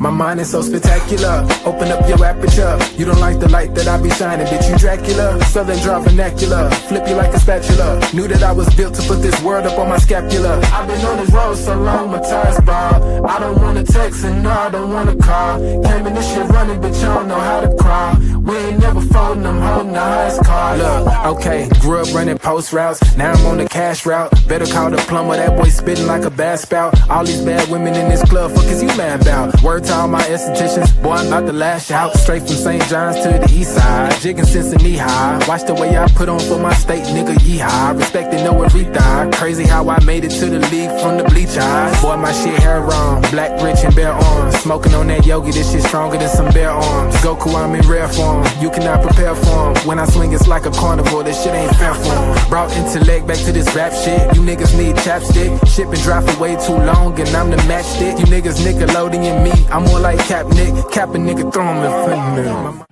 My mind is so spectacular. Open up your aperture. You don't like the light that I be shining, bitch, you Dracula. Southern draw vernacular, flip you like a spatula. Knew that I was built to put this word up on my scapula. I've been on the road so long, my tires bald. I don't wanna text and no, I don't wanna call. Came in this shit running, bitch, I don't know how to crawl. We ain't never folding, I'm holding the highest card. Look, okay, grew up running post routes. Now I'm on the cash route. Better call the plumber, that boy spitting like a bass spout. All these bad women in this club, fuck is you mad about? Word to all my estheticians, boy, I'm not the last shout. Straight from St. John's to the east side, jigging since the knee high. Watch the way I put on for my state, nigga, yeehaw. Respected no everything. Crazy how I made it to the league from the bleach eyes. Boy, my shit hair wrong, black, rich, and bare arms. Smoking on that yogi, this shit stronger than some bare arms. Goku, I'm in rare form, you cannot prepare for him. When I swing, it's like a carnival, this shit ain't fair for him. Brought intellect back to this rap shit. You niggas need chapstick. Shit been dry for way too long, and I'm the matchstick. You niggas Nickelodeon me, I'm more like Cap Nick. Cap a nigga, throw him in front of me.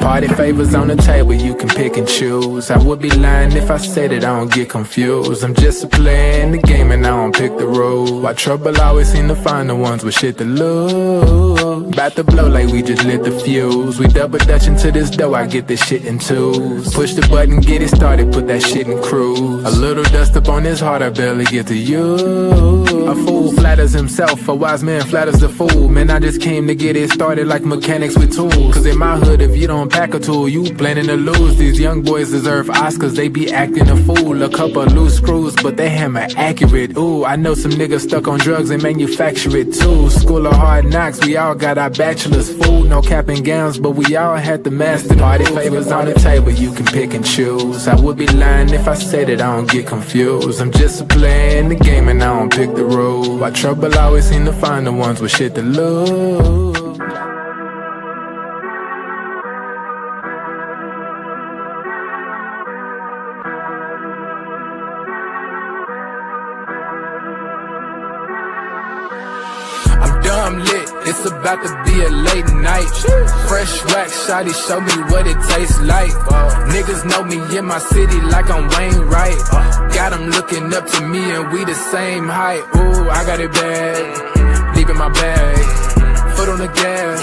Party favors on the table, you can pick and choose. I would be lying if I said it, I don't get confused. I'm just a player in the game and I don't pick the rules. Why trouble always seem to find the ones with shit to lose. About to blow like we just lit the fuse. We double dutch into this dough, I get this shit in twos. Push the button, get it started, put that shit in cruise. A little dust up on his heart, I barely get to use. A fool flatters himself, a wise man flatters the fool. Man, I just came to get it started like mechanics with tools. Cause in my hood, if you don't pack a tool, you planning to lose. These young boys deserve Oscars, they be acting a fool. A couple loose screws, but they hammer accurate. Ooh, I know some niggas stuck on drugs and manufacture it too. School of hard knocks, we all got our bachelor's. Fool, no cap and gowns, but we all had the master. Party favors on the table, you can pick and choose. I would be lying if I said it, I don't get confused. I'm just a player in the game and I don't pick the rules. Why trouble always seem to find the ones with shit to lose. I'm lit, it's about to be a late night. Fresh wax, shawty, show me what it tastes like. Niggas know me in my city like I'm Wayne Wright. Got them looking up to me and we the same height. Ooh, I got it bad, deep in my bag. Foot on the gas,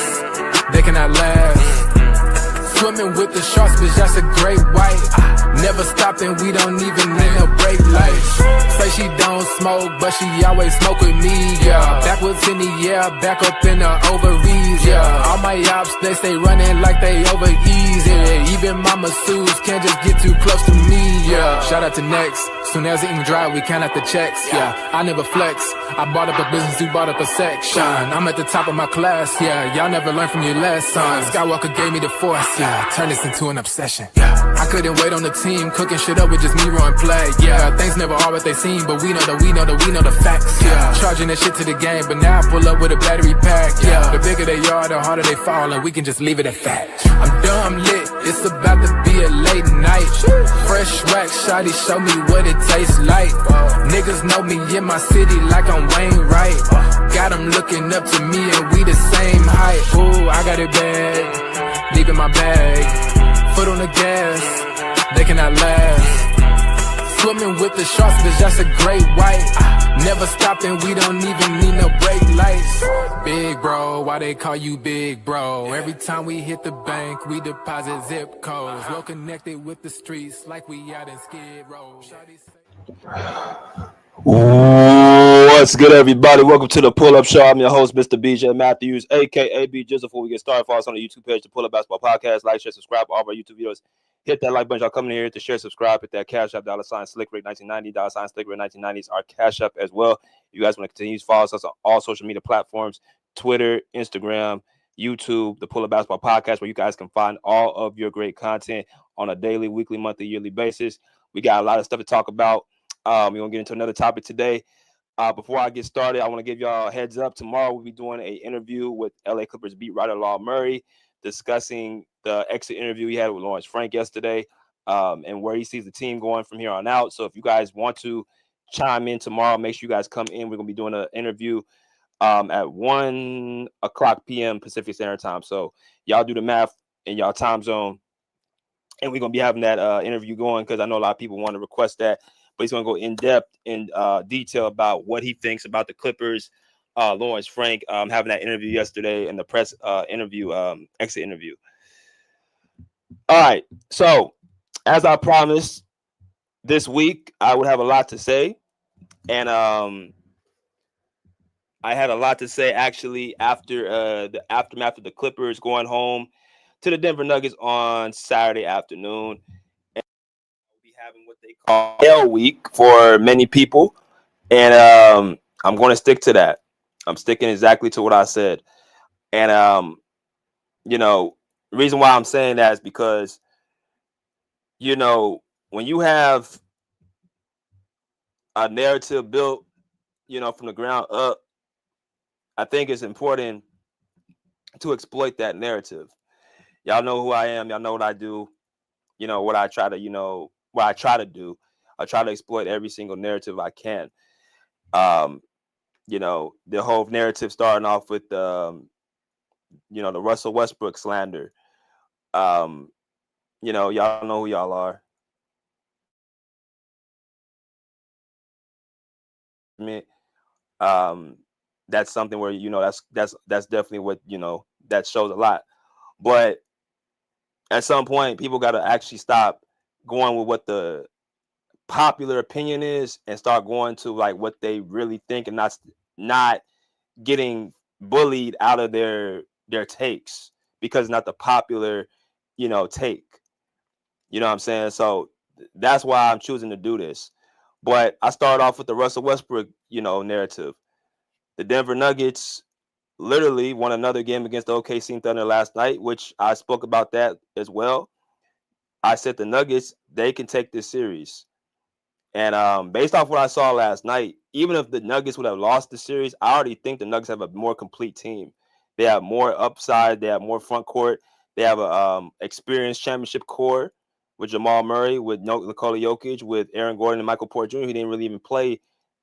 they cannot last. Swimming with the sharks, bitch, that's a great white. Never stopping, we don't even need no brake lights. Say she don't smoke, but she always smoke with me, yeah. Backwards in the air, back up in the ovaries, yeah. All my ops, they stay running like they over easy. Even my masseuse can't just get too close to me, yeah. Shout out to Next, soon as it ink dry, we count out the checks, yeah. I never flex, I bought up a business, you bought up a section. I'm at the top of my class, yeah. Y'all never learn from your lessons. Skywalker gave me the force, yeah. Turn this into an obsession, yeah. I couldn't wait on the team, cooking shit up with just me run play, yeah. Things never are what they seem, but we know the facts, yeah. Charging that shit to the game, but now I pull up with a battery pack, yeah. The bigger they are, the harder they fall, and we can just leave it at that. I'm dumb lit, it's about to be a late night. Fresh wax, shawty, show me what it tastes like. Niggas know me in my city like I'm Wayne Wright. Got them looking up to me and we the same height. Ooh, I got it bad, deep in my bag. Foot on the gas, they cannot last. Swimming with the sharks, bitch, that's a great white. Never stopping, we don't even need no brake lights. Big bro, why they call you big bro? Every time we hit the bank, we deposit zip codes. Well connected with the streets, like we out in Skid Row. What's good, everybody? Welcome to the Pull-Up Show. I'm your host, Mr. BJ Matthews, a.k.a. B. Just before we get started, follow us on the YouTube page, the Pull-Up Basketball Podcast. Like, share, subscribe to all of our YouTube videos. Hit that like button. Y'all coming here to share, subscribe, hit that Cash App, $SlickRick1990, $SlickRick1990 is our Cash App as well. If you guys want to continue to follow us on all social media platforms, Twitter, Instagram, YouTube, the Pull-Up Basketball Podcast, where you guys can find all of your great content on a daily, weekly, monthly, yearly basis. We got a lot of stuff to talk about. We're going to get into another topic today. Before I get started, I want to give y'all a heads up. Tomorrow we'll be doing an interview with LA Clippers beat writer Law Murray, discussing the exit interview he had with Lawrence Frank yesterday. and where he sees the team going from here on out. So if you guys want to chime in tomorrow, make sure you guys come in. We're going to be doing an interview at 1 o'clock p.m. Pacific Standard Time. So y'all do the math in y'all time zone. And we're going to be having that interview going because I know a lot of people want to request that. But he's going to go in depth in detail about what he thinks about the Clippers. Lawrence Frank having that interview yesterday and the press interview, exit interview. All right. So as I promised, this week I would have a lot to say. And I had a lot to say actually after the aftermath of the Clippers going home to the Denver Nuggets on Saturday afternoon. And we'll be having what they call L Week for many people. And I'm going to stick to that. I'm sticking exactly to what I said. And, the reason why I'm saying that is because, when you have a narrative built, from the ground up, I think it's important to exploit that narrative. Y'all know who I am. Y'all know what I do. What I try to, what I try to do. I try to exploit every single narrative I can. The whole narrative starting off with, the Russell Westbrook slander. Y'all know who y'all are. That's something where, that's definitely what, that shows a lot. But at some point, people got to actually stop going with what the popular opinion is and start going to like what they really think and not getting bullied out of their takes because it's not the popular, take. You know what I'm saying? So that's why I'm choosing to do this. But I start off with the Russell Westbrook, narrative. The Denver Nuggets literally won another game against the OKC Thunder last night, which I spoke about that as well. I said the Nuggets, they can take this series. And based off what I saw last night, even if the Nuggets would have lost the series, I already think the Nuggets have a more complete team. They have more upside. They have more front court. They have a experienced championship core with Jamal Murray, with Nikola Jokic, with Aaron Gordon and Michael Porter Jr. He didn't really even play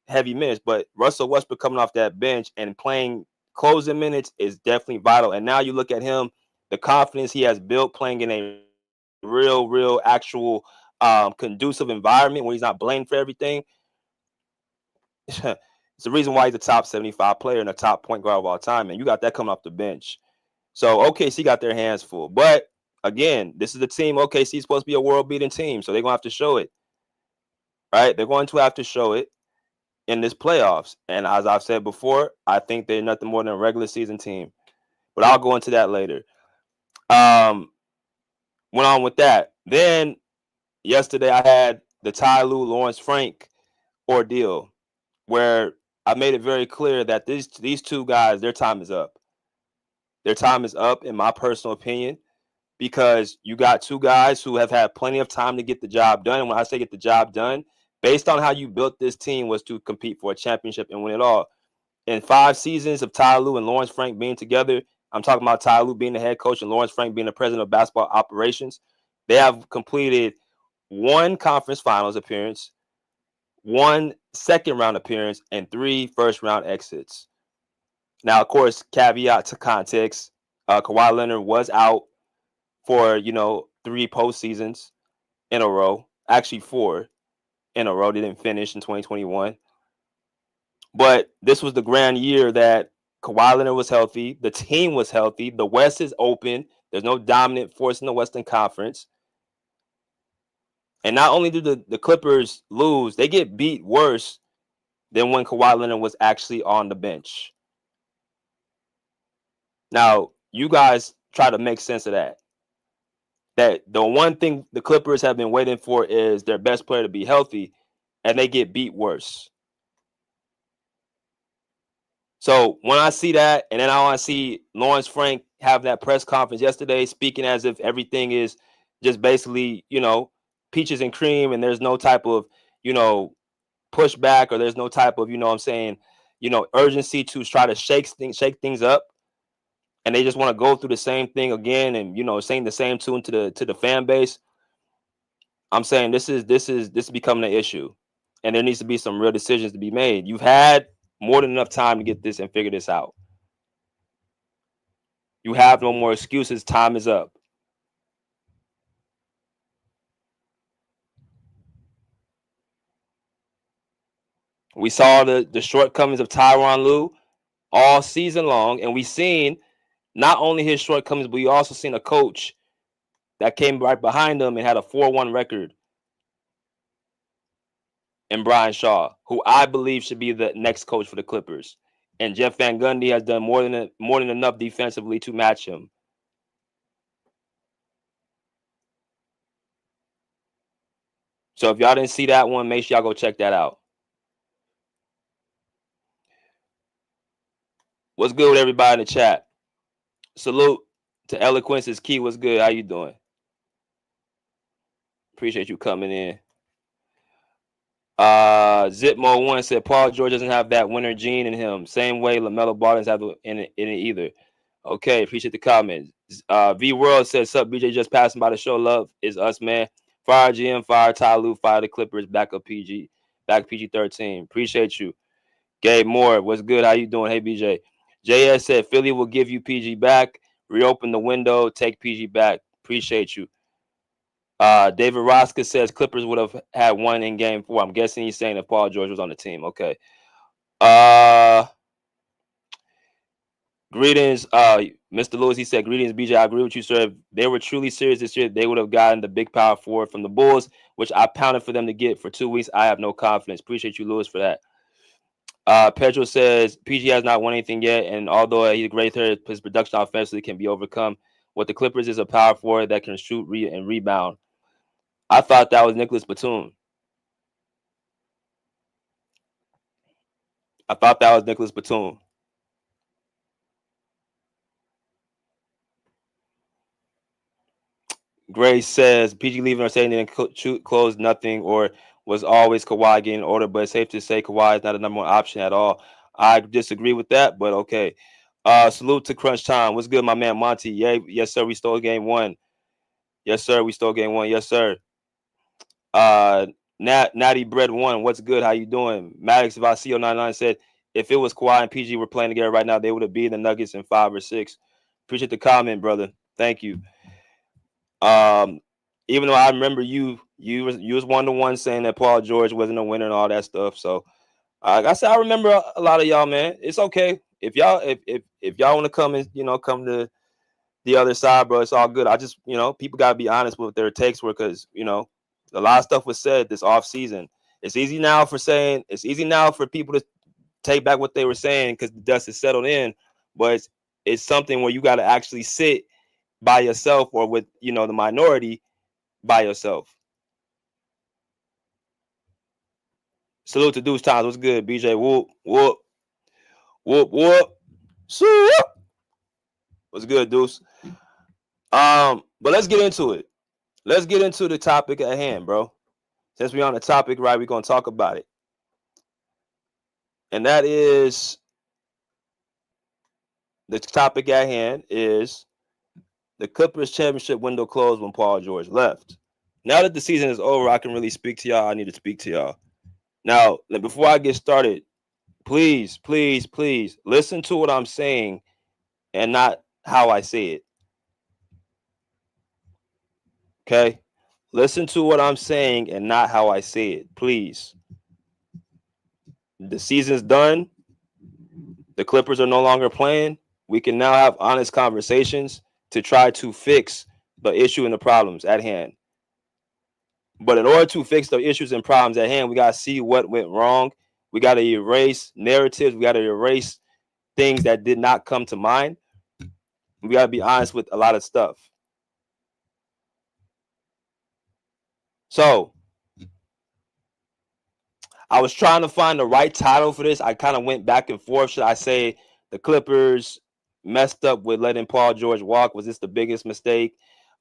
heavy minutes. But Russell Westbrook coming off that bench and playing closing minutes is definitely vital. And now you look at him, the confidence he has built playing in a real, actual conducive environment where he's not blamed for everything. It's the reason why he's a top 75 player and a top point guard of all time. And you got that coming off the bench. So OKC got their hands full. But again, this is the team. OKC is supposed to be a world-beating team. So they're going to have to show it. Right? They're going to have to show it in this playoffs. And as I've said before, I think they're nothing more than a regular season team. But I'll go into that later. Went on with that. Then yesterday I had the Ty Lue Lawrence Frank ordeal where I made it very clear that these two guys, their time is up. Their time is up, in my personal opinion, because you got two guys who have had plenty of time to get the job done. And when I say get the job done, based on how you built this team was to compete for a championship and win it all. In 5 seasons of Ty Lue and Lawrence Frank being together, I'm talking about Ty Lue being the head coach and Lawrence Frank being the president of basketball operations, they have completed 1 conference finals appearance, 1 second-round appearance, and 3 first-round exits. Now, of course, caveat to context, Kawhi Leonard was out for, 3 postseasons in a row. Actually, 4 in a row. They didn't finish in 2021. But this was the grand year that Kawhi Leonard was healthy. The team was healthy. The West is open. There's no dominant force in the Western Conference. And not only do the Clippers lose, they get beat worse than when Kawhi Leonard was actually on the bench. Now, you guys try to make sense of that. That the one thing the Clippers have been waiting for is their best player to be healthy, and they get beat worse. So when I see that, and then I want to see Lawrence Frank have that press conference yesterday, speaking as if everything is just basically, peaches and cream, and there's no type of, pushback, or there's no type of, urgency to try to shake things up, and they just want to go through the same thing again, and sing the same tune to the fan base. I'm saying this is becoming an issue, and there needs to be some real decisions to be made. You've had more than enough time to get this and figure this out. You have no more excuses. Time is up. We saw the shortcomings of Tyronn Lue all season long, and we've seen not only his shortcomings, but we also seen a coach that came right behind him and had a 4-1 record in Brian Shaw, who I believe should be the next coach for the Clippers. And Jeff Van Gundy has done more than enough defensively to match him. So if y'all didn't see that one, make sure y'all go check that out. What's good with everybody in the chat? Salute to Eloquence is Key. What's good? How you doing? Appreciate you coming in. Zipmo1 said Paul George doesn't have that winner gene in him. Same way LaMelo Ball doesn't have in it either. Okay, appreciate the comments. V World says, "Sup, BJ just passing by the show. Love is us, man. Fire GM, fire Ty Lue, fire the Clippers, back up PG, back PG-13. Appreciate you." Gabe Moore, what's good? How you doing? Hey, BJ. JS said, Philly will give you PG back. Reopen the window, take PG back. Appreciate you. David Rosca says Clippers would have had one in game 4. I'm guessing he's saying if Paul George was on the team. Okay. Greetings, Mr. Lewis. He said, greetings, BJ. I agree with you, sir. If they were truly serious this year, they would have gotten the big power forward from the Bulls, which I pounded for them to get for 2 weeks. I have no confidence. Appreciate you, Lewis, for that. Pedro says PG has not won anything yet, and although he's a great third, his production offensively can be overcome. What the Clippers is a power forward that can shoot and rebound. I thought that was Nicholas Batum. Gray says PG leaving or saying didn't close nothing or was always Kawhi getting older, but it's safe to say Kawhi is not a number one option at all. I disagree with that, but okay. Salute to Crunch Time. What's good, my man Monty? Yeah, yes, sir. We stole game 1. Yes, sir. We stole game 1. Yes, sir. Natty Bread 1. What's good? How you doing? Maddox Vasio 99 said if it was Kawhi and PG were playing together right now, they would have beaten the Nuggets in 5 or 6. Appreciate the comment, brother. Thank you. Even though I remember you was 1-to-1 saying that Paul George wasn't a winner and all that stuff. So like I said, I remember a lot of y'all, man. It's okay if y'all want to come and come to the other side, bro. It's all good. I just people gotta be honest with what their takes were, because a lot of stuff was said this off season. It's easy now for people to take back what they were saying because the dust is settled in, but it's something where you got to actually sit by yourself or with the minority by yourself. Salute to Deuce Times. What's good, BJ? Whoop whoop whoop whoop. What's good, Deuce? But let's get into it. Let's get into the topic at hand, bro. Since we're on the topic, right, we're gonna talk about it, and that is the topic at hand is the Clippers championship window closed when Paul George left. Now that the season is over, I can really speak to y'all. I need to speak to y'all. Now, before I get started, please, please, please listen to what I'm saying and not how I say it. Okay? Listen to what I'm saying and not how I say it, please. The season's done. The Clippers are no longer playing. We can now have honest conversations to try to fix the issue and the problems at hand. But in order to fix the issues and problems at hand, we got to see what went wrong. We got to erase narratives. We got to erase things that did not come to mind. We got to be honest with a lot of stuff. So I was trying to find the right title for this. I kind of went back and forth. Should I say the Clippers messed up with letting Paul George walk? Was this the biggest mistake?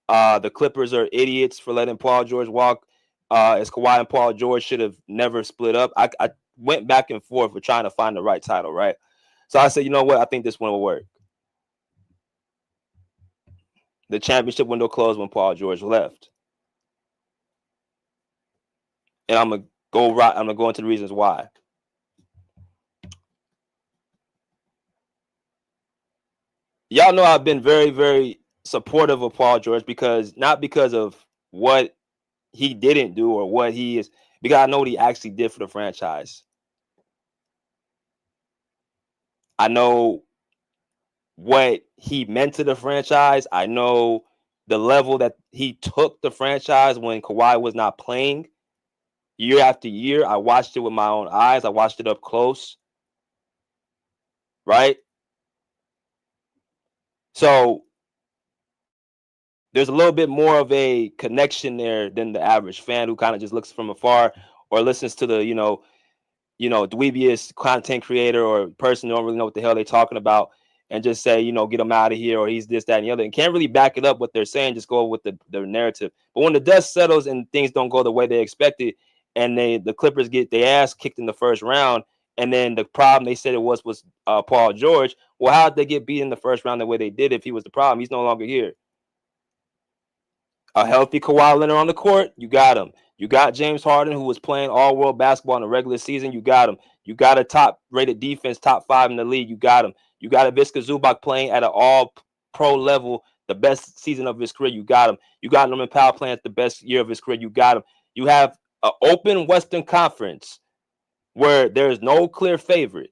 The Clippers are idiots for letting Paul George walk. As Kawhi and Paul George should have never split up. I went back and forth with trying to find the right title, right? So I said, you know what? I think this one will work. The championship window closed when Paul George left. And I'm gonna go into the reasons why. Y'all know I've been very, very supportive of Paul George not because of what he didn't do or what he is, because I know what he actually did for the franchise. I know what he meant to the franchise. I know the level that he took the franchise when Kawhi was not playing year after year. I watched it with my own eyes. I watched it up close. Right? So there's a little bit more of a connection there than the average fan who kind of just looks from afar or listens to the, dweebiest content creator or person who don't really know what the hell they're talking about and just say, get him out of here or he's this, that, and the other, and can't really back it up what they're saying, just go with the narrative. But when the dust settles and things don't go the way they expected and the Clippers get their ass kicked in the first round, and then the problem they said it was Paul George, well, how did they get beat in the first round the way they did if he was the problem? He's no longer here. A healthy Kawhi Leonard on the court, you got him. You got James Harden, who was playing all-world basketball in the regular season. You got him. You got a top-rated defense, top 5 in the league. You got him. You got a Ivica Zubac playing at an all-pro level, the best season of his career. You got him. You got Norman Powell playing at the best year of his career. You got him. You have an open Western Conference where there is no clear favorite.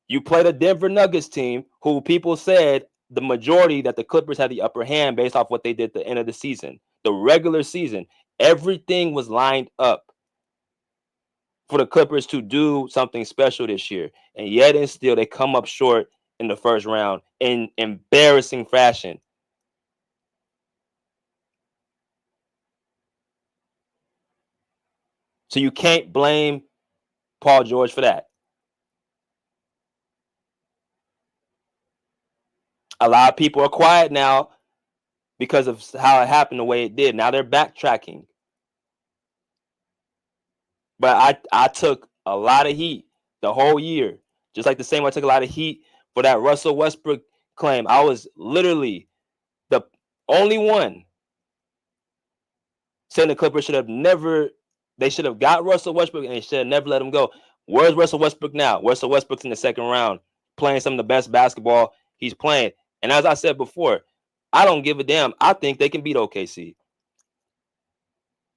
You play the Denver Nuggets team, who people said the majority that the Clippers had the upper hand based off what they did at the end of the season. The regular season, everything was lined up for the Clippers to do something special this year. And yet and still, they come up short in the first round in embarrassing fashion. So you can't blame Paul George for that. A lot of people are quiet now because of how it happened the way it did. Now they're backtracking. But I took a lot of heat the whole year, just like the same way I took a lot of heat for that Russell Westbrook claim. I was literally the only one saying the Clippers should have got Russell Westbrook and they should have never let him go. Where's Russell Westbrook now? Russell Westbrook's in the second round, playing some of the best basketball he's playing. And as I said before, I don't give a damn. I think they can beat OKC.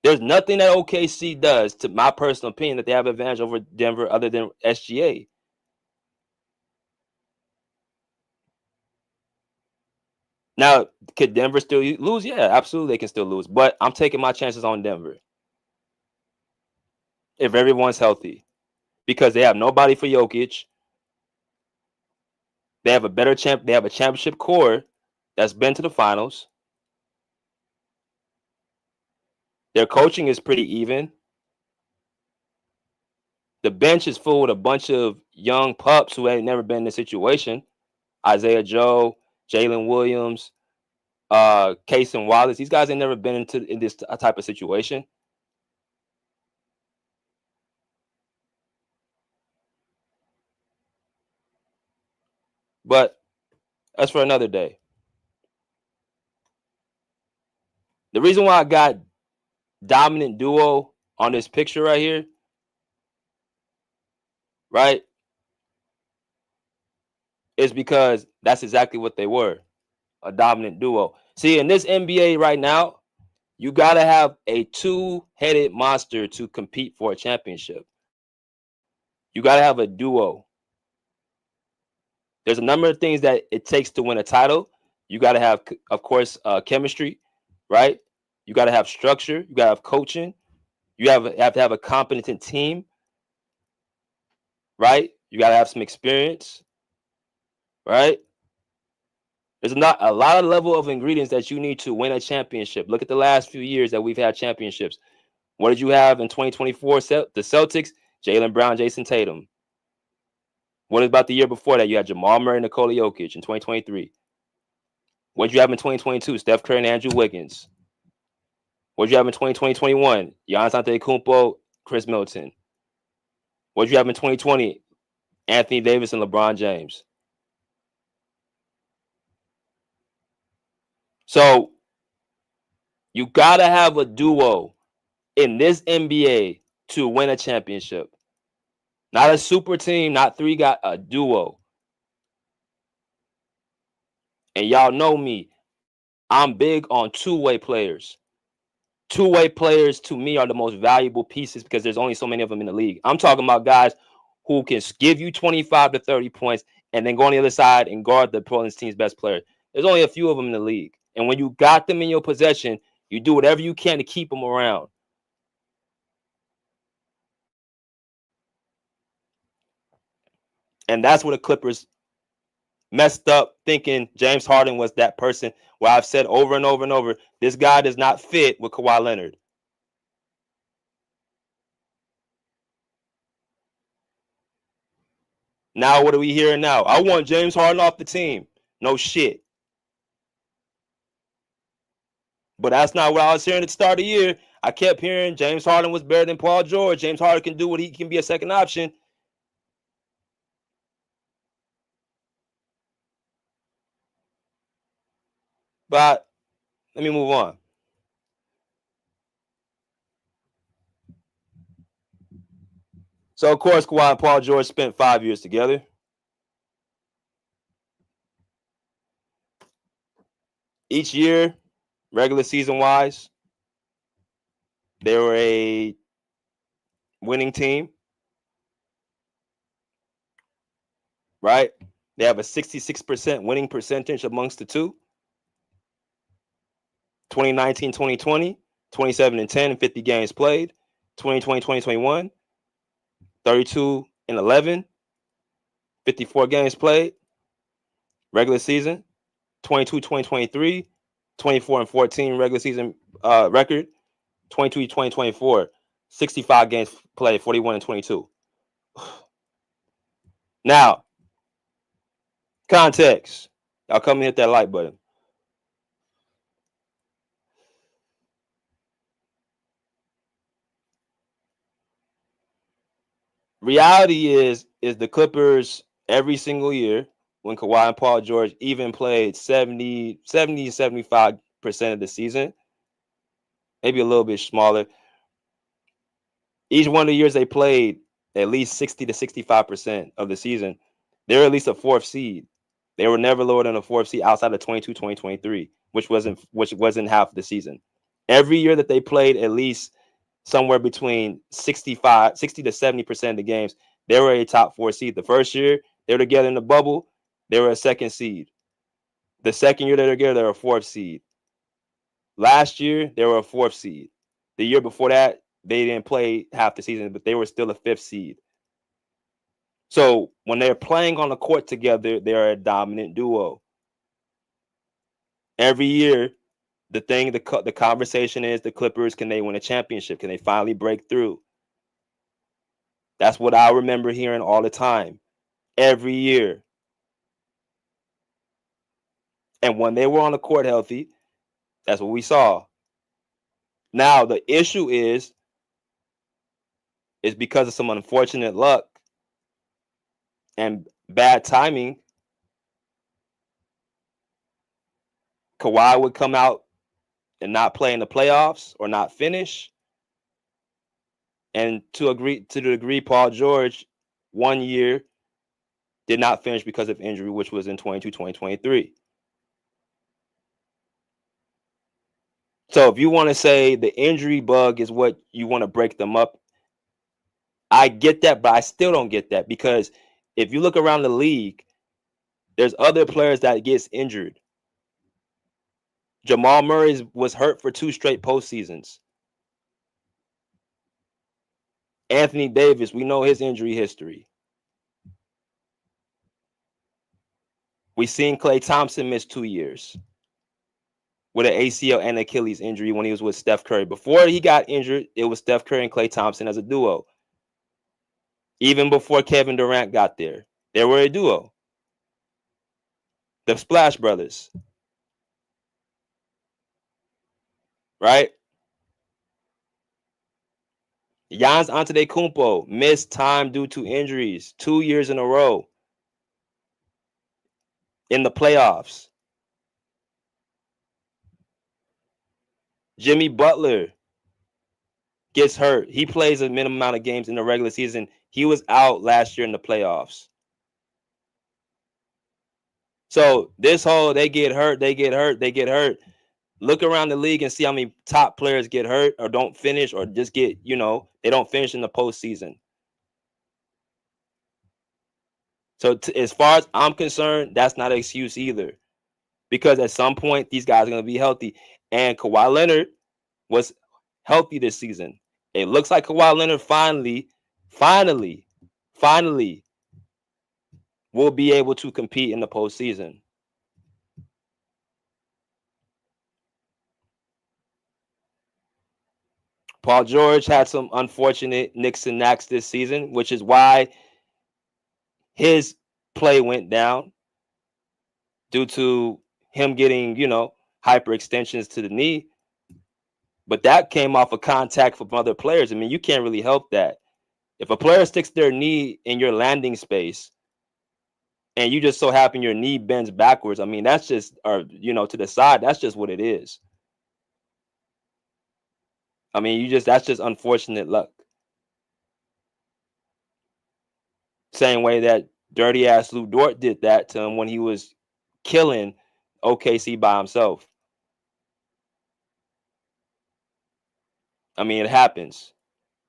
There's nothing that OKC does, to my personal opinion, that they have advantage over Denver other than SGA. Now, could Denver still lose? Yeah, absolutely, they can still lose. But I'm taking my chances on Denver if everyone's healthy, because they have nobody for Jokic. They have They have a championship core that's been to the finals. Their coaching is pretty even. The bench is full with a bunch of young pups who ain't never been in this situation. Isaiah Joe, Jalen Williams, Cason Wallace. These guys ain't never been in this type of situation. But that's for another day. The reason why I got dominant duo on this picture right here, right, is because that's exactly what they were, a dominant duo. See, in this NBA right now, you got to have a two-headed monster to compete for a championship. You got to have a duo. There's a number of things that it takes to win a title. You got to have, of course, chemistry, right? You got to have structure. You got to have coaching. You have to have a competent team, right? You got to have some experience, right? There's not a lot of level of ingredients that you need to win a championship. Look at the last few years that we've had championships. What did you have in 2024? The Celtics, Jaylen Brown, Jason Tatum. What about the year before that? You had Jamal Murray and Nikola Jokic in 2023. What did you have in 2022? Steph Curry and Andrew Wiggins. What did you have in 2021? Giannis Antetokounmpo, Chris Middleton. What did you have in 2020? Anthony Davis and LeBron James. So you got to have a duo in this NBA to win a championship. Not a super team, not three guys, a duo. And y'all know me, I'm big on two-way players. Two-way players to me are the most valuable pieces because there's only so many of them in the league. I'm talking about guys who can give you 25 to 30 points and then go on the other side and guard the opponent's team's best player. There's only a few of them in the league. And when you got them in your possession, you do whatever you can to keep them around. And that's where the Clippers messed up, thinking James Harden was that person, where I've said over and over and over, this guy does not fit with Kawhi Leonard. Now what are we hearing now? I want James Harden off the team. No shit. But that's not what I was hearing at the start of the year. I kept hearing James Harden was better than Paul George. James Harden can do what he can be a second option. But let me move on. So, of course, Kawhi and Paul George spent 5 years together. Each year, regular season-wise, they were a winning team, right? They have a 66% winning percentage amongst the two. 2019, 2020, 27 and 10 and 50 games played. 2020, 2021, 32 and 11, 54 games played. Regular season, 22, 2023, 24 and 14 regular season record. 22, 2024, 65 games played, 41 and 22. Now, context. Y'all come and hit that like button. Reality is the Clippers every single year, when Kawhi and Paul George even played 70, 75% of the season, maybe a little bit smaller. Each one of the years they played at least 60 to 65% of the season, they were at least a fourth seed. They were never lower than a fourth seed outside of 22, 2023, which wasn't half of the season. Every year that they played at least somewhere between 60 to 70% of the games, they were a top four seed. The first year they were together in the bubble, they were a second seed. The second year they were together, they were a fourth seed. Last year, they were a fourth seed. The year before that, they didn't play half the season, but they were still a fifth seed. So when they're playing on the court together, they're a dominant duo. Every year, the conversation is the Clippers, can they win a championship? Can they finally break through? That's what I remember hearing all the time, every year. And when they were on the court healthy, that's what we saw. Now, the issue is because of some unfortunate luck and bad timing, Kawhi would come out and not play in the playoffs or not finish. And to the degree Paul George 1 year did not finish because of injury, which was in 2023. So if you want to say the injury bug is what you want to break them up, I get that, but I still don't get that, because if you look around the league, there's other players that gets injured. Jamal Murray was hurt for 2 straight postseasons. Anthony Davis, we know his injury history. We seen Klay Thompson miss 2 years with an ACL and Achilles injury when he was with Steph Curry. Before he got injured, it was Steph Curry and Klay Thompson as a duo. Even before Kevin Durant got there, they were a duo. The Splash Brothers. Right? Giannis Antetokounmpo missed time due to injuries 2 years in a row in the playoffs. Jimmy Butler gets hurt. He plays a minimum amount of games in the regular season. He was out last year in the playoffs. So this whole they get hurt, they get hurt, they get hurt. Look around the league and see how many top players get hurt or don't finish or just get, they don't finish in the postseason. So as far as I'm concerned, that's not an excuse either. Because at some point, these guys are going to be healthy. And Kawhi Leonard was healthy this season. It looks like Kawhi Leonard finally will be able to compete in the postseason. Paul George had some unfortunate nicks and knacks this season, which is why his play went down due to him getting, hyperextensions to the knee. But that came off of contact from other players. I mean, you can't really help that. If a player sticks their knee in your landing space and you just so happen your knee bends backwards, I mean, that's just, or, to the side, that's just what it is. I mean, that's just unfortunate luck. Same way that dirty ass Lou Dort did that to him when he was killing OKC by himself. I mean, it happens.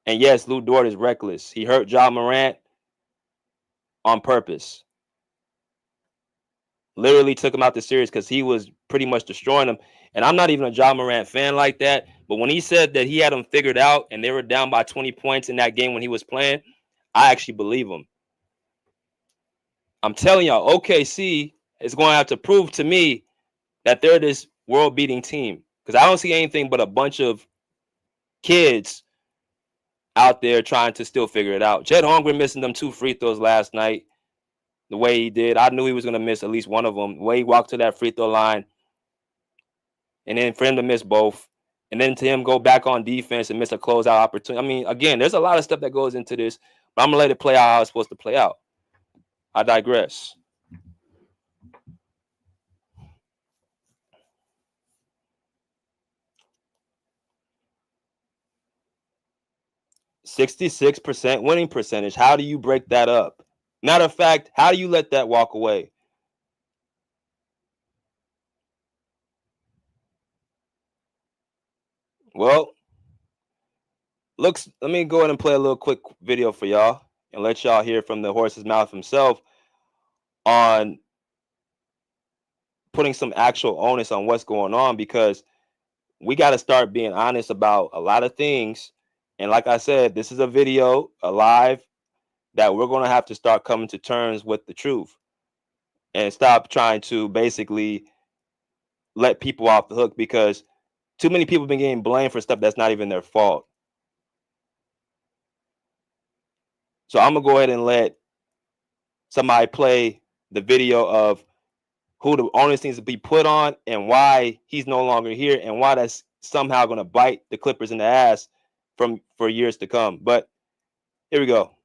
And yes, Lou Dort is reckless. He hurt Ja Morant on purpose. Literally took him out the series because he was pretty much destroying him. And I'm not even a Ja Morant fan like that. But when he said that he had him figured out and they were down by 20 points in that game when he was playing, I actually believe him. I'm telling y'all, OKC is going to have to prove to me that they're this world-beating team. Because I don't see anything but a bunch of kids out there trying to still figure it out. Jed Holmgren missing them 2 free throws last night the way he did. I knew he was going to miss at least one of them. The way he walked to that free throw line, and then for him to miss both, and then to him go back on defense and miss a closeout opportunity. I mean, again, there's a lot of stuff that goes into this, but I'm going to let it play out how it's supposed to play out. I digress. %66 winning percentage. How do you break that up? Matter of fact, how do you let that walk away? Well, let me go ahead and play a little quick video for y'all and let y'all hear from the horse's mouth himself on putting some actual onus on what's going on, because we got to start being honest about a lot of things. And like I said, this is a video, a live, that we're going to have to start coming to terms with the truth and stop trying to basically let people off the hook, because too many people have been getting blamed for stuff that's not even their fault. So I'm going to go ahead and let somebody play the video of who the onus needs to be put on and why he's no longer here and why that's somehow going to bite the Clippers in the ass for years to come. But here we go.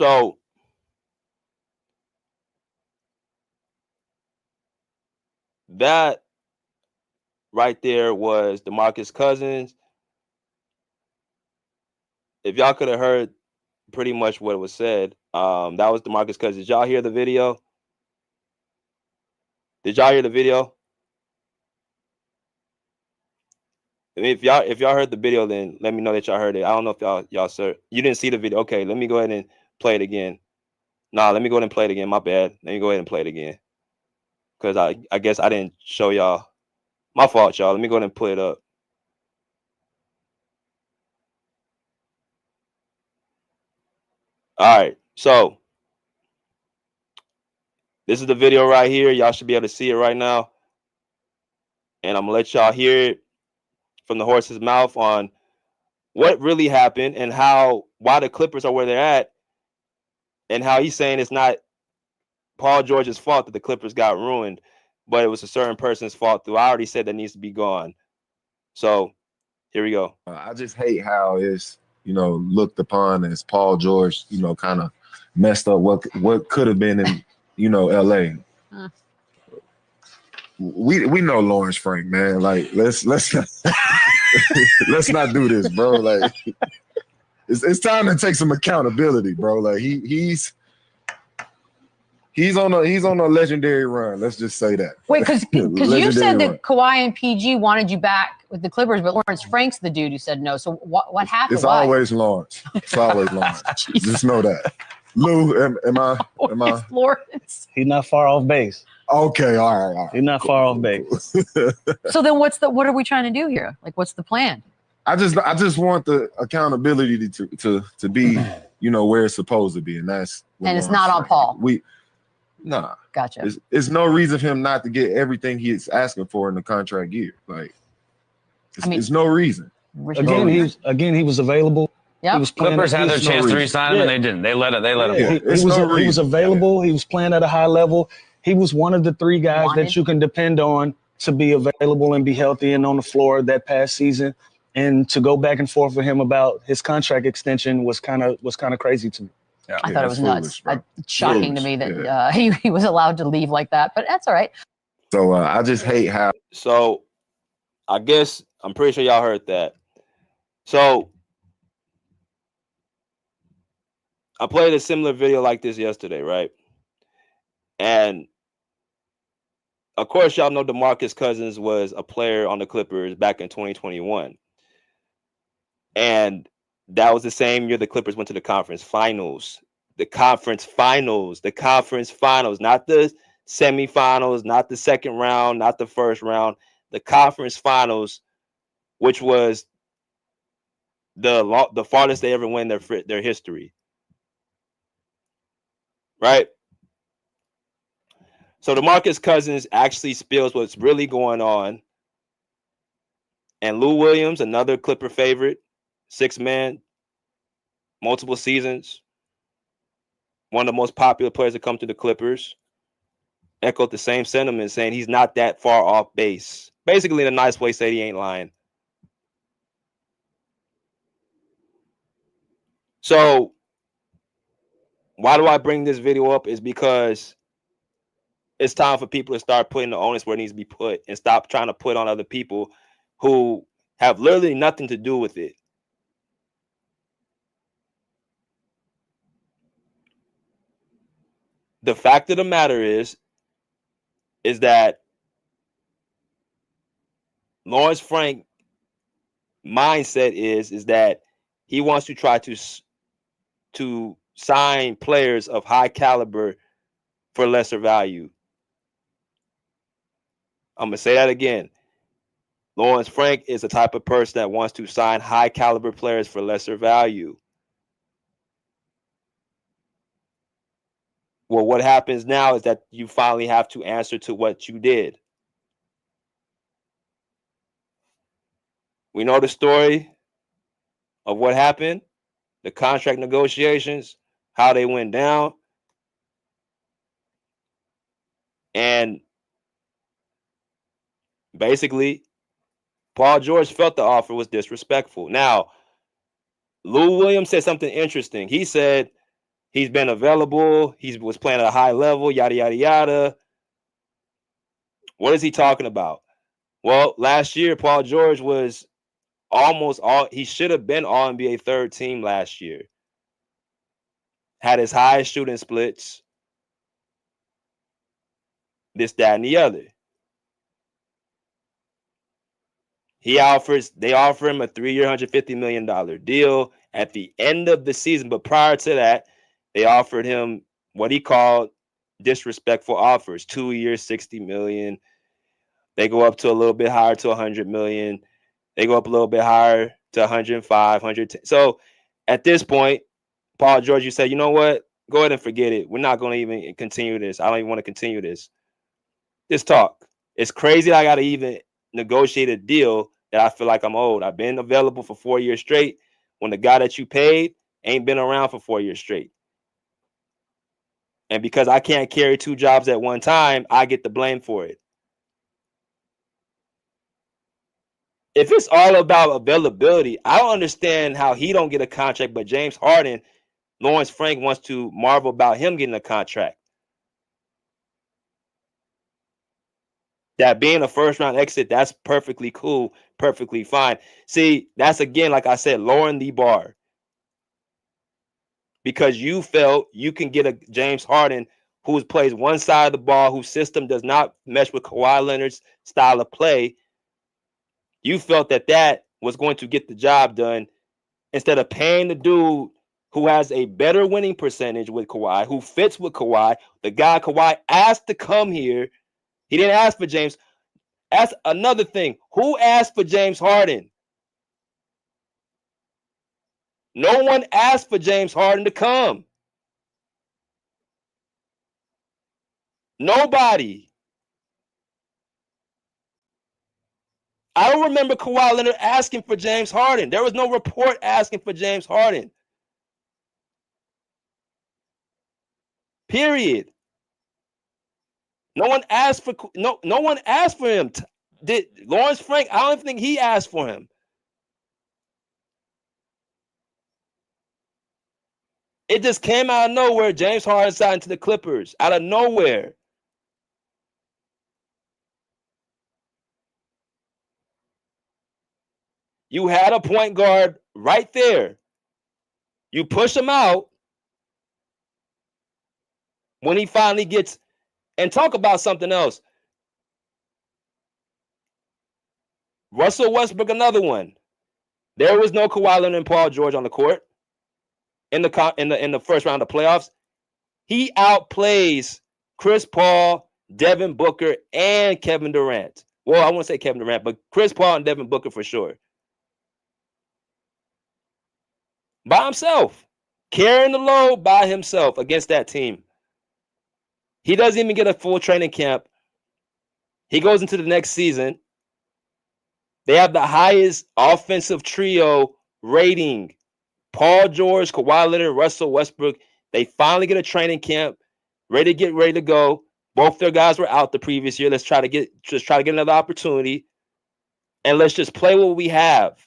So that right there was Demarcus Cousins. If y'all could have heard pretty much what was said, that was Demarcus Cousins. Did y'all hear the video? Did y'all hear the video? I mean, if y'all heard the video, then let me know that y'all heard it. I don't know if y'all sir, you didn't see the video. Okay, let me go ahead and play it again. Nah, let me go ahead and play it again. My bad. Let me go ahead and play it again. Because I guess I didn't show y'all. My fault, y'all. Let me go ahead and put it up. All right. So this is the video right here. Y'all should be able to see it right now. And I'm gonna let y'all hear it from the horse's mouth on what really happened and why the Clippers are where they're at, and how he's saying it's not Paul George's fault that the Clippers got ruined, but it was a certain person's fault too. I already said that needs to be gone. So here we go. I just hate how it's, looked upon as Paul George, kind of messed up what could have been in, LA. We know Lawrence Frank, man. Like let's let's not do this, bro. Like it's time to take some accountability, bro. Like he's on a legendary run. Let's just say that. Wait, because you said that Kawhi and PG wanted you back with the Clippers, but Lawrence Frank's the dude who said no. So what happened? It's always Lawrence. It's always Lawrence. Just know that. Lou, am I? Lawrence? He's not far off base. Okay, all right. He's not far off base. So then what are we trying to do here? Like, what's the plan? I just want the accountability to be, where it's supposed to be, and that's. And it's not on Paul. Nah. Gotcha. It's no reason for him not to get everything he's asking for in the contract year. Like, it's no reason. Again, he was available. Yeah. Clippers had their chance to re-sign him, and they didn't. They let it He was available. He was playing at a high level. He was one of the three guys that you can depend on to be available and be healthy and on the floor that past season. And to go back and forth with him about his contract extension was kind of crazy to me. Yeah, I thought it was nuts. Shocking to me that he was allowed to leave like that, but that's all right. So I just hate how. So I guess I'm pretty sure y'all heard that. So I played a similar video like this yesterday, right? And of course, y'all know Demarcus Cousins was a player on the Clippers back in 2021. And that was the same year the Clippers went to the conference finals. The conference finals, not the semifinals, not the second round, not the first round, the conference finals, which was the farthest they ever went in their history. Right? So DeMarcus Cousins actually spills what's really going on. And Lou Williams, another Clipper favorite, 6-man, multiple seasons, one of the most popular players to come to the Clippers, echoed the same sentiment, saying he's not that far off base. Basically, in a nice way, said he ain't lying. So why do I bring this video up is because it's time for people to start putting the onus where it needs to be put and stop trying to put on other people who have literally nothing to do with it. The fact of the matter is that Lawrence Frank mindset is that he wants to try to sign players of high caliber for lesser value. I'm going to say that again. Lawrence Frank is the type of person that wants to sign high caliber players for lesser value. Well, what happens now is that you finally have to answer to what you did. We know the story of what happened, the contract negotiations, how they went down. And basically, Paul George felt the offer was disrespectful. Now, Lou Williams said something interesting. He said He's been available. He was playing at a high level, yada, yada, yada. What is he talking about? Well, last year, Paul George was he should have been all NBA third team last year. Had his highest shooting splits. This, that, and the other. They offer him a 3-year, $150 million deal at the end of the season. But prior to that, they offered him what he called disrespectful offers. 2 years, $60 million. They go up to a little bit higher to $100 million. They go up a little bit higher to 105, 110. So at this point, Paul George, you say, you know what? Go ahead and forget it. We're not going to even continue this. I don't even want to continue this. Just talk. It's crazy I got to even negotiate a deal that I feel like I'm old. I've been available for 4 years straight when the guy that you paid ain't been around for 4 years straight. And because I can't carry 2 jobs at one time, I get the blame for it. If it's all about availability, I don't understand how he don't get a contract, but James Harden, Lawrence Frank wants to marvel about him getting a contract. That being a first-round exit, that's perfectly cool, perfectly fine. See, that's, again, like I said, lowering the bar. Because you felt you can get a James Harden who plays one side of the ball, whose system does not mesh with Kawhi Leonard's style of play. You felt that was going to get the job done instead of paying the dude who has a better winning percentage with Kawhi, who fits with Kawhi, the guy Kawhi asked to come here. He didn't ask for James. That's another thing. Who asked for James Harden? No one asked for James Harden to come. Nobody. I don't remember Kawhi Leonard asking for James Harden. There was no report asking for James Harden. Period. No one asked for him. Did Lawrence Frank? I don't even think he asked for him. It just came out of nowhere. James Harden signed to the Clippers out of nowhere. You had a point guard right there. You push him out when he finally gets, and talk about something else. Russell Westbrook, another one. There was no Kawhi Leonard and Paul George on the court in the first round of playoffs. He outplays Chris Paul, Devin Booker, and Kevin Durant. Well, I won't say Kevin Durant, but Chris Paul and Devin Booker for sure. By himself, carrying the load by himself against that team. He doesn't even get a full training camp. He goes into the next season. They have the highest offensive trio rating. Paul George, Kawhi Leonard, Russell Westbrook. They finally get a training camp, ready to go. Both their guys were out the previous year. Let's try to get another opportunity. And let's just play what we have.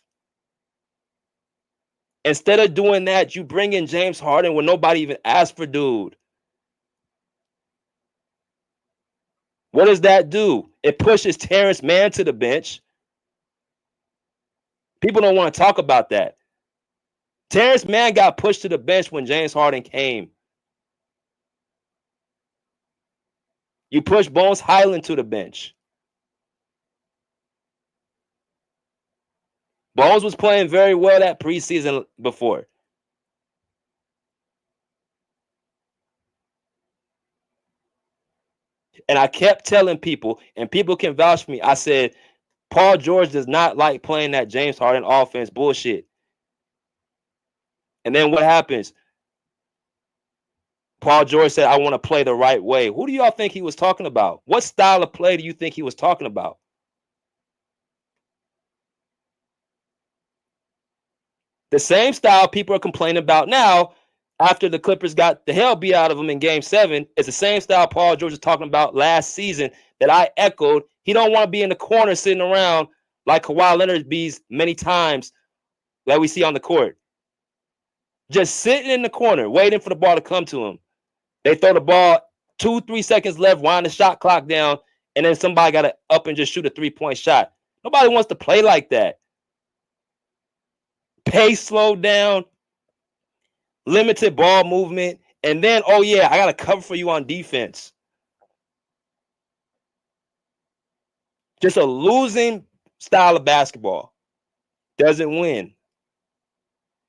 Instead of doing that, you bring in James Harden when nobody even asked for dude. What does that do? It pushes Terrence Mann to the bench. People don't want to talk about that. Terrence Mann got pushed to the bench when James Harden came. You push Bones Highland to the bench. Bones was playing very well that preseason before. And I kept telling people, and people can vouch for me, I said, Paul George does not like playing that James Harden offense bullshit. And then what happens? Paul George said, I want to play the right way. Who do y'all think he was talking about? What style of play do you think he was talking about? The same style people are complaining about now after the Clippers got the hell beat out of them in Game 7 is the same style Paul George was talking about last season that I echoed. He don't want to be in the corner sitting around like Kawhi Leonard bees many times that we see on the court. just sitting in the corner, waiting for the ball to come to him. They throw the ball 2-3 seconds left, wind the shot clock down, and then somebody got to up and just shoot a 3-point shot. Nobody wants to play like that. Pace slowed down, limited ball movement, and then, oh yeah, I got to cover for you on defense. Just a losing style of basketball. Doesn't win.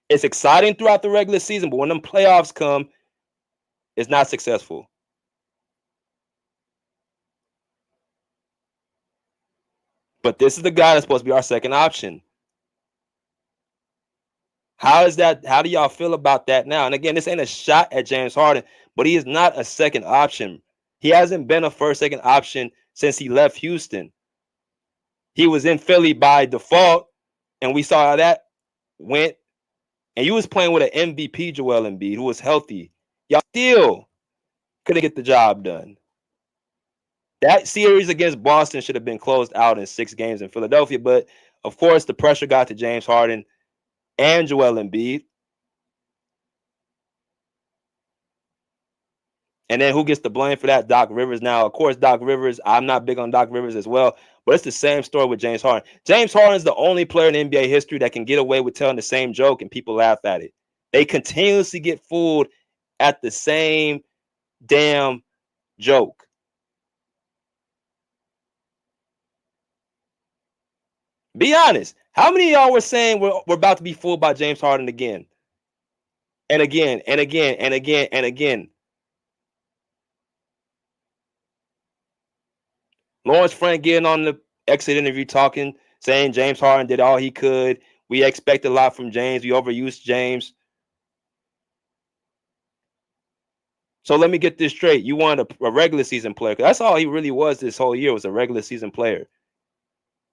It's exciting throughout the regular season, but when them playoffs come, it's not successful. But this is the guy that's supposed to be our second option. How is that? How do y'all feel about that now? And again, this ain't a shot at James Harden, but he is not a second option. He hasn't been a first, second option since he left Houston. He was in Philly by default, and we saw how that went. And you was playing with an MVP, Joel Embiid, who was healthy. Y'all still couldn't get the job done. That series against Boston should have been closed out in 6 games in Philadelphia. But, of course, the pressure got to James Harden and Joel Embiid. And then who gets the blame for that? Doc Rivers. Now, of course, Doc Rivers, I'm not big on Doc Rivers as well, but it's the same story with James Harden. James Harden is the only player in NBA history that can get away with telling the same joke and people laugh at it. They continuously get fooled at the same damn joke. Be honest. How many of y'all were saying we're about to be fooled by James Harden again? And again, and again, and again, and again. Lawrence Frank getting on the exit interview talking, saying James Harden did all he could. We expect a lot from James. We overused James. So let me get this straight. You want a regular season player. That's all he really was this whole year, was a regular season player.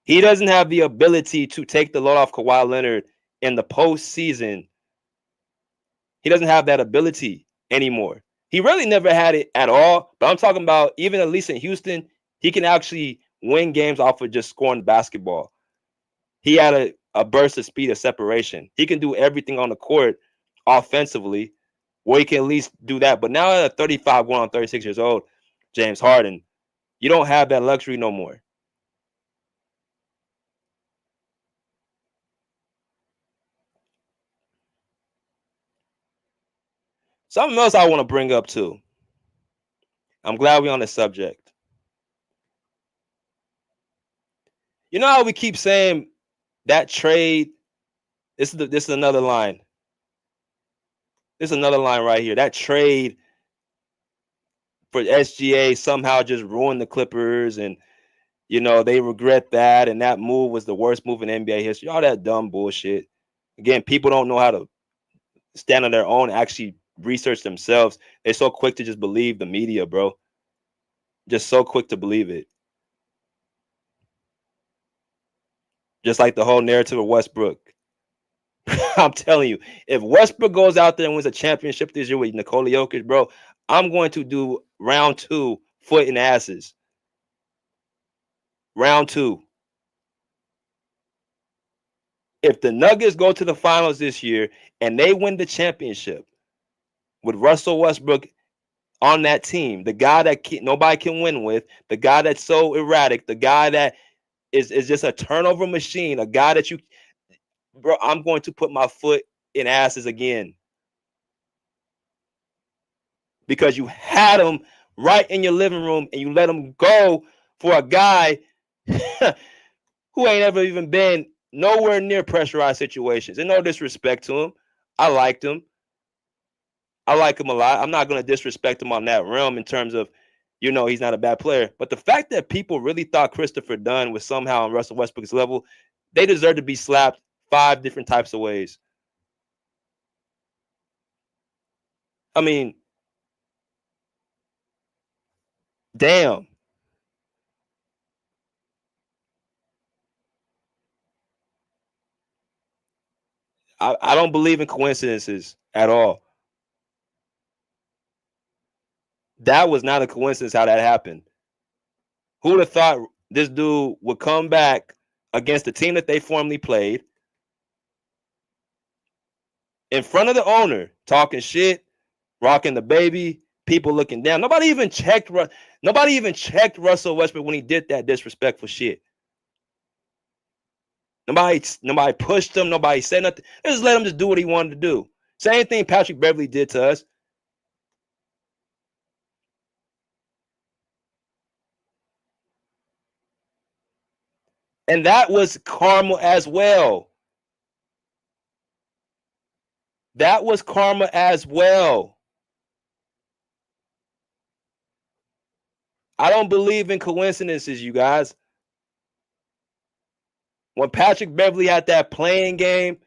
He doesn't have the ability to take the load off Kawhi Leonard in the postseason. He doesn't have that ability anymore. He really never had it at all. But I'm talking about even at least in Houston, he can actually win games off of just scoring the basketball. He had a burst of speed, of separation. He can do everything on the court offensively, where he can at least do that. But now at 35, going on 36 years old, James Harden, you don't have that luxury no more. Something else I want to bring up too. I'm glad we're on the subject. You know how we keep saying that trade? This is another line. This is another line right here. That trade for SGA somehow just ruined the Clippers, and you know they regret that, and that move was the worst move in NBA history. All that dumb bullshit. Again, people don't know how to stand on their own, actually research themselves. They're so quick to just believe the media, bro. Just so quick to believe it. Just like the whole narrative of Westbrook. I'm telling you, if Westbrook goes out there and wins a championship this year with Nikola Jokic, bro, I'm going to do round 2, foot and asses. Round 2. If the Nuggets go to the finals this year and they win the championship with Russell Westbrook on that team, the guy that nobody can win with, the guy that's so erratic, the guy that is just a turnover machine, a guy that bro, I'm going to put my foot in asses again. Because you had him right in your living room and you let him go for a guy who ain't ever even been nowhere near pressurized situations. And no disrespect to him. I liked him. I like him a lot. I'm not going to disrespect him on that realm in terms of, you know, he's not a bad player. But the fact that people really thought Christopher Dunn was somehow on Russell Westbrook's level, they deserve to be slapped 5 different types of ways. I mean, damn. I don't believe in coincidences at all. That was not a coincidence how that happened. Who would have thought this dude would come back against the team that they formerly played in front of the owner, talking shit, rocking the baby, people looking down. Nobody even checked Russell Westbrook when he did that disrespectful shit. Nobody pushed him. Nobody said nothing. They just let him just do what he wanted to do. Same thing Patrick Beverley did to us. And that was karma as well. That was karma as well. I don't believe in coincidences, you guys. When Patrick Beverley had that playing game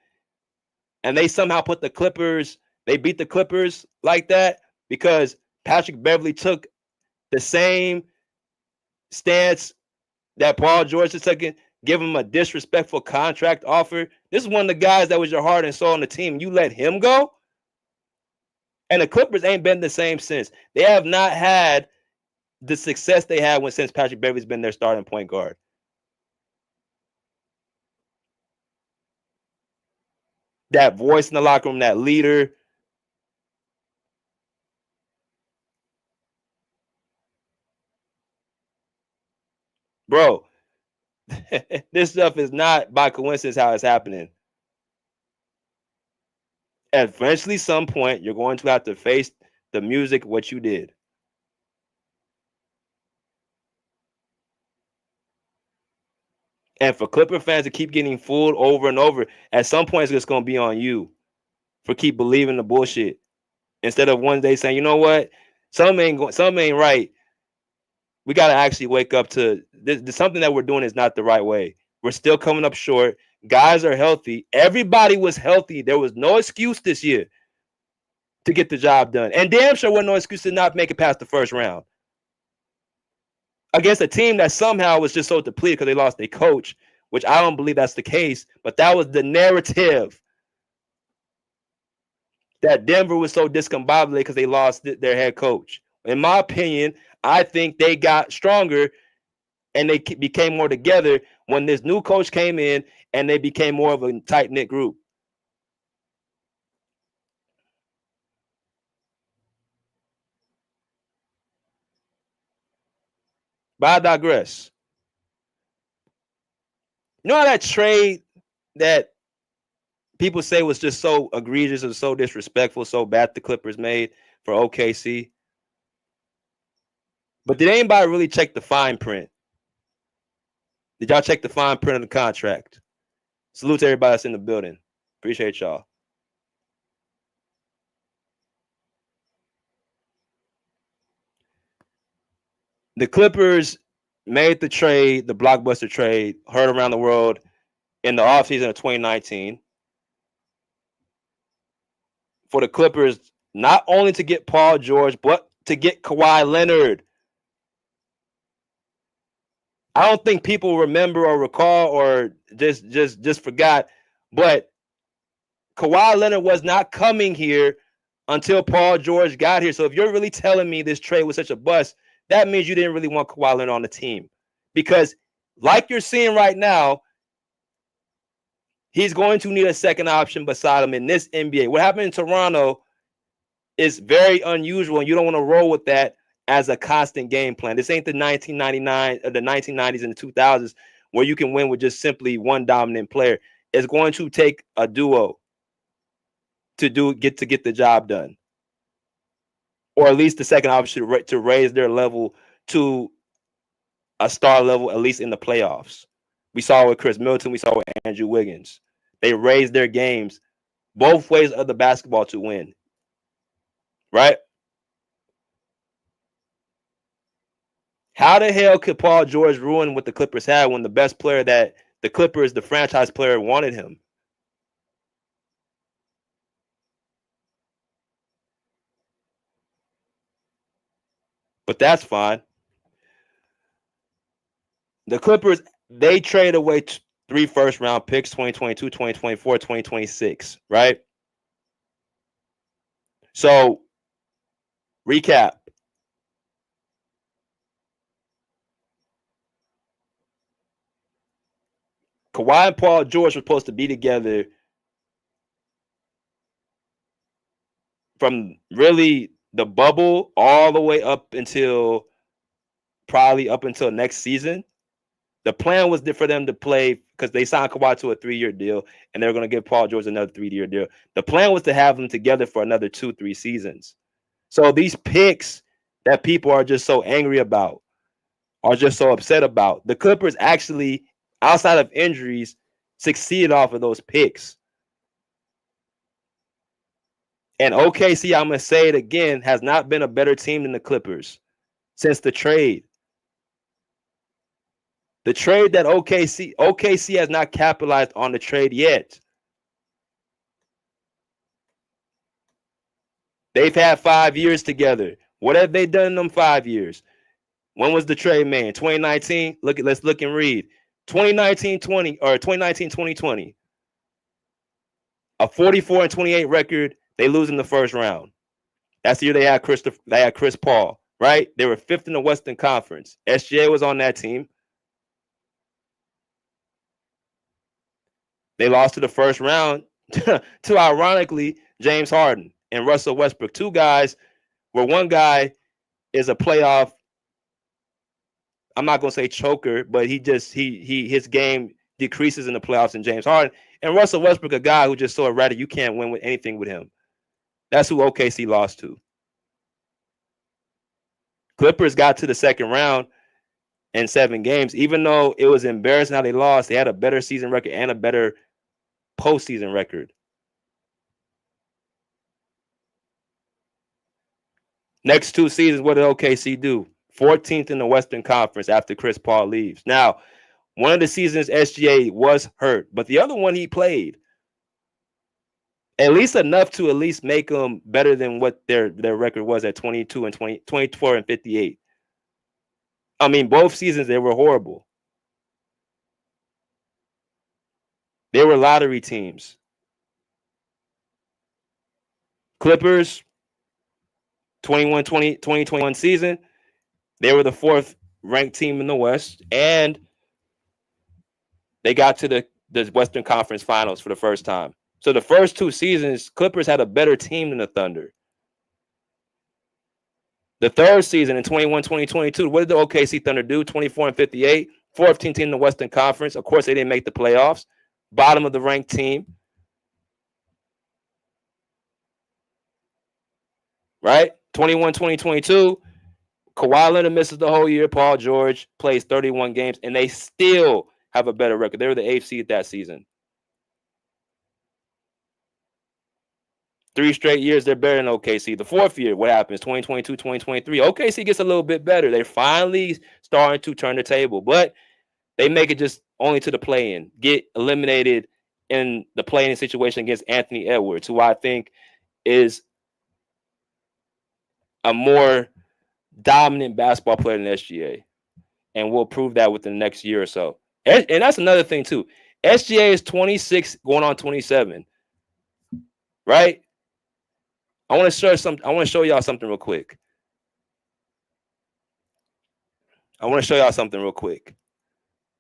and they somehow put the Clippers, they beat the Clippers like that because Patrick Beverley took the same stance that Paul George is taking, give him a disrespectful contract offer. This is one of the guys that was your heart and soul on the team. You let him go? And the Clippers ain't been the same since. They have not had the success they had since Patrick Beverley's been their starting point guard. That voice in the locker room, that leader. Bro, this stuff is not by coincidence how it's happening. Eventually, some point, you're going to have to face the music, what you did. And for Clipper fans to keep getting fooled over and over, at some point, it's just going to be on you for keep believing the bullshit. Instead of one day saying, you know what, something ain't right. We got to actually wake up to this. Something that we're doing is not the right way. We're still coming up short. Guys are healthy. Everybody was healthy. There was no excuse this year to get the job done. And damn sure wasn't no excuse to not make it past the first round against a team that somehow was just so depleted because they lost their coach, which I don't believe that's the case. But that was the narrative, that Denver was so discombobulated because they lost their head coach. In my opinion, I think they got stronger and they became more together when this new coach came in and they became more of a tight-knit group. But I digress. You know how that trade that people say was just so egregious and so disrespectful, so bad the Clippers made for OKC? But did anybody really check the fine print? Did y'all check the fine print of the contract? Salute to everybody that's in the building. Appreciate y'all. The Clippers made the trade, the blockbuster trade, heard around the world in the offseason of 2019 for the Clippers not only to get Paul George, but to get Kawhi Leonard. I don't think people remember or recall or just forgot, but Kawhi Leonard was not coming here until Paul George got here. So if you're really telling me this trade was such a bust, that means you didn't really want Kawhi Leonard on the team. Because like you're seeing right now, he's going to need a second option beside him in this NBA. What happened in Toronto is very unusual, and you don't want to roll with that as a constant game plan. This ain't the 1999 or the 1990s and the 2000s where you can win with just simply one dominant player. It's going to take a duo to get the job done, or at least the second option to raise their level to a star level, at least in the playoffs. We saw with Chris Middleton, we saw with Andrew Wiggins. They raised their games both ways of the basketball to win, right? How the hell could Paul George ruin what the Clippers had when the best player that the Clippers, the franchise player, wanted him? But that's fine. The Clippers, they traded away 3 first-round picks, 2022, 2024, 2026, right? So, recap. Kawhi and Paul George were supposed to be together from really the bubble all the way up until next season, the plan was for them to play because they signed Kawhi to a 3-year deal and they're going to give Paul George another 3-year deal. The plan was to have them together for another 2-3 seasons. So these picks that people are just so angry about, are just so upset about, the Clippers actually, outside of injuries, succeeded off of those picks. And OKC, I'm going to say it again, has not been a better team than the Clippers since the trade. The trade that OKC has not capitalized on the trade yet. They've had 5 years together. What have they done in them 5 years? When was the trade made? 2019? Let's look and read. 2019-20 or 2019-2020. A 44-28 record. They lose in the first round. That's the year they had Chris Paul, right? They were 5th in the Western Conference. SGA was on that team. They lost to the first round to, ironically, James Harden and Russell Westbrook. Two guys where one guy is a playoff, I'm not going to say choker, but his game decreases in the playoffs in James Harden. And Russell Westbrook, a guy who just so erratic, you can't win with anything with him. That's who OKC lost to. Clippers got to the second round in 7 games. Even though it was embarrassing how they lost, they had a better season record and a better postseason record. Next 2 seasons, what did OKC do? 14th in the Western Conference after Chris Paul leaves. Now, one of the seasons SGA was hurt, but the other one he played. At least enough to at least make them better than what their record was at 24 and 58. I mean, both seasons they were horrible. They were lottery teams. Clippers, 2021 season, they were the 4th ranked team in the West, and they got to the Western Conference Finals for the first time. So the first 2 seasons, Clippers had a better team than the Thunder. The third season in 21-2022, what did the OKC Thunder do? 24 and 58, 4th team in the Western Conference. Of course, they didn't make the playoffs. Bottom of the ranked team. Right? 21-2022, Kawhi Leonard misses the whole year. Paul George plays 31 games, and they still have a better record. They were the 8th seed that season. 3 straight years, they're better than OKC. The 4th year, what happens? 2022, 2023. OKC gets a little bit better. They're finally starting to turn the table, but they make it just only to the play-in. Get eliminated in the play-in situation against Anthony Edwards, who I think is a more dominant basketball player than SGA. And we'll prove that within the next year or so. And that's another thing, too. SGA is 26 going on 27. Right? I want to show y'all something real quick.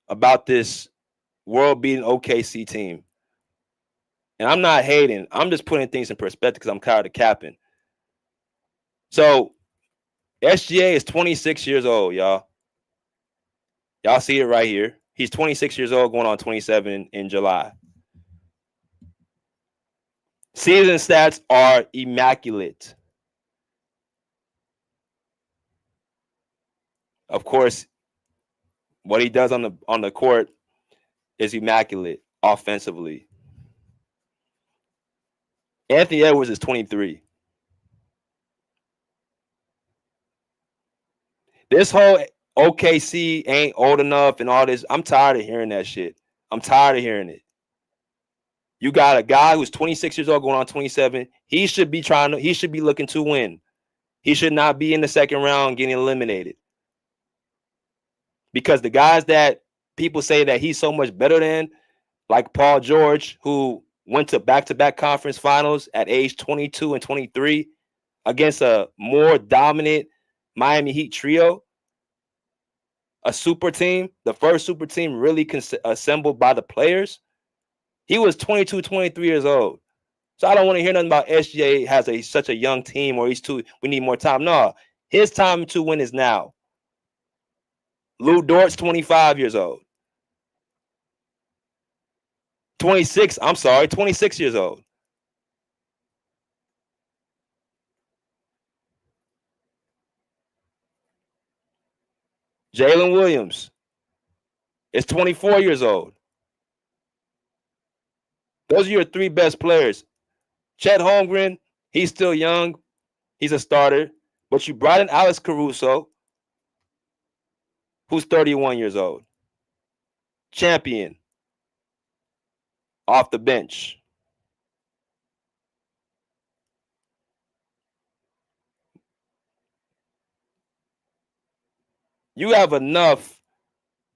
About this world-beating OKC team. And I'm not hating. I'm just putting things in perspective because I'm tired of capping. So, SGA is 26 years old, y'all. Y'all see it right here. He's 26 years old, going on 27 in July. Season stats are immaculate. Of course, what he does on the court is immaculate offensively. Anthony Edwards is 23. This whole OKC ain't old enough and all this, I'm tired of hearing that shit. I'm tired of hearing it. You got a guy who's 26 years old going on 27. He should be looking to win. He should not be in the second round getting eliminated. Because the guys that people say that he's so much better than, like Paul George, who went to back-to-back conference finals at age 22 and 23 against a more dominant Miami Heat trio, a super team, the first super team really assembled by the players. He was 22, 23 years old. So I don't want to hear nothing about SGA has such a young team or we need more time. No, his time to win is now. Lou Dort's 25 years old. 26 years old. Jalen Williams is 24 years old. Those are your three best players. Chet Holmgren, he's still young. He's a starter. But you brought in Alex Caruso, who's 31 years old. Champion. Off the bench. You have enough.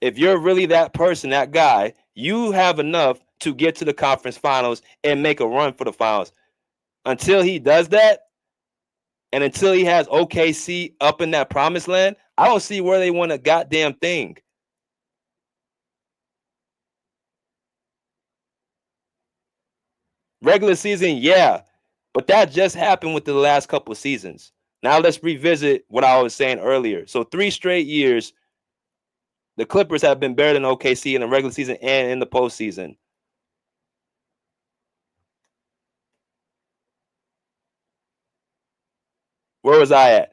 If you're really that person, that guy, you have enough to get to the conference finals and make a run for the finals. Until he does that, and until he has OKC up in that promised land, I don't see where they win a goddamn thing. Regular season, yeah, but that just happened with the last couple of seasons. Now let's revisit what I was saying earlier. So 3 straight years, the Clippers have been better than OKC in the regular season and in the postseason. Where was I at?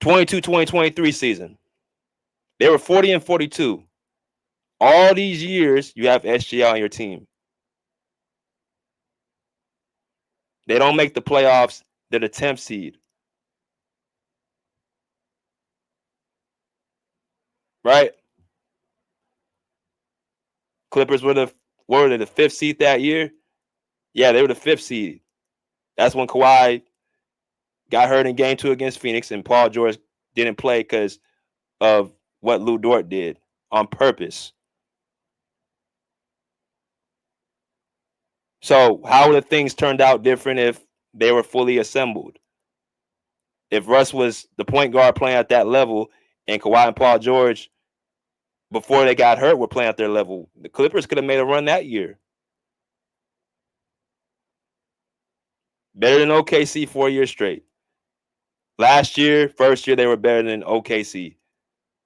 22-23 season. They were 40-42. All these years, you have SGA on your team. They don't make the playoffs. They're the 10th seed. Right? Clippers were the 5th seed that year? Yeah, they were the 5th seed. That's when Kawhi got hurt in game 2 against Phoenix, and Paul George didn't play because of what Lou Dort did on purpose. So how would have things turned out different if they were fully assembled? If Russ was the point guard playing at that level and Kawhi and Paul George, before they got hurt, were playing at their level, the Clippers could have made a run that year. Better than OKC 4 years straight. Last year, first year, they were better than OKC.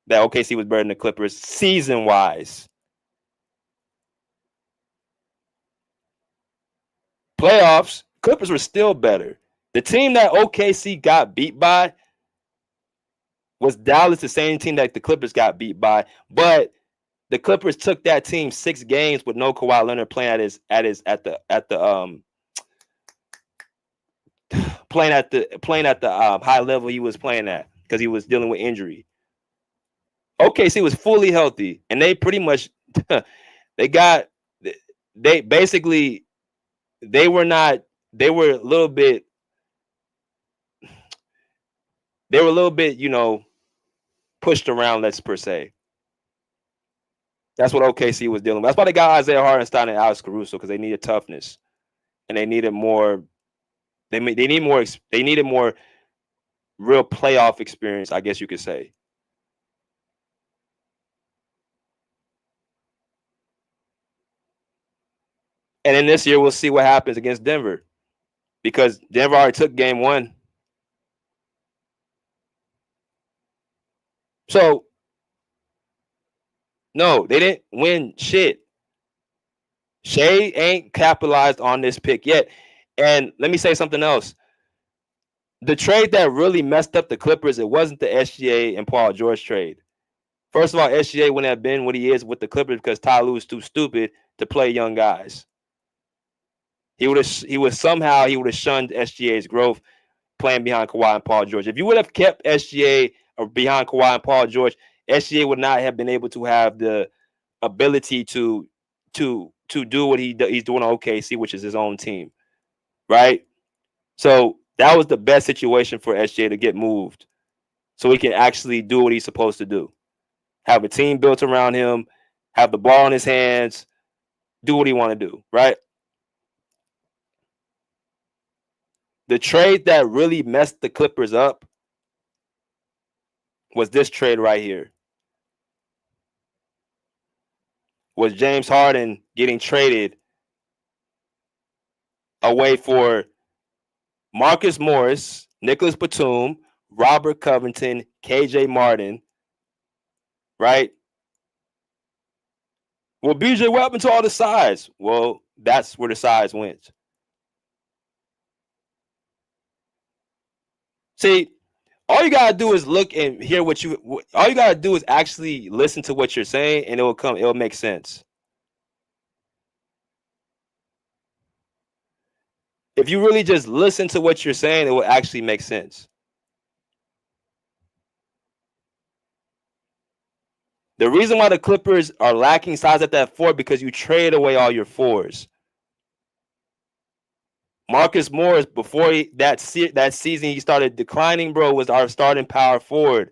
That OKC was better than the Clippers season-wise. Playoffs, Clippers were still better. The team that OKC got beat by was Dallas, the same team that the Clippers got beat by. But the Clippers took that team 6 games with no Kawhi Leonard playing at the high level he was playing at because he was dealing with injury. OKC was fully healthy, and they pretty much they were a little bit, pushed around, let's per se. That's what OKC was dealing with. That's why they got Isaiah Hardenstein and Alex Caruso, because they needed toughness, and they needed more. They needed more real playoff experience, I guess you could say. And then this year, we'll see what happens against Denver, because Denver already took game 1. So, no, they didn't win shit. Shea ain't capitalized on this pick yet. And let me say something else. The trade that really messed up the Clippers, it wasn't the SGA and Paul George trade. First of all, SGA wouldn't have been what he is with the Clippers because Ty Lue is too stupid to play young guys. He would have shunned SGA's growth playing behind Kawhi and Paul George. If you would have kept SGA behind Kawhi and Paul George, SGA would not have been able to have the ability to do what he's doing on OKC, which is his own team, right? So that was the best situation for SGA to get moved, so he can actually do what he's supposed to do. Have a team built around him, have the ball in his hands, do what he want to do, right? The trade that really messed the Clippers up was this trade right here. Was James Harden getting traded away for Marcus Morris, Nicholas Batum, Robert Covington, KJ Martin, right? Well, BJ, what happened to all the size? Well, that's where the size went. See, all you gotta do is look and hear all you gotta do is actually listen to what you're saying, and it'll make sense. If you really just listen to what you're saying, it will actually make sense. The reason why the Clippers are lacking size at that 4 because you trade away all your 4s. Marcus Morris, before that season he started declining, bro, was our starting power forward.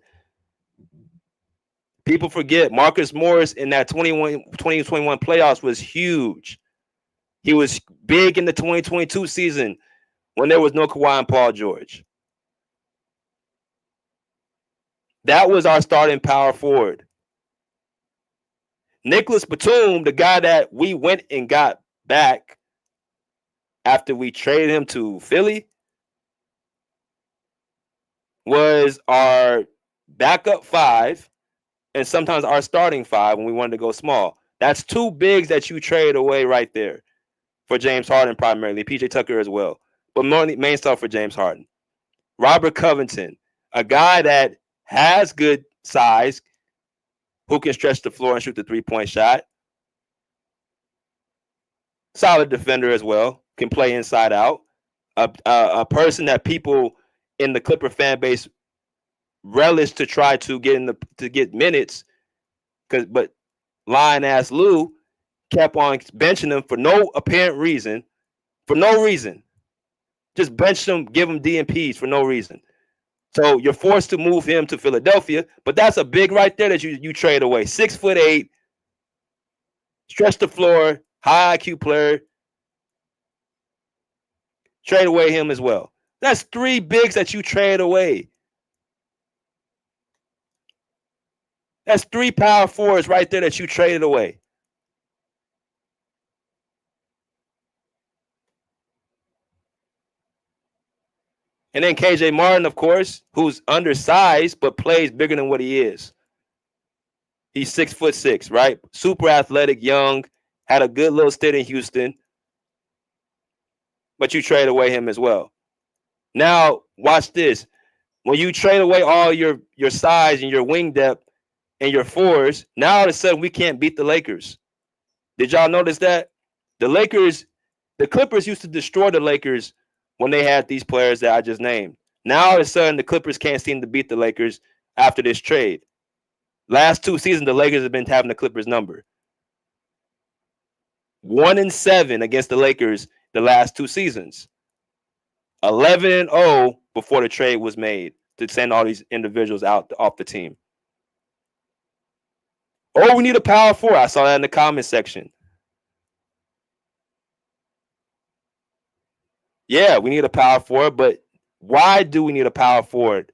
People forget Marcus Morris in that 2021 playoffs was huge. He was big in the 2022 season when there was no Kawhi and Paul George. That was our starting power forward. Nicholas Batum, the guy that we went and got back after we traded him to Philly, was our backup 5 and sometimes our starting 5 when we wanted to go small. That's 2 bigs that you trade away right there for James Harden primarily, PJ Tucker as well, but main stuff for James Harden. Robert Covington, a guy that has good size, who can stretch the floor and shoot the 3-point shot. Solid defender as well, can play inside out. A person that people in the Clipper fan base relish to try to get minutes, but lying ass Lou kept on benching him for no apparent reason, just bench him, give him DNPs for no reason. So you're forced to move him to Philadelphia, but that's a big right there that you trade away. 6'8", stretch the floor, high IQ player. Trade away him as well. That's 3 bigs that you trade away. That's 3 power forwards right there that you traded away. And then KJ Martin, of course, who's undersized but plays bigger than what he is. He's 6'6", right? Super athletic, young, had a good little stint in Houston. But you trade away him as well. Now, watch this. When you trade away all your size and your wing depth and your 4s, now all of a sudden we can't beat the Lakers. Did y'all notice that? The Clippers used to destroy the Lakers when they had these players that I just named. Now all of a sudden the Clippers can't seem to beat the Lakers after this trade. Last 2 seasons, the Lakers have been having the Clippers number. 1-7 against the Lakers the last 2 seasons. 11-0 before the trade was made to send all these individuals off the team. Oh, we need a power forward. I saw that in the comment section. Yeah, we need a power forward, but why do we need a power forward?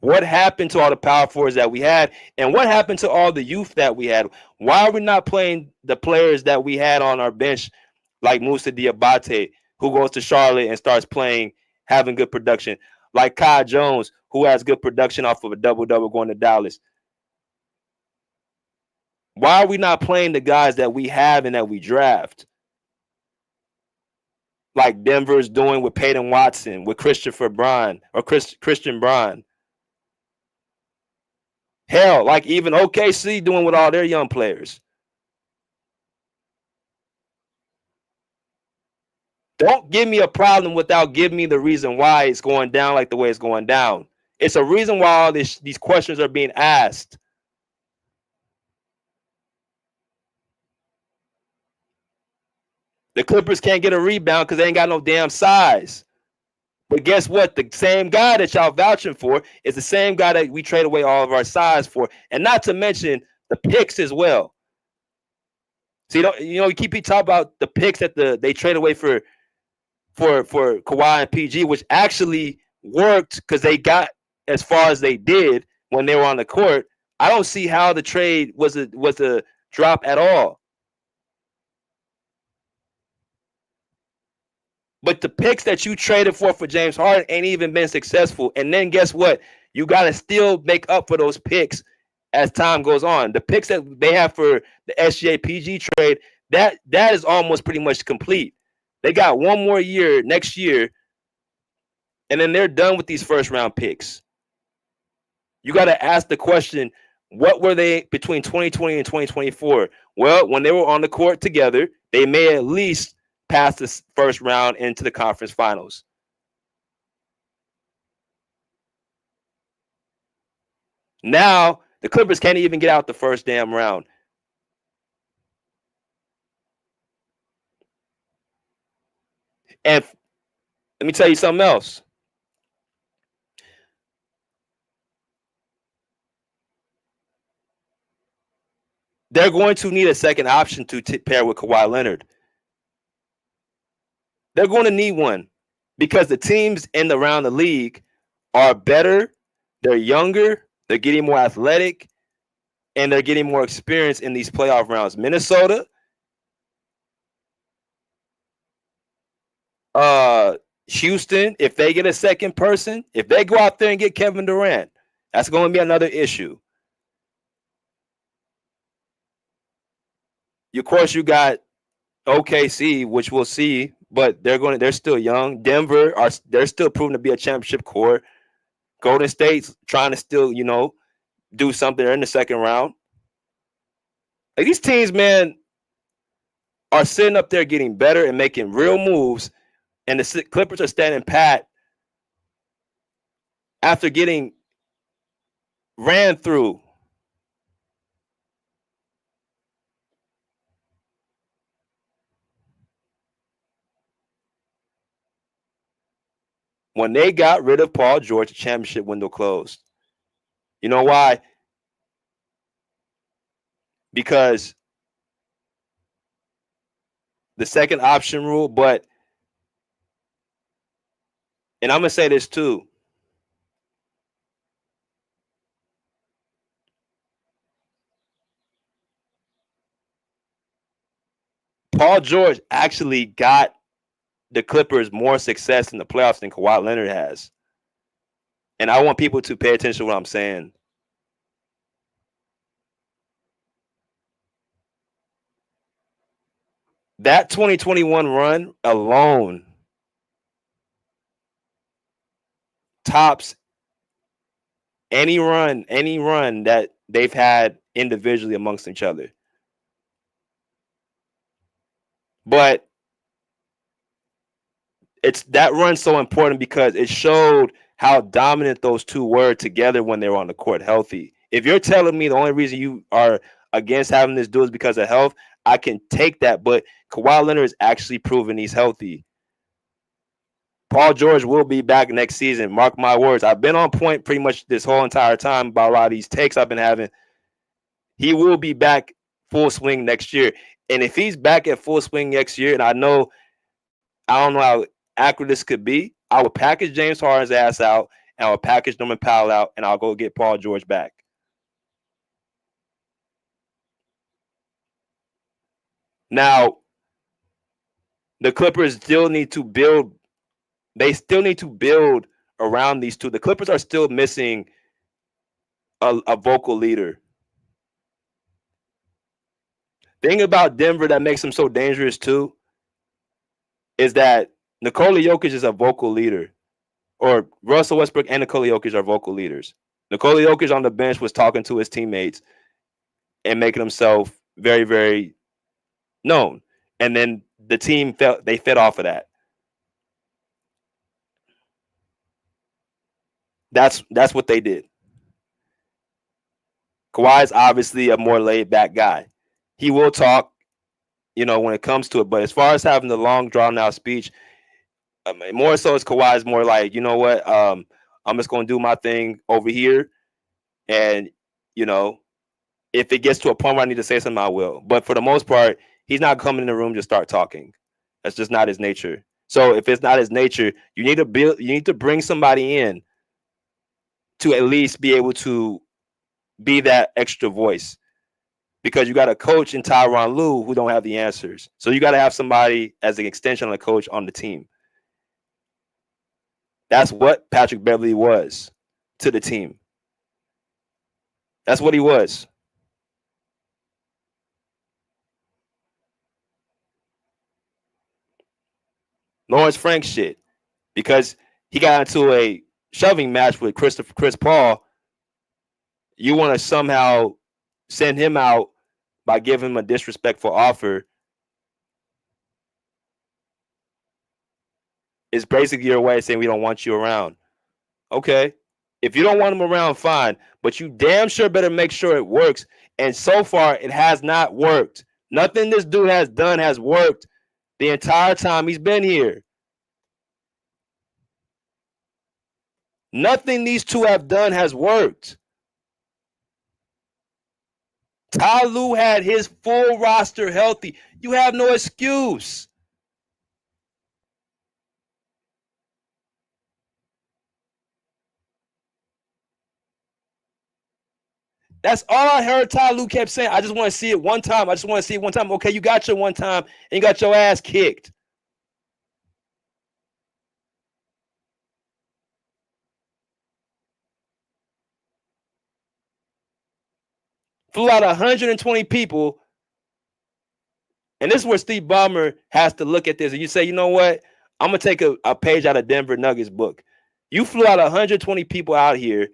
What happened to all the power forwards that we had? And what happened to all the youth that we had? Why are we not playing the players that we had on our bench, like Moussa Diabate, who goes to Charlotte and starts playing, having good production, like Kai Jones, who has good production off of a double-double going to Dallas? Why are we not playing the guys that we have and that we draft? Like Denver's doing with Peyton Watson, with Christian Braun. Hell, like even OKC doing with all their young players. Don't give me a problem without giving me the reason why it's going down like the way it's going down. It's a reason why all these questions are being asked. The Clippers can't get a rebound because they ain't got no damn size. But guess what? The same guy that y'all vouching for is the same guy that we trade away all of our size for. And not to mention the picks as well. So you keep talking about the picks that they trade away for Kawhi and PG, which actually worked because they got as far as they did when they were on the court. I don't see how the trade was a drop at all. But the picks that you traded for James Harden ain't even been successful. And then guess what? You got to still make up for those picks as time goes on. The picks that they have for the SGA PG trade, that is almost pretty much complete. They got one more year next year, and then they're done with these first round picks. You got to ask the question, what were they between 2020 and 2024? Well, when they were on the court together, they may at least pass the first round into the conference finals. Now, the Clippers can't even get out the first damn round. And let me tell you something else. They're going to need a second option to pair with Kawhi Leonard. They're going to need one because the teams around the league are better, they're younger, they're getting more athletic, and they're getting more experience in these playoff rounds. Minnesota, Houston, if they get a second person, if they go out there and get Kevin Durant, that's going to be another issue. Of course, you got OKC, which we'll see, but they're still young. Denver they're still proven to be a championship core. Golden State's trying to still, do something. They're in the second round. Like, these teams, man, are sitting up there getting better and making real moves, and the Clippers are standing pat after getting ran through. When they got rid of Paul George, the championship window closed. You know why? Because the second option rule, and I'm going to say this too. Paul George actually got the Clippers more success in the playoffs than Kawhi Leonard has. And I want people to pay attention to what I'm saying. That 2021 run alone tops any run that they've had individually amongst each other. But that run's so important because it showed how dominant those two were together when they were on the court healthy. If you're telling me the only reason you are against having this dude is because of health, I can take that. But Kawhi Leonard is actually proving he's healthy. Paul George will be back next season. Mark my words. I've been on point pretty much this whole entire time about a lot of these takes I've been having. He will be back full swing next year. And if he's back at full swing next year, and I don't know how accurate this could be, I would package James Harden's ass out, and I would package Norman Powell out, and I'll go get Paul George back. Now, the Clippers still need to build. They still need to build around these two. The Clippers are still missing a vocal leader. Thing about Denver that makes them so dangerous too is that Nikola Jokic is a vocal leader, or Russell Westbrook and Nikola Jokic are vocal leaders. Nikola Jokic on the bench was talking to his teammates and making himself very, very known. And then the team fed off of that. That's what they did. Kawhi is obviously a more laid back guy. He will talk, when it comes to it. But as far as having the long drawn out speech, more so as Kawhi is more like, you know what, I'm just going to do my thing over here. And, if it gets to a point where I need to say something, I will. But for the most part, he's not coming in the room to start talking. That's just not his nature. So if it's not his nature, you need to bring somebody in to at least be able to be that extra voice. Because you got a coach in Tyronn Lue who don't have the answers. So you got to have somebody as an extension of the coach on the team. That's what Patrick Beverley was to the team. That's what he was. Lawrence Frank shit. Because he got into a shoving match with Chris Paul. You want to somehow send him out by giving him a disrespectful offer. It's basically your way of saying we don't want you around. Okay. If you don't want him around, fine. But you damn sure better make sure it works. And so far, it has not worked. Nothing this dude has done has worked the entire time he's been here. Nothing these two have done has worked. Ty Lue had his full roster healthy. You have no excuse. That's all I heard Ty Lue kept saying. I just want to see it one time. I just want to see it one time. Okay, you got your one time and you got your ass kicked. Flew out 120 people. And this is where Steve Ballmer has to look at this. And you say, you know what? I'm going to take a page out of Denver Nuggets book. You flew out 120 people out here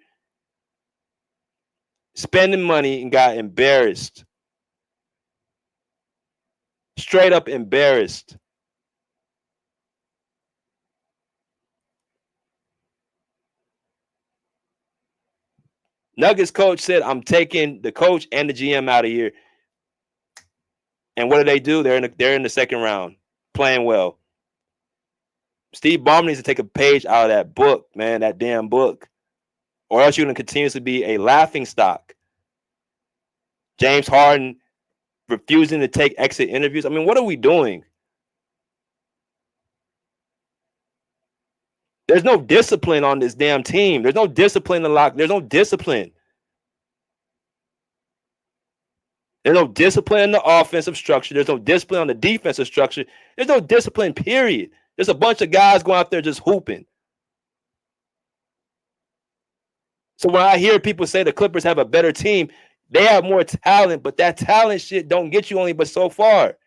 spending money and got embarrassed. Straight up embarrassed. Nuggets coach said, I'm taking the coach and the GM out of here. And what do? They're in the second round, playing well. Steve Ballmer needs to take a page out of that book, man, that damn book. Or else you're going to continuously be a laughing stock. James Harden refusing to take exit interviews. I mean, what are we doing? There's no discipline on this damn team. There's no discipline to lock. There's no discipline. There's no discipline in the offensive structure. There's no discipline on the defensive structure. There's no discipline, period. There's a bunch of guys going out there just hooping. So when I hear people say the Clippers have a better team, they have more talent, but that talent shit don't get you only but so far.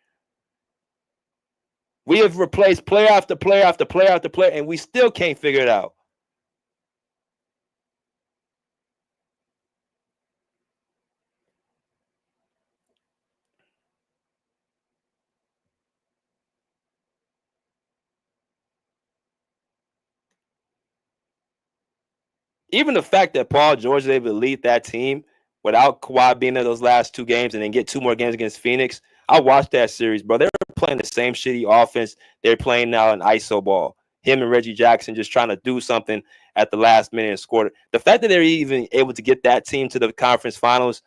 We have replaced player after player after player after player, and we still can't figure it out. Even the fact that Paul George is able to lead that team without Kawhi being in those last two games and then get two more games against Phoenix, I watched that series, bro. They're playing the same shitty offense they're playing now in ISO ball. Him and Reggie Jackson just trying to do something at the last minute and score. The fact that they're even able to get that team to the conference finals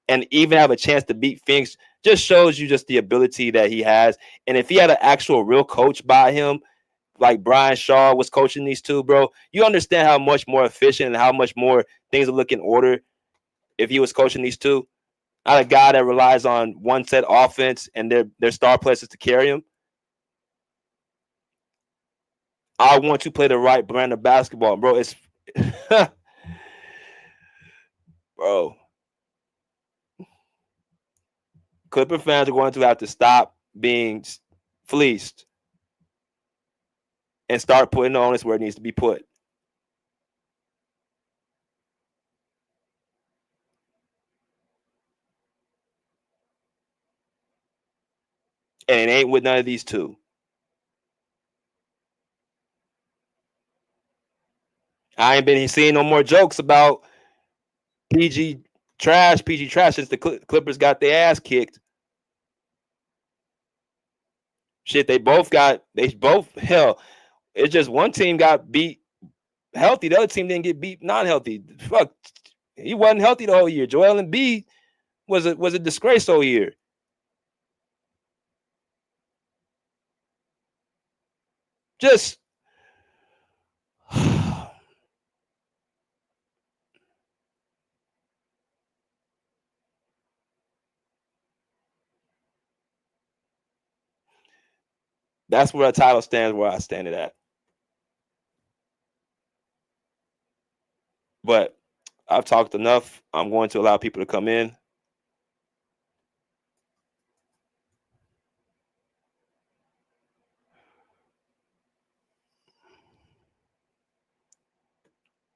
and even have a chance to beat Phoenix just shows you just the ability that he has. And if he had an actual real coach by him, like Brian Shaw was coaching these two, bro, you understand how much more efficient and how much more things will look in order if he was coaching these two. Not a guy that relies on one set offense and their star players to carry him. I want to play the right brand of basketball, bro. It's bro. Clipper fans are going to have to stop being fleeced and start putting the onus where it needs to be put. And it ain't with none of these two. I ain't been seeing no more jokes about PG trash since the Clippers got their ass kicked. Shit, hell, it's just one team got beat healthy. The other team didn't get beat non-healthy. Fuck, he wasn't healthy the whole year. Joel Embiid was a disgrace all year. Just that's where a title stands where I stand it at. But I've talked enough. I'm going to allow people to come in.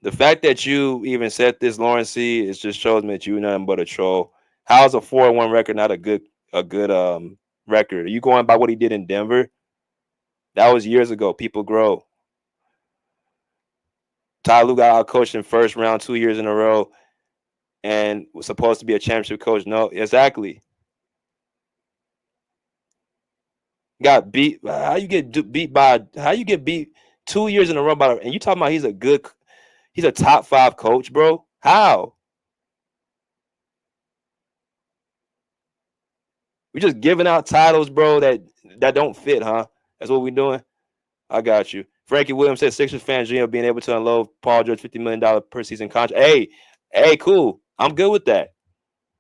The fact that you even said this, Lawrence C, it just shows me that you're nothing but a troll. How's a 4-1 record not a good record? Are you going by what he did in Denver? That was years ago. People grow. Ty Lue got out coached in first round 2 years in a row and was supposed to be a championship coach. No, exactly. Got beat. How you get beat 2 years in a row and you talking about he's a top 5 coach, bro? How? We're just giving out titles, bro, that don't fit, huh? That's what we're doing. I got you. Frankie Williams said Sixers fans dream of being able to unload Paul George $50 million per season contract. Hey, cool. I'm good with that.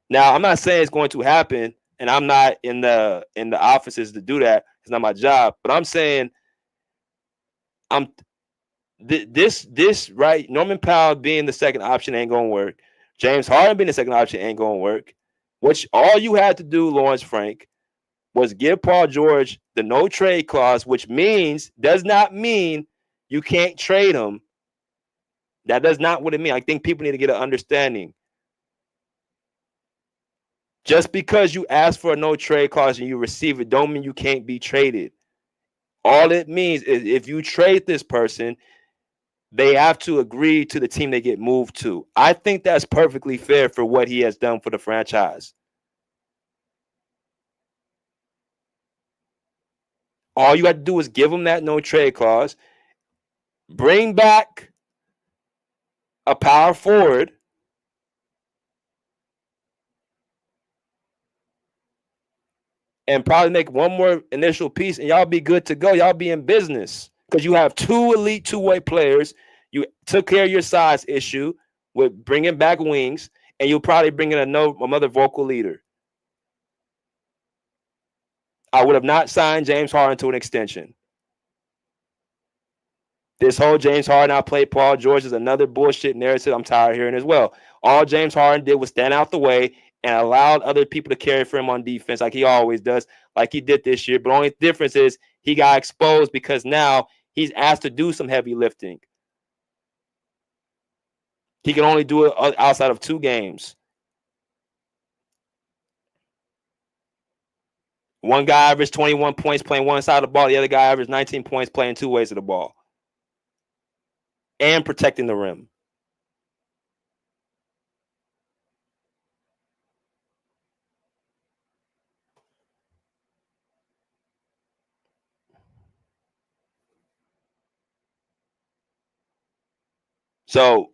Now, I'm not saying it's going to happen, and I'm not in the offices to do that. It's not my job. But I'm saying this right. Norman Powell being the second option ain't gonna work. James Harden being the second option ain't gonna work. Which all you had to do, Lawrence Frank, was give Paul George the no trade clause, which does not mean you can't trade him. That does not what it means. I think people need to get an understanding. Just because you ask for a no trade clause and you receive it, don't mean you can't be traded. All it means is if you trade this person, they have to agree to the team they get moved to. I think that's perfectly fair for what he has done for the franchise. All you have to do is give him that no trade clause, bring back a power forward, and probably make one more initial piece, and y'all be good to go. Y'all be in business because you have 2 elite two-way players. You took care of your size issue with bringing back wings, and you'll probably bring in another vocal leader. I would have not signed James Harden to an extension. This whole James Harden outplayed Paul George is another bullshit narrative I'm tired of hearing as well. All James Harden did was stand out the way and allowed other people to carry for him on defense like he always does, like he did this year. But the only difference is he got exposed because now he's asked to do some heavy lifting. He can only do it outside of 2 games. One guy averaged 21 points playing one side of the ball. The other guy averaged 19 points playing 2 ways of the ball and protecting the rim. So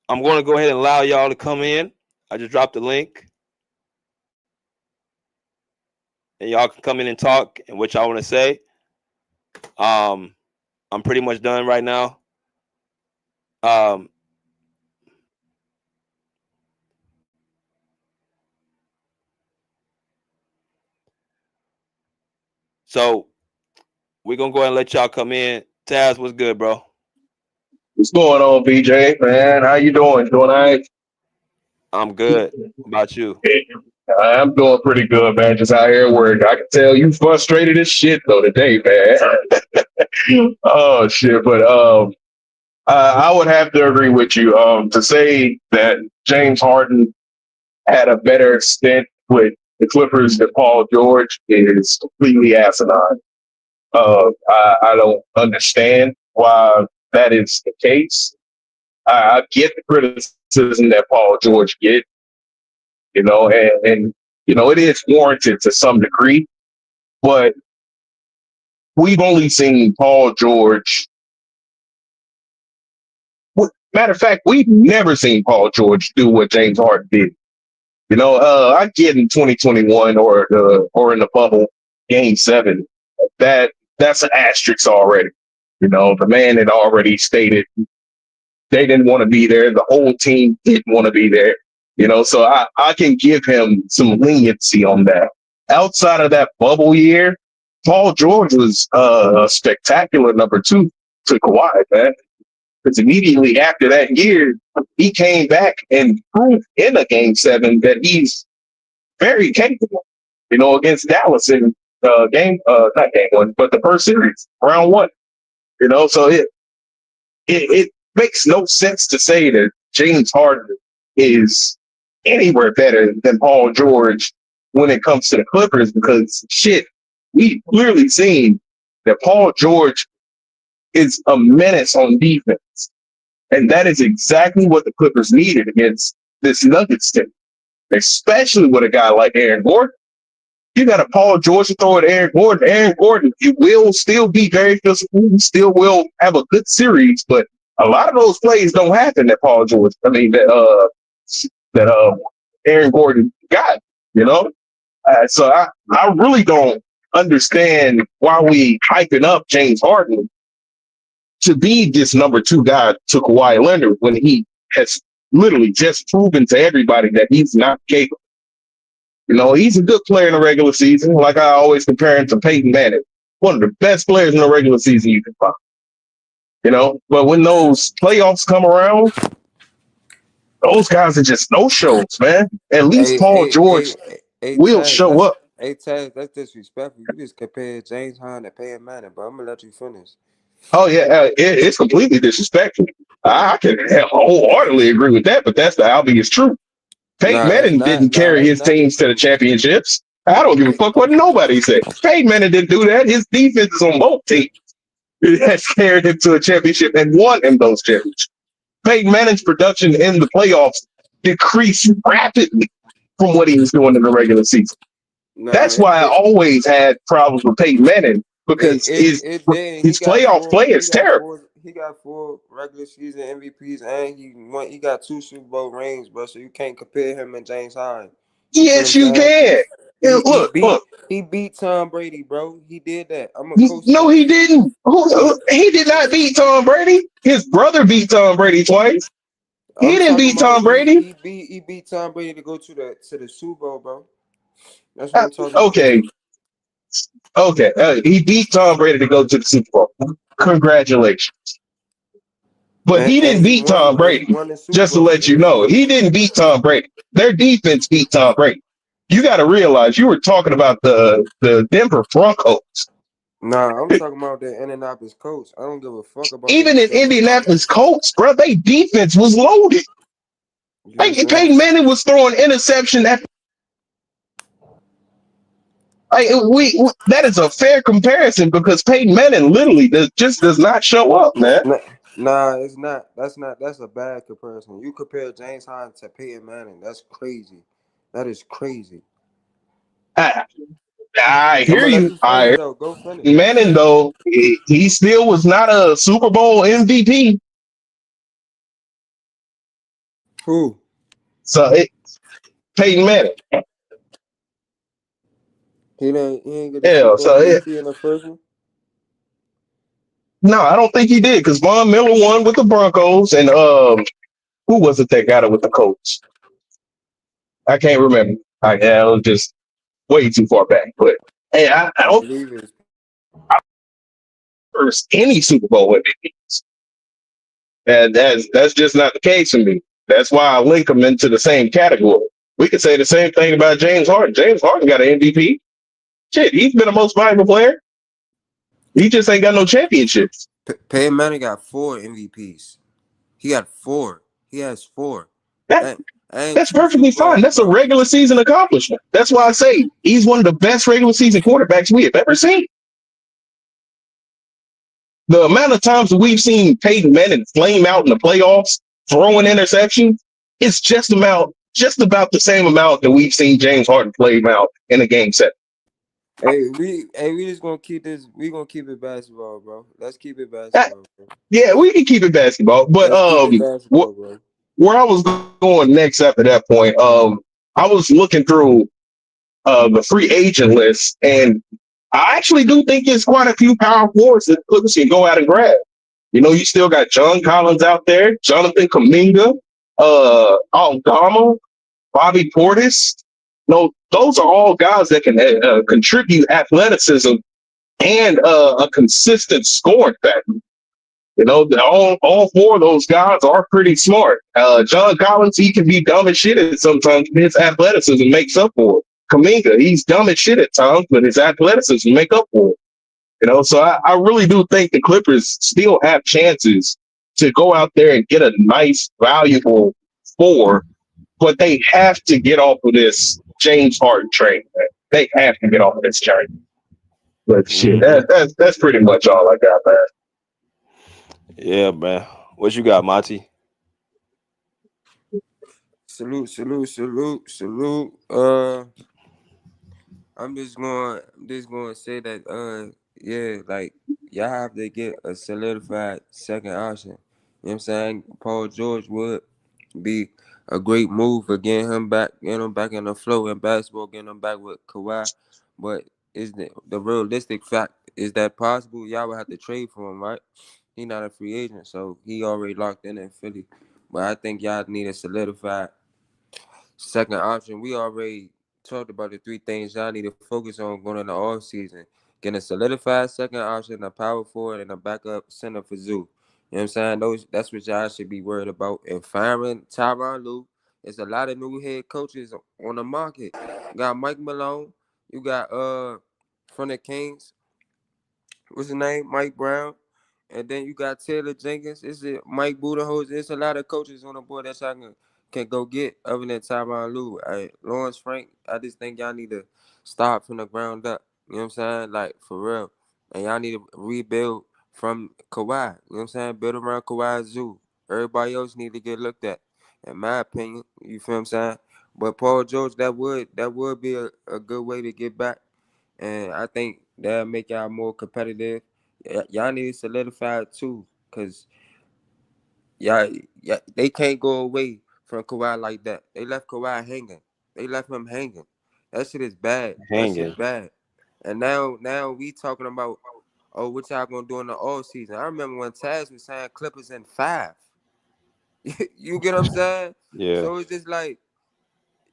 I'm going to go ahead and allow y'all to come in. I just dropped the link. And y'all can come in and talk and what y'all want to say. I'm pretty much done right now. So we're going to go ahead and let y'all come in. Taz, what's good, bro? What's going on, BJ, man? How you doing? Doing all right? I'm good. How about you? I'm doing pretty good, man. Just out here at work. I can tell you frustrated as shit, though, today, man. Oh, shit. But I would have to agree with you. To say that James Harden had a better stint with the Clippers than Paul George is completely asinine. I don't understand why that is the case. I get the criticism that Paul George get, and it is warranted to some degree, but we've only seen Paul George. Matter of fact, we've never seen Paul George do what James Harden did. I get in 2021 or in the bubble, Game 7, that's an asterisk already. The man had already stated they didn't want to be there. The whole team didn't want to be there. So I can give him some leniency on that. Outside of that bubble year, Paul George was a spectacular number 2 to Kawhi, man. Because immediately after that year, he came back and proved in a game 7 that he's very capable. Against Dallas in not game 1, but the first series, round 1. So it makes no sense to say that James Harden is anywhere better than Paul George when it comes to the Clippers, because we've clearly seen that Paul George is a menace on defense. And that is exactly what the Clippers needed against this Nuggets team, especially with a guy like Aaron Gordon. You got a Paul George to throw at Aaron Gordon. Aaron Gordon, he will still be very physical. He still will have a good series, but a lot of those plays don't happen that Aaron Gordon got, So I really don't understand why we hyping up James Harden to be this number 2 guy to Kawhi Leonard when he has literally just proven to everybody that he's not capable. He's a good player in the regular season. Like I always compare him to Peyton Manning, one of the best players in the regular season you can find. But when those playoffs come around, those guys are just no shows, man. At least Paul George will show up. Hey, Taz, that's disrespectful. You just compared James Harden to Peyton Manning, but I'm gonna let you finish. Oh yeah, it's completely disrespectful. I can wholeheartedly agree with that, but that's the obvious truth. Peyton Manning didn't carry his teams to the championships. I don't give a fuck what nobody said. Peyton Manning didn't do that. His defense on both teams has carried him to a championship and won him those championships. Peyton Manning's production in the playoffs decreased rapidly from what he was doing in the regular season. That's why I always had problems with Peyton Manning, because his playoff play is terrible. He got 4 regular season MVPs and he got 2 Super Bowl rings, bro. So you can't compare him and James Harden. Yes, you can. He beat Tom Brady, bro. He did that. No, he didn't. He did not beat Tom Brady. His brother beat Tom Brady twice. He didn't beat Tom Brady. He beat Tom Brady to go to the Super Bowl, bro. That's what I'm talking about. Okay. He beat Tom Brady to go to the Super Bowl. Congratulations. But he didn't beat Tom Brady. Just to let you know, he didn't beat Tom Brady. Their defense beat Tom Brady. You got to realize you were talking about the Denver Broncos. Nah, I'm talking about the Indianapolis Colts. I don't give a fuck about. Even in Indianapolis Colts, bro, their defense was loaded. Peyton Manning was throwing interception at. That is a fair comparison, because Peyton Manning literally does not show up, man. Nah, it's not. That's a bad comparison. You compare James Harden to Peyton Manning. That's crazy. That is crazy. I hear you. Go finish. Manning, though, he still was not a Super Bowl MVP. Who? So Peyton Manning. He ain't get the Super Bowl MVP in the first one? No, I don't think he did, because Von Miller won with the Broncos, and who was it that got it with the Colts? I can't remember. It was just way too far back. But hey, I don't believe it. First any Super Bowl MVPs, and that's just not the case for me. That's why I link them into the same category. We could say the same thing about James Harden. James Harden got an MVP. Shit, he's been the most valuable player. He just ain't got no championships. Peyton Manning got 4 MVPs. He got 4. He has 4. That's perfectly fine. That's a regular season accomplishment. That's why I say he's one of the best regular season quarterbacks we have ever seen. The amount of times that we've seen Peyton Manning flame out in the playoffs, throwing interceptions, it's just about the same amount that we've seen James Harden flame out in a game 7. We just gonna keep this. We gonna keep it basketball, bro. Let's keep it basketball, bro. Yeah, we can keep it basketball. But bro. Where I was going next after that point, I was looking through the free agent list, and I actually do think it's quite a few power forwards that Clippers can go out and grab. You still got John Collins out there, Jonathan Kuminga, Aldama, Bobby Portis. No, those are all guys that can contribute athleticism and a consistent scoring factor. You know, all four of those guys are pretty smart. John Collins, he can be dumb as shit at sometimes, but his athleticism makes up for it. Kuminga, he's dumb as shit at times, but his athleticism make up for it. You know, so I really do think the Clippers still have chances to go out there and get a nice, valuable 4, but they have to get off of this James Harden train. Man. They have to get off of this train. But shit, that's pretty much all I got, man. Yeah, man. What you got, Monty? Salute. I'm just gonna say that yeah, like y'all have to get a solidified second option. You know what I'm saying? Paul George would be a great move for getting him back in the flow in basketball, getting him back with Kawhi. But is the realistic fact is that possible? Y'all would have to trade for him, right? He's not a free agent, so he already locked in Philly. But I think y'all need a solidified second option. We already talked about the 3 things y'all need to focus on going in the off season. Getting a solidified second option, a power forward, and a backup center for Zoo. You know what I'm saying? That's what y'all should be worried about. And firing Tyronn Lue. There's a lot of new head coaches on the market. You got Mike Malone. You got from the Kings. What's his name? Mike Brown. And then you got Taylor Jenkins. It's Mike Budenholzer. It's a lot of coaches on the board that y'all can go get other than Tyronn Lue. Lawrence Frank, I just think y'all need to start from the ground up. You know what I'm saying? Like, for real. And y'all need to rebuild from Kawhi. You know what I'm saying? Build around Kawhi Zoo. Everybody else need to get looked at, in my opinion. You feel what I'm saying? But Paul George, that would be a good way to get back. And I think that'll make y'all more competitive. Y'all need to solidify it too, because y'all, they can't go away from Kawhi like that. They left Kawhi hanging. They left him hanging. That shit is bad. That shit bad. And now we talking about, what y'all gonna do in the off season. I remember when Taz was saying Clippers in 5. You get what I'm saying? Yeah. So it's just like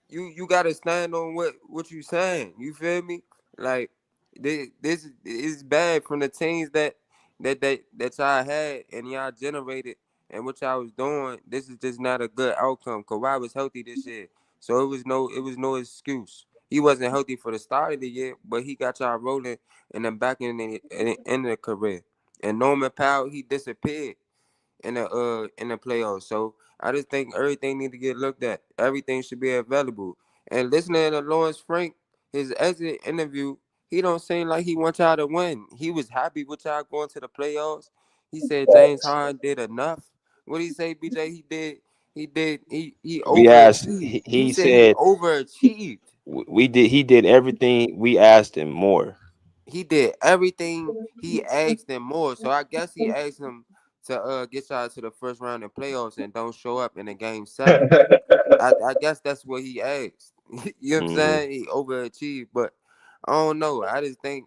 you gotta stand on what you saying. You feel me? Like this is bad from the teams that y'all had and y'all generated and what y'all was doing. This is just not a good outcome. Kawhi was healthy this year, so it was no excuse. He wasn't healthy for the start of the year, but he got y'all rolling and then back in the end of the career. And Norman Powell, he disappeared in the playoffs. So I just think everything need to get looked at. Everything should be available. And listening to Lawrence Frank, his exit interview, he don't seem like he wants y'all to win. He was happy with y'all going to the playoffs. He said James Harden did enough. What did he say, BJ? He overachieved. He said he overachieved. He did everything we asked him more. He did everything he asked him more. So I guess he asked him to get y'all to the first round of playoffs and don't show up in the game 7. I guess that's what he asked. You know what I'm saying? He overachieved, but I don't know. I just think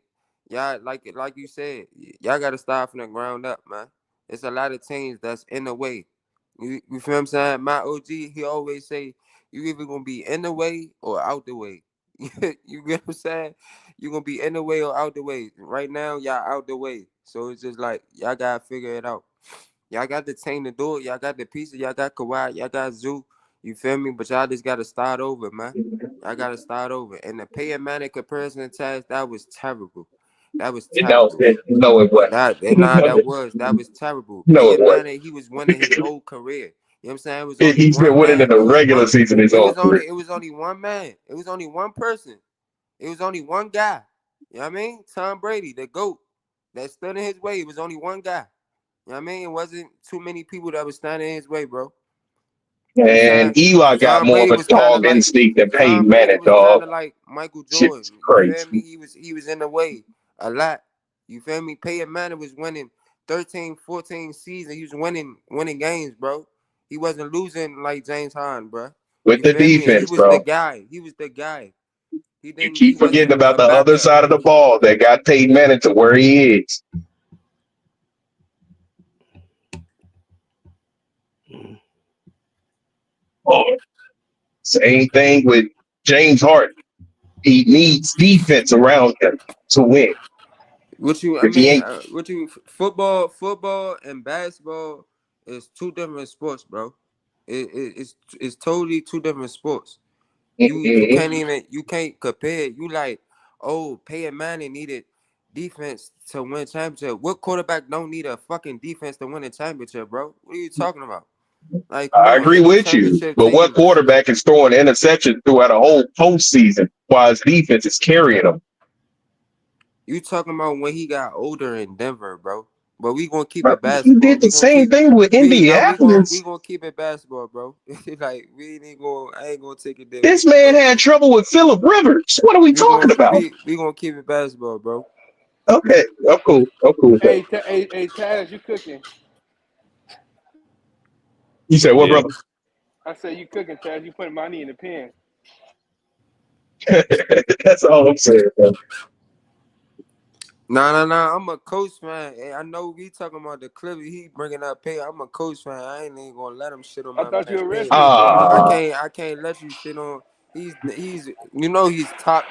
y'all like you said, y'all gotta start from the ground up, man. It's a lot of teams that's in the way. You feel what I'm saying? My OG, he always say you either gonna be in the way or out the way. You get what I'm saying? You're gonna be in the way or out the way. Right now, y'all out the way. So it's just like y'all gotta figure it out. Y'all got the team to do it. Y'all got the pieces. Y'all got Kawhi. Y'all got Zoo. You feel me? But y'all just gotta start over, man. Y'all gotta start over. And the pay and money comparison test, that was terrible. That was terrible. No, it wasn't. That was terrible. No, Pay it and wasn't. money, he was winning his whole career. You know what I'm saying? It was only He's been one winning man. in the regular season his whole career. It was only one man. It was only one person. It was only one guy. You know what I mean? Tom Brady, the GOAT, that stood in his way. It was only one guy. You know what I mean? It wasn't too many people that was standing in his way, bro. And Eli got Tom more Brady of a was kinda dog instinct than Peyton Tom Brady Manning, was dog. kind of like Michael Shit's Jordan. You feel crazy. me? He was in the way a lot. You feel me? Peyton Manning was winning 13, 14 seasons. He was winning games, bro. He wasn't losing like James Harden, bro. With the feel me? And defense, bro. He was the guy. You keep forgetting wasn't about a the other backup. side of the ball that got Peyton Manning to where he is. Oh, same thing with James Harden. He needs defense around him to win. Football and basketball is two different sports, bro. It's totally two different sports. You can't compare it. You like, oh, Peyton Manning needed defense to win championship. What quarterback don't need a fucking defense to win a championship, bro? What are you talking about? Like, come I on, agree ain't no with you. championship But what team. quarterback is throwing interceptions throughout a whole postseason while his defense is carrying them? You talking about when he got older in Denver, bro? But we gonna keep Bro, it he basketball. did the We gonna same keep thing with we Indianapolis. gonna keep it basketball, bro. Like we ain't gonna I ain't gonna take it there. This man had trouble with Phillip Rivers. What are we talking about? We gonna keep it basketball, bro. Okay, I'm cool. I'm cool with that. Hey, Taz, you cooking? You said what, Yeah. brother? I said you cooking, Taz. You putting money in the pan. That's all I'm saying, bro. Nah. I'm a coach, man. Hey, I know we talking about the Clippers. He bringing up pay. I'm a coach, man. I ain't even gonna let him shit on I my thought you man's were a pay. Redskins fan. I can't let you shit on. He's he's top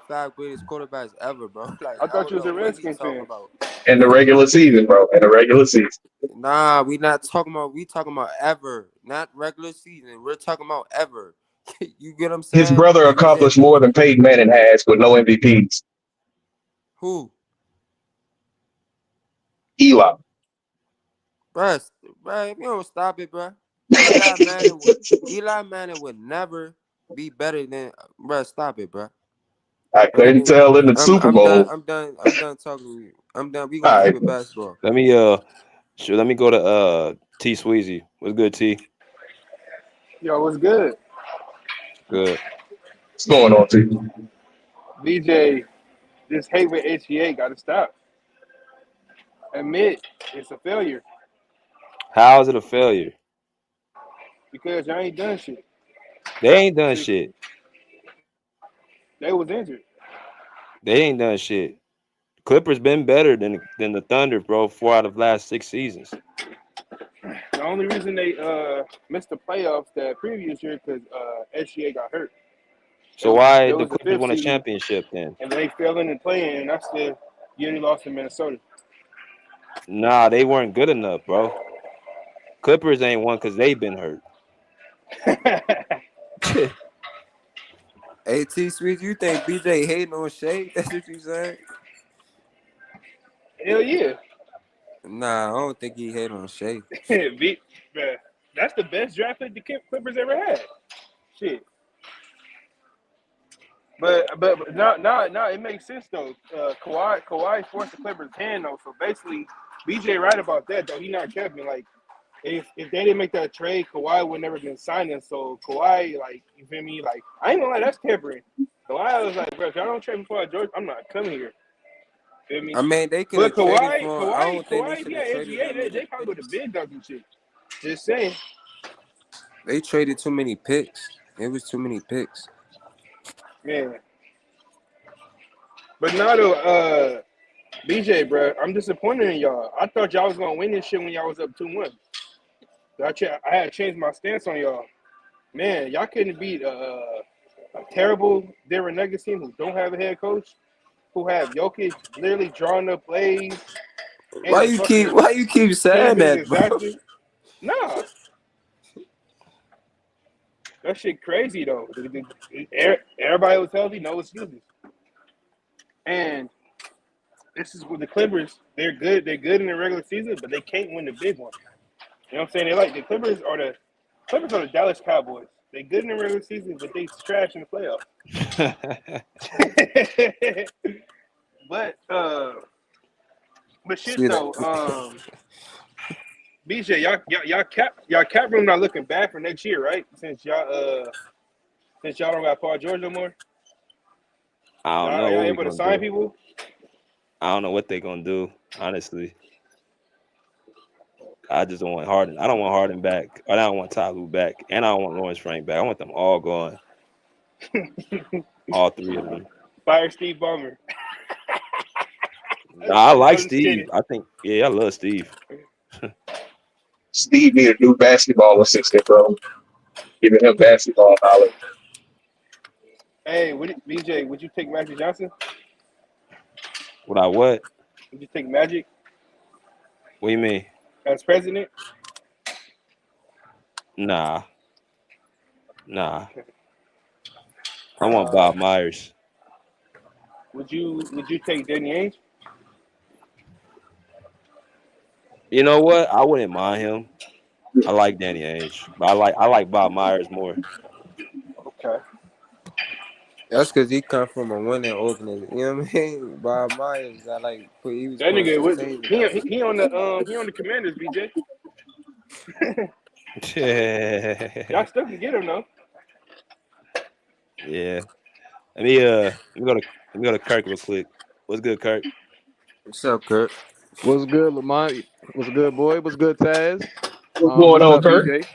5 greatest quarterbacks ever, bro. Like I I thought don't you was know a what he's Redskins talking fan. about. In the regular season, bro. In the regular season. Nah, we not talking about. We talking about ever, not regular season. We're talking about ever. You get what I'm His saying? brother accomplished more than Peyton Manning has with no MVPs. Who? Eli. Bruh, if you don't stop it, bruh. Eli Manning would never be better than bruh. Stop it, bruh. I couldn't tell in the Super Bowl. I'm done talking to you. I'm done. We All gonna keep right. it basketball. Let me go to T Sweezy. What's good, T? Yo, what's good? Good. What's going on, T? BJ, this hate with SGA got to stop. Admit it's a failure How is it a failure? because y'all ain't done shit. They ain't done shit. They was injured. They ain't done shit. Clippers been better than the Thunder, bro. 4 out of last 6 seasons. The only reason they missed the playoffs that previous year because SGA got hurt. So why It the was the Clippers fifth won a seed, championship then? and they fell in and playing, and that's the year they lost in Minnesota. Nah, they weren't good enough, bro. Clippers ain't won because they've been hurt. Hey T Sweet, you think BJ hating on Shea? That's what you saying? Hell yeah. Nah, I don't think he hate on Shea. Bruh, that's the best draft pick the Clippers ever had. Shit. But no, it makes sense though. Kawhi forced the Clippers' hand though. So basically, BJ right about that though. He not capping. Like if they didn't make that trade, Kawhi would never been signing. So Kawhi, like you feel me? Like I ain't gonna lie, that's tampering. Kawhi was like, bro, if y'all don't trade me for George, I'm not coming here. Feel me? I mean, they could But have traded for him. I don't think they Kawhi, should yeah, have traded that SGA, many they probably would have picks. been done some shit. Just saying. They traded too many picks. It was too many picks. Man. But now though, BJ, bro, I'm disappointed in y'all. I thought y'all was gonna win this shit when y'all was up 2-1. I had to change my stance on y'all. Man, y'all couldn't beat a terrible Denver Nuggets team who don't have a head coach, who have Jokic literally drawing up plays. And Why a you fucking keep saying camping that, bro? disaster. Nah, that shit crazy though. Everybody was healthy, no excuses. And this is with the Clippers. They're good. They're good in the regular season, but they can't win the big one. You know what I'm saying? They like the Clippers are the Dallas Cowboys. They good in the regular season, but they trash in the playoffs. But shit See though, that? BJ, y'all cap room not looking bad for next year, right? Since y'all don't got Paul George no more. I don't Are know y'all what we're able to gonna sign do. people? I don't know what they're gonna do, honestly. I just don't want Harden. I don't want Harden back. I don't want Ty Lue back. And I don't want Lawrence Frank back. I want them all gone. All 3 of them. Fire Steve Ballmer. Nah, I like I'm just Steve. kidding. I love Steve. Steve need a new basketball assistant, bro. Giving him basketball knowledge. Hey, BJ, would you take Magic Johnson? Would I what? Would you take Magic What do you mean? as president? Nah. I want Bob Myers. Would you take Danny Ainge? You know what? I wouldn't mind him. I like Danny Ainge, but I like Bob Myers more. Okay. That's because he come from a winning organization. You know what I mean? Bob Myers, he was That putting nigga some was teams he together. he on the Commanders, BJ. Y'all still can get him though. Yeah. Let me go to Kirk real quick. What's good, Kirk? What's up, Kirk? What's good, Lamont? What's good, boy? What's good, Taz? What's going What's on, up, Kirk? BJ?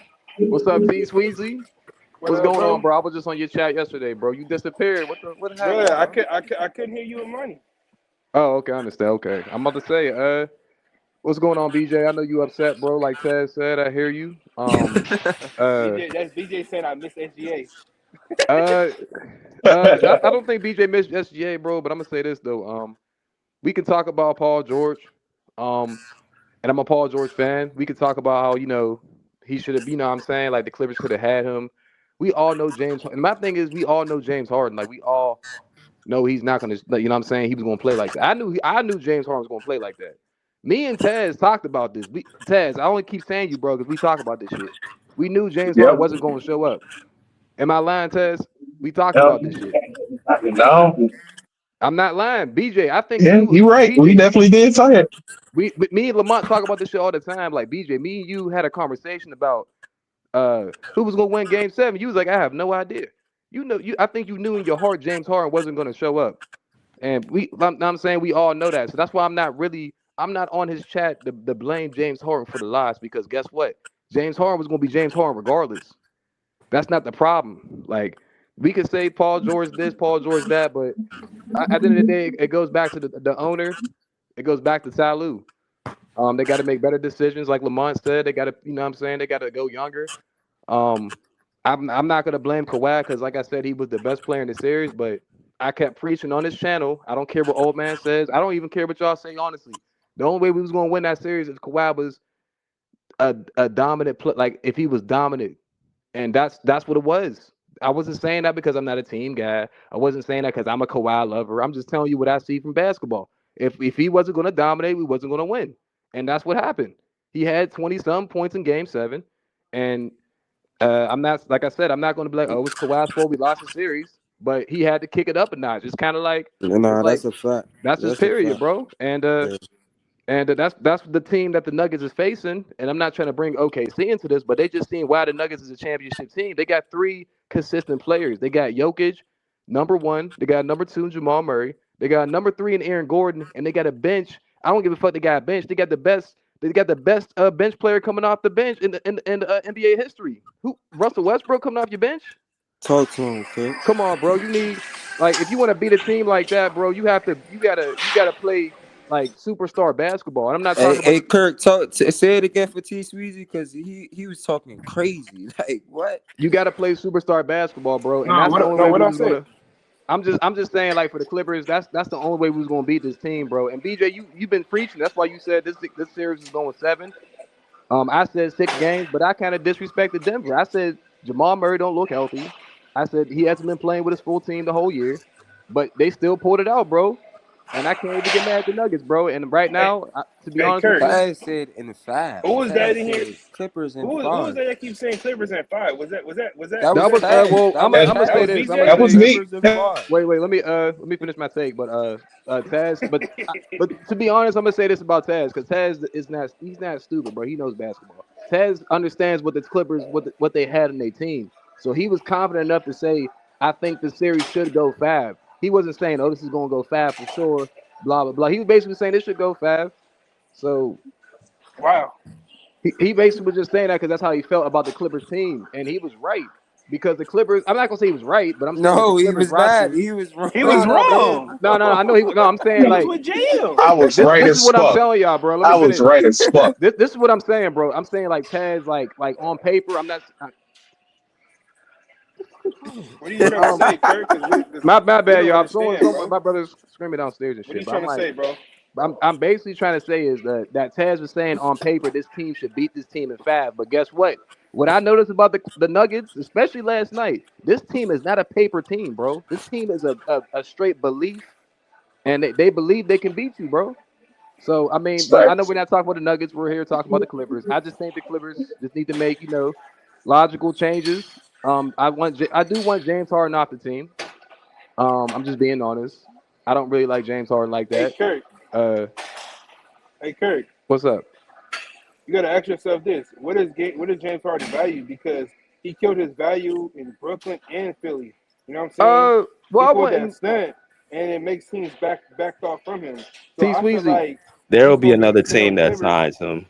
What's up, T Sweezy? What What's up, going on, bro? bro? I was just on your chat yesterday, bro. You disappeared. What happened, Bro, bro? I couldn't hear you and money. Oh, okay, I understand. Okay, I'm about to say, what's going on, BJ? I know you upset, bro. Like Taz said, I hear you. BJ said I miss SGA. I don't think BJ missed SGA, bro. But I'm gonna say this though. We can talk about Paul George. And I'm a Paul George fan. We could talk about how, he should have, what I'm saying, like the Clippers could have had him. We all know James. And my thing is, we all know James Harden. Like, we all know he's not going to, what I'm saying, he was going to play like that. I knew James Harden was going to play like that. Me and Taz talked about this. Taz, I only keep saying you, bro, because we talk about this shit. We knew James Harden Yep. wasn't going to show up. Am I lying, Taz? We talked about this shit. No. I'm not lying. BJ, I think Yeah, you're right. BJ, We definitely did say it. me and Lamont talk about this shit all the time. Like, BJ, me and you had a conversation about who was gonna win Game 7. You was like, I have no idea. I think you knew in your heart James Harden wasn't gonna show up, and I'm saying we all know that. So that's why I'm not on his chat to blame James Harden for the loss, because guess what? James Harden was gonna be James Harden regardless. That's not the problem. Like, we could say Paul George this, Paul George that, but at the end of the day, it goes back to the owner. It goes back to Salou. They got to make better decisions, like Lamont said. They got to, what I'm saying, they got to go younger. I'm not gonna blame Kawhi because, like I said, he was the best player in the series. But I kept preaching on this channel. I don't care what old man says. I don't even care what y'all say. Honestly, the only way we was gonna win that series is Kawhi was a dominant play. Like, if he was dominant, and that's what it was. I wasn't saying that because I'm not a team guy. I wasn't saying that because I'm a Kawhi lover. I'm just telling you what I see from basketball. If he wasn't gonna dominate, we wasn't gonna win, and that's what happened. He had 20-some points in Game 7, and I'm not, like I said, I'm not going to be like, oh, it's Kawhi's fault we lost the series, but he had to kick it up a notch. It's kind of like, That's a fact. that's his That's a period, fact. bro. And that's the team that the Nuggets is facing. And I'm not trying to bring OKC into this, but they just seen why the Nuggets is a championship team. They got 3 consistent players. They got Jokic, number 1. They got number 2 in Jamal Murray. They got number 3 in Aaron Gordon, and they got a bench. I don't give a fuck. They got a bench. They got the best. They got the best bench player coming off the bench in the NBA history. Who? Russell Westbrook coming off your bench? Talk to him, Kirk. Come on, bro. You need, like, if you want to beat a team like that, bro, you gotta play like superstar basketball. And I'm not talking Hey, about Kirk, say it again for T Sweezy, because he was talking crazy. Like, what? you gotta play superstar basketball, bro. And that's the only way we was gonna. I'm just saying, like, for the Clippers, that's the only way we was gonna beat this team, bro. And BJ, you've been preaching. That's why you said this series is going 7. I said 6 games, but I kind of disrespected Denver. I said Jamal Murray don't look healthy. I said he hasn't been playing with his full team the whole year, but they still pulled it out, bro. And I can't even get mad at the Nuggets, bro. And right now, to be honest with Kirk. you, I said in 5. Who was that in here? Clippers in Who 5. was that keeps saying Clippers in 5? Was that? That was Taz. well. I'm gonna say this. I'm gonna say me. Clippers in 5. wait. Let me finish my take. But Taz. But to be honest, I'm gonna say this about Taz, because Taz he's not stupid, bro. He knows basketball. Taz understands what the Clippers what they had in their team. So he was confident enough to say, I think the series should go 5. He wasn't saying, oh, this is gonna go 5 for sure. Blah blah blah. He was basically saying this should go 5. So Wow. he basically was just saying that because that's how he felt about the Clippers team, and he was right. Because the Clippers, I'm not gonna say he was right, but I'm saying No, the he Clippers was bad. roster. He was wrong. He was wrong. No, I know he. No, I'm saying, He like, was with jail. I was right this as is what I'm fuck. telling y'all, bro. Let I me was finish. right as fuck. This is what I'm saying, bro. I'm saying, like, Taz, like on paper, I'm not. What are you trying to say, Kirk? My bad, don't y'all. I'm throwing understand, bro. my brother's screaming downstairs and What are shit. you But trying I'm to like, say, bro? I'm basically trying to say is that Taz was saying on paper this team should beat this team in 5, but guess what? What I noticed about the Nuggets, especially last night, this team is not a paper team, bro. This team is a straight belief, and they believe they can beat you, bro. So I mean, but I know we're not talking about the Nuggets. We're here talking about the Clippers. I just think the Clippers just need to make logical changes. I do want James Harden off the team. I'm just being honest. I don't really like James Harden like Hey that. Kirk. Hey Kirk. What's up? You gotta ask yourself this: what is James Harden value? Because he killed his value in Brooklyn and Philly. You know what I'm saying? Well, he pulled that stunt, and it makes teams back off from him. So I feel Sweezy. like there will be another team that signs him.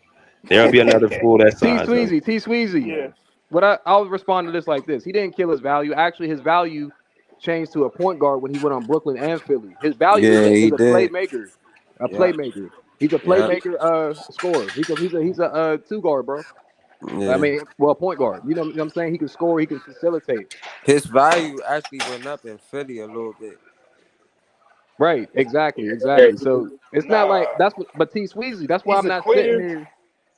There will be another fool that signs him. T Sweezy. Yeah. I'll respond to this like this: he didn't kill his value. Actually, his value changed to a point guard when he went on Brooklyn and Philly. His value is a playmaker. Playmaker. He's a playmaker, scorer. He's a 2-guard, bro. Yeah. I mean, well, point guard. You know what I'm saying? He can score. He can facilitate. His value actually went up in Philly a little bit. Right. Exactly. So it's not like that's what. But T Sweezy, that's why I'm not sitting here.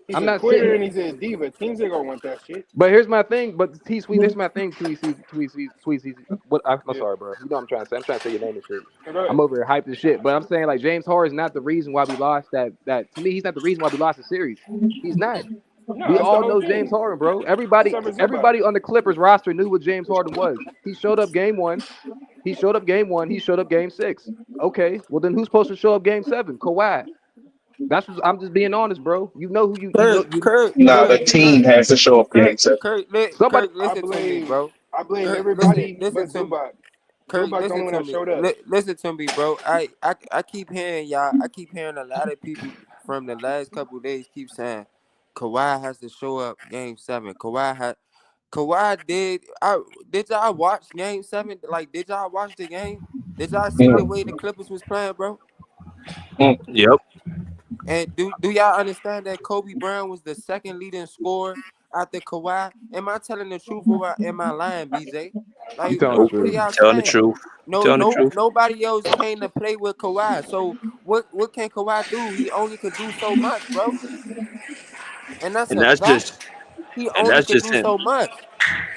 He's a quitter and he's a diva. Teams ain't gonna want that shit. But here's my thing. But T Sweezy, this is my thing. Sweezy. What? I'm sorry, bro. You know what I'm trying to say. I'm trying to say your name and shit. I'm over here hyped as shit. But I'm saying like James Harden is not the reason why we lost that. To me, he's not the reason why we lost the series. He's not. No, we all know James Harden, bro. Everybody on the Clippers roster knew what James Harden was. He showed up game 1. He showed up game 1. He showed up game 6. Okay, well then who's supposed to show up game 7? Kawhi. That's what I'm just being honest, bro. You know who you. The team has to show up game 7. Kirk, listen to me, bro. I blame everybody. Listen to me. Kirk, listen to me, bro. I keep hearing y'all. I keep hearing a lot of people from the last couple of days keep saying Kawhi has to show up game 7. Kawhi did y'all watch game 7? Like, did y'all watch the game? Did y'all see the way the Clippers was playing, bro? Yep. And do y'all understand that Kobe Bryant was the second leading scorer after Kawhi? Am I telling the truth or am I lying, BJ? Like, telling the truth. Nobody else came to play with Kawhi. So what can Kawhi do? He only could do so much, bro. And that's fact. He only could do so much.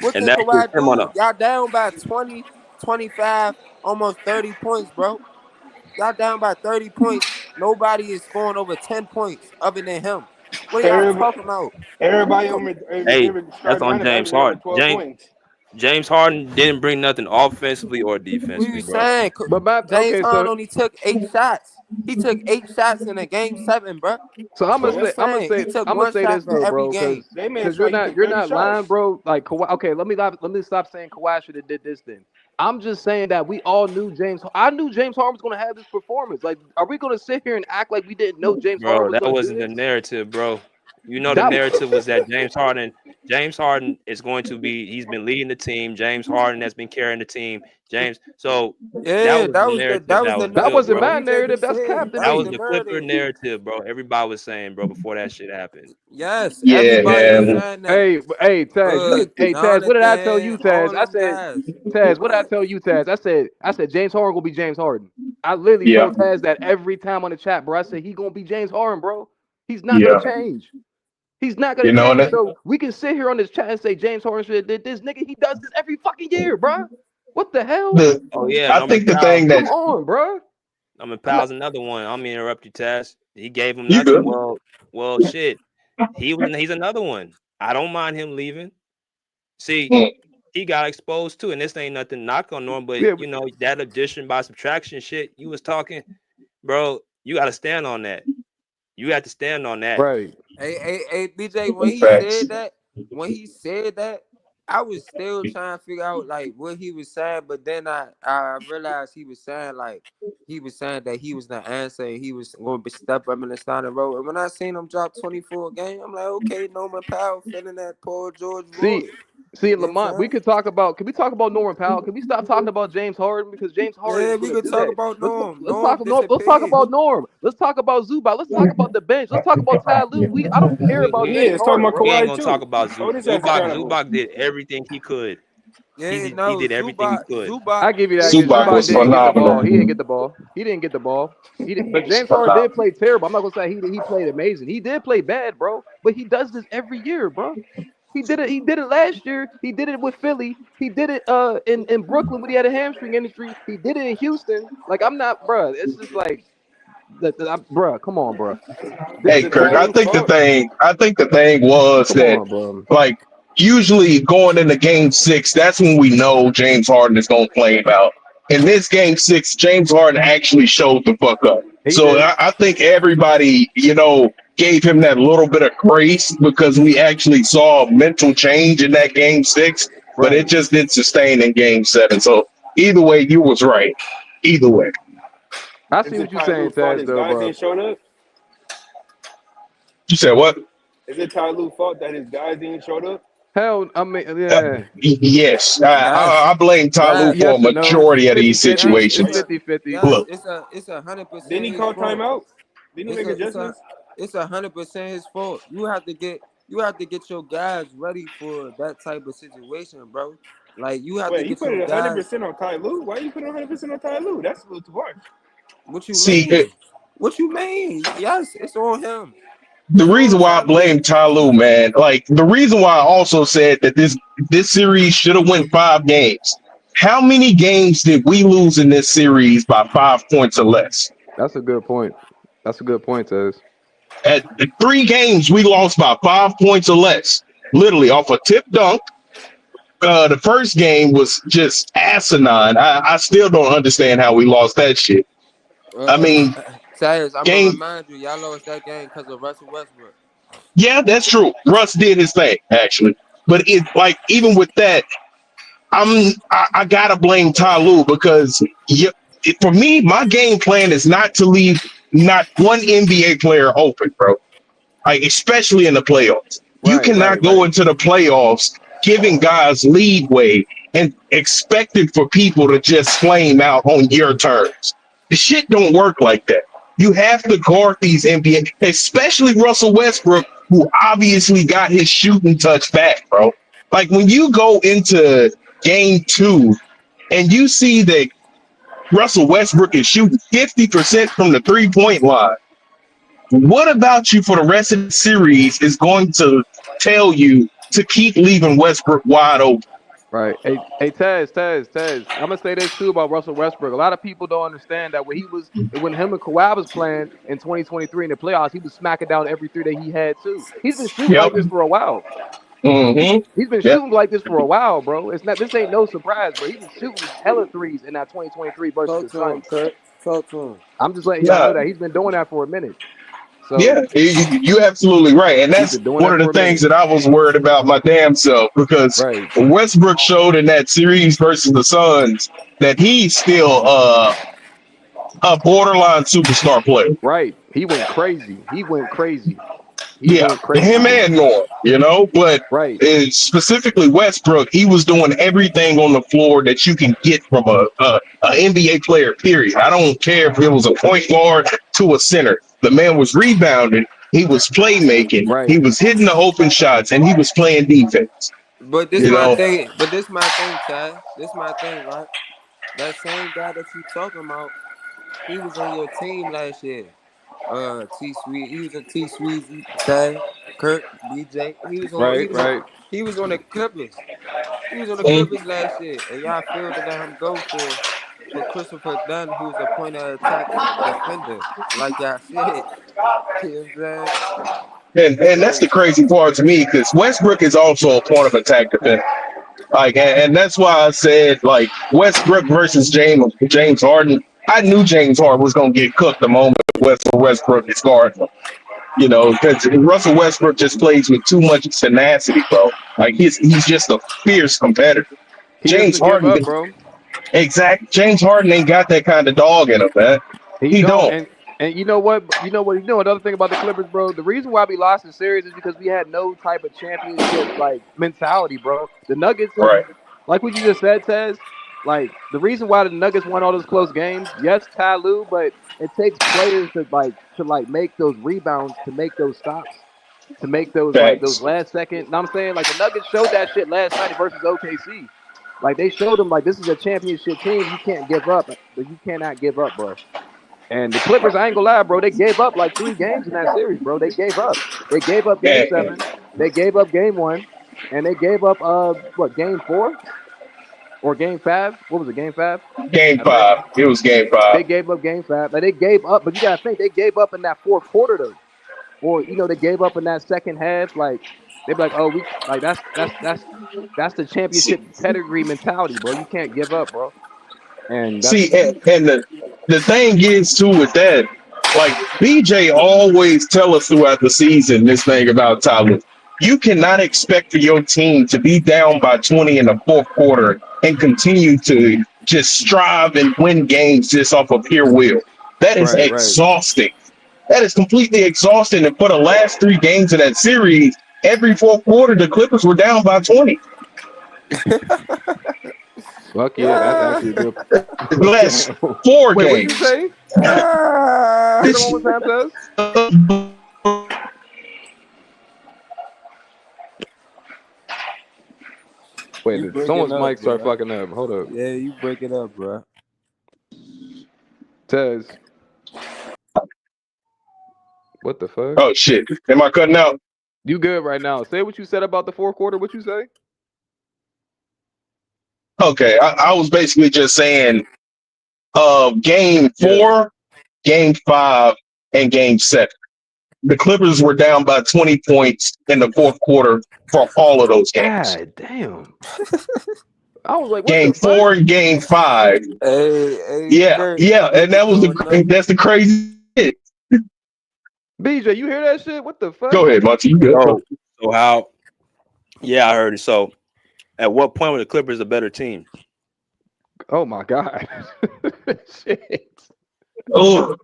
What can Kawhi do? Y'all down by 20, 25, almost 30 points, bro. Y'all down by 30 points. Nobody is scoring over 10 points other than him. What are y'all talking about? Everybody that's on James Harden. James Harden didn't bring nothing offensively or defensively, bro. Saying? But James Harden only took 8 shots. He took 8 shots in a game 7, bro. So I'm gonna say this though, bro, because you're not lying, bro. Like Kawhi. Okay, let me stop saying Kawhi should have did this then. I'm just saying that we all knew I knew James Harden was gonna have this performance. Like, are we gonna sit here and act like we didn't know James Harden was that wasn't the narrative, bro. You know, the narrative was that James Harden is going to be. He's been leading the team. James Harden has been carrying the team. So that wasn't my narrative. That's Captain. That was the Clipper narrative, bro. Everybody was saying, bro, before that shit happened. Yes. Everybody was saying that. Hey, Taz. Taz. What did I tell you, Taz? I said, Taz. What did I tell you, Taz? I said James Harden gonna be James Harden. I literally tell Taz that every time on the chat, bro. I said he gonna be James Harden, bro. He's not gonna change. He's not gonna change. So we can sit here on this chat and say James Harden should have did this, nigga. He does this every fucking year, bro. What the hell? I think the thing that come on, bro. I'm in Powell's another one. I'm gonna interrupt you, Taz. He gave him nothing. Well, shit. He's another one. I don't mind him leaving. See, he got exposed too, and this ain't nothing knock on Norm, but you know that addition by subtraction shit you was talking, bro. You got to stand on that. You have to stand on that. Right. Hey, BJ, when he said that, I was still trying to figure out like what he was saying, but then I realized he was saying that he was the answer and he was going to step up in the starting role. And when I seen him drop 24 a game, I'm like, okay, Norman Powell filling that Paul George void. See, Lamont, can we talk about Norman Powell? Can we stop talking about James Harden? Because James Harden. Yeah, we could talk about Norm. Let's talk about Norm. Let's talk about Zubac. Let's talk about the bench. Let's talk about Ty Lue. I don't care about James Harden. We ain't gonna talk about Zubac. Zubac did everything he could. Yeah, he no, did everything he Zubac, could. Zubac, I give you that. Zubac Zubac was didn't get the ball. phenomenal. He didn't get the ball. He didn't get the ball. But James Harden did play terrible. I'm not gonna say he played amazing. He did play bad, bro. But he does this every year, bro. He did it. He did it last year. He did it with Philly. He did it in Brooklyn when he had a hamstring injury. He did it in Houston. Like I'm not, bro. It's just like, bro. Come on, bro. Hey, Is it Kirk, I Ty Lue's think the fault? thing, was Come that, on, bro. like, usually going into Game 6, that's when we know James Harden is going to play him out. In this Game 6, James Harden actually showed the fuck up. He So did. I think everybody, gave him that little bit of grace because we actually saw a mental change in that Game 6, but it Right. just didn't sustain in Game 7. So either way, you was right. Either way. I Is see what it you're Ty saying, Lue's fault Taz, his though, guys bro. ain't showing up? You said what? Is it Ty Lue's fault that his guys ain't showed up? Hell, I mean, Uh, yeah. yes. yes, I blame Ty Lue yes, for a Yes and no. yes, majority of these 50-50. yes. It's It's situations. a 50-50. yes. Look, It's 100% Didn't he his call fault. timeout? Didn't he make It's a adjustments? it's 100% his fault. You have to get your guys ready for that type of situation, bro. Like you have to Wait, he get put your it guys. 100% on Ty Lue? Why you put it 100% on Ty Lue? That's a little too harsh. What you see, mean? What you mean? Yes, it's on him. the It's on reason why I Ty Lue. blame Ty Lue, man, like the reason why I also said that this series should have went 5 games. How many games did we lose in this series by 5 points or less? That's a good point. That's a good point, Taz. At the 3 games, we lost by 5 points or less. Literally off a tip dunk. The first game was just asinine. I still don't understand how we lost that shit. I Uh, mean, Sayers, I'm gonna game. remind you, y'all lost that game because of Russell Westbrook. Yeah, that's true. Russ did his thing actually, but it like even with that, I gotta blame Ty Lue because for me, my game plan is not to leave not one NBA player open, bro. Like especially in the playoffs, you Right, cannot right, go right. into the playoffs giving guys leadway and expecting for people to just flame out on your terms. The shit don't work like that. You have to guard these NBA, especially Russell Westbrook, who obviously got his shooting touch back, bro. Like when you go into game 2 and you see that Russell Westbrook is shooting 50% from the 3-point line, what about you for the rest of the series is going to tell you to keep leaving Westbrook wide open? Right. Hey, Taz. I'm gonna say this too about Russell Westbrook. A lot of people don't understand that when him and Kawhi was playing in 2023 in the playoffs, he was smacking down every three that he had too. He's been shooting Yep. like this for a while. Mm-hmm. He's been Yep. shooting like this for a while, bro. This ain't no surprise, bro. He was shooting hella threes in that 2023 versus Talk the to him, Suns. Kirk. Talk to him. I'm just letting y'all Yeah. know that he's been doing that for a minute. So Yeah. You're absolutely right. And he's that's been doing one that of the for a things minute. that I was worried about my damn self because Right. Westbrook showed in that series versus the Suns that he's still a borderline superstar player. Right. He went crazy. He went crazy. He Yeah, went crazy, him bro. and Norm, but Right. specifically Westbrook, he was doing everything on the floor that you can get from a NBA player, period. I don't care if it was a point guard to a center. The man was rebounding, he was playmaking, he Right. was hitting the open shots, and he was playing defense. But this You my know, thing. But this my thing, Ty. This my thing, right? That same guy that you talking about, he was on your team last year. T Sweet. He was a T Sweezy, Ty, Kirk, BJ. He was on. He Right. was on. Right. He was on the Clippers. He was on the mm, Clippers last year, and y'all failed to let him go for Christopher Dunn, who's a point of attack defender, like y'all said. You know what I'm saying? and that's the So crazy part to me because Westbrook is also a point of attack defender. Like, and that's why I said like Westbrook versus James Harden. I knew James Harden was gonna get cooked the moment Westbrook is guarding him. You know, because Russell Westbrook just plays with too much tenacity, bro. Like he's just a fierce competitor. He James doesn't give Harden, up, bro. James Harden ain't got that kind of dog in him, man. He He don't. don't. And you know what? Another thing about the Clippers, bro. The reason why we lost the series is because we had no type of championship like mentality, bro. The Nuggets, Right. like what you just said, Tez. Like the reason why the Nuggets won all those close games, yes, Ty Lue, but it takes players to make those rebounds, to make those stops, to make those Facts. last second. Know what I'm saying? Like the Nuggets showed that shit last night versus OKC. Like they showed him like this is a championship team. You can't give up, but you cannot give up, bro. And the Clippers, I ain't gonna lie, bro. They gave up like 3 games in that series, bro. They gave up. They gave up game 7. They gave up game 1, and they gave up game 4 or game 5? What was it? Game 5? Game 5. It was game 5. They gave up game 5. Like they gave up, but you gotta think they gave up in that fourth quarter though, or they gave up in that second half. Like they be like, oh, we like that's the championship pedigree mentality, bro. You can't give up, bro. And the thing is too with that, like BJ always tell us throughout the season this thing about Tyler. You cannot expect for your team to be down by 20 in the fourth quarter and continue to just strive and win games just off of pure will. That is exhausting. That is completely exhausting. And for the last 3 games of that series, every fourth quarter, the Clippers were down by 20. Fuck yeah, that's actually good. The last 4 games. What you say? Say it one more time, Tez. Wait, someone's mic start fucking up. Hold up. Yeah, you break it up, bro. Tez. What the fuck? Oh shit! Am I cutting out? You good right now? Say what you said about the fourth quarter. What you say? Okay, I was basically just saying, game 4, game 5, and game 7. The Clippers were down by 20 points in the fourth quarter for all of those games. God damn. I was like, what game 4 and game 5. Yeah, and that's the crazy shit. BJ, you hear that shit? What the fuck? Go ahead, Monty. You good? So how? Yeah, I heard it. So, at what point were the Clippers a better team? Oh my god! Shit. Oh,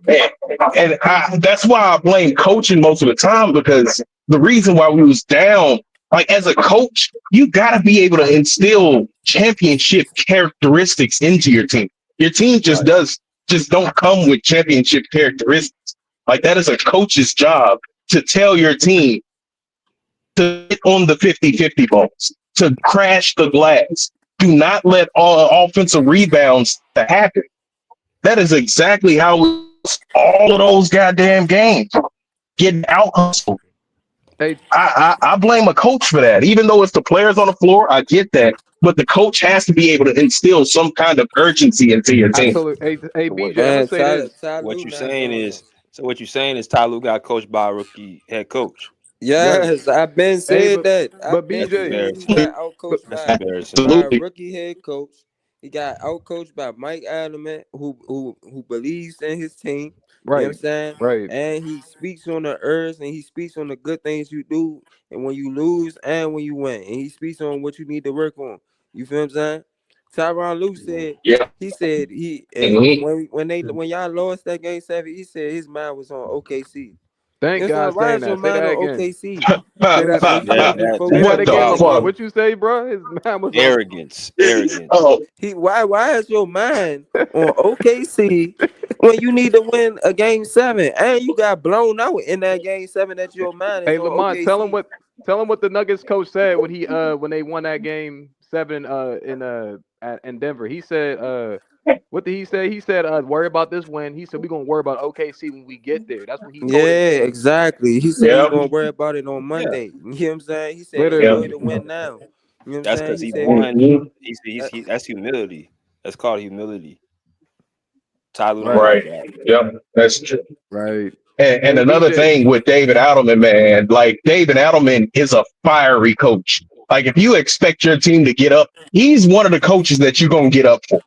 and that's why I blame coaching most of the time, because the reason why we was down, like as a coach, you got to be able to instill championship characteristics into your team. Your team just don't come with championship characteristics. Like that is a coach's job to tell your team to hit on the 50-50 balls, to crash the glass. Do not let offensive rebounds to happen. That is exactly how we lost all of those goddamn games. Getting out hustled. Hey, I blame a coach for that. Even though it's the players on the floor, I get that. But the coach has to be able to instill some kind of urgency into your team. Absolutely. Hey, BJ, I'm gonna say this. What you're saying is Ty Lue got coached by a rookie head coach. Yes, I've been saying that. But BJ, he got outcoached by a rookie head coach. He got outcoached by Mike Adamant, who believes in his team. Right. You know what I'm saying? Right. And he speaks on the earth, and he speaks on the good things you do, and when you lose and when you win. And he speaks on what you need to work on. You feel what I'm saying? Tyronn Lue said, he said when y'all lost that game 7, he said his mind was on OKC. Thank God. Why is your mind on OKC? What the fuck? What you say, bro? His mind was arrogance. Oh, why is your mind on OKC when you need to win a game 7 and you got blown out in that game 7 that your mind is Hey, on Lamont, OKC? tell him what the Nuggets coach said when they won that game 7 in Denver. He said what did he say? He said, worry about this win. He said, we're going to worry about OKC when we get there. That's what he told us. Exactly. He said he's going to worry about it on Monday. You know what I'm saying? He said he's going to win now. You know what That's because he won. That's humility. That's called humility. Tyler. Right. Yep. That's true. Right. And another thing with David Adelman, man, like David Adelman is a fiery coach. Like if you expect your team to get up, he's one of the coaches that you're going to get up for.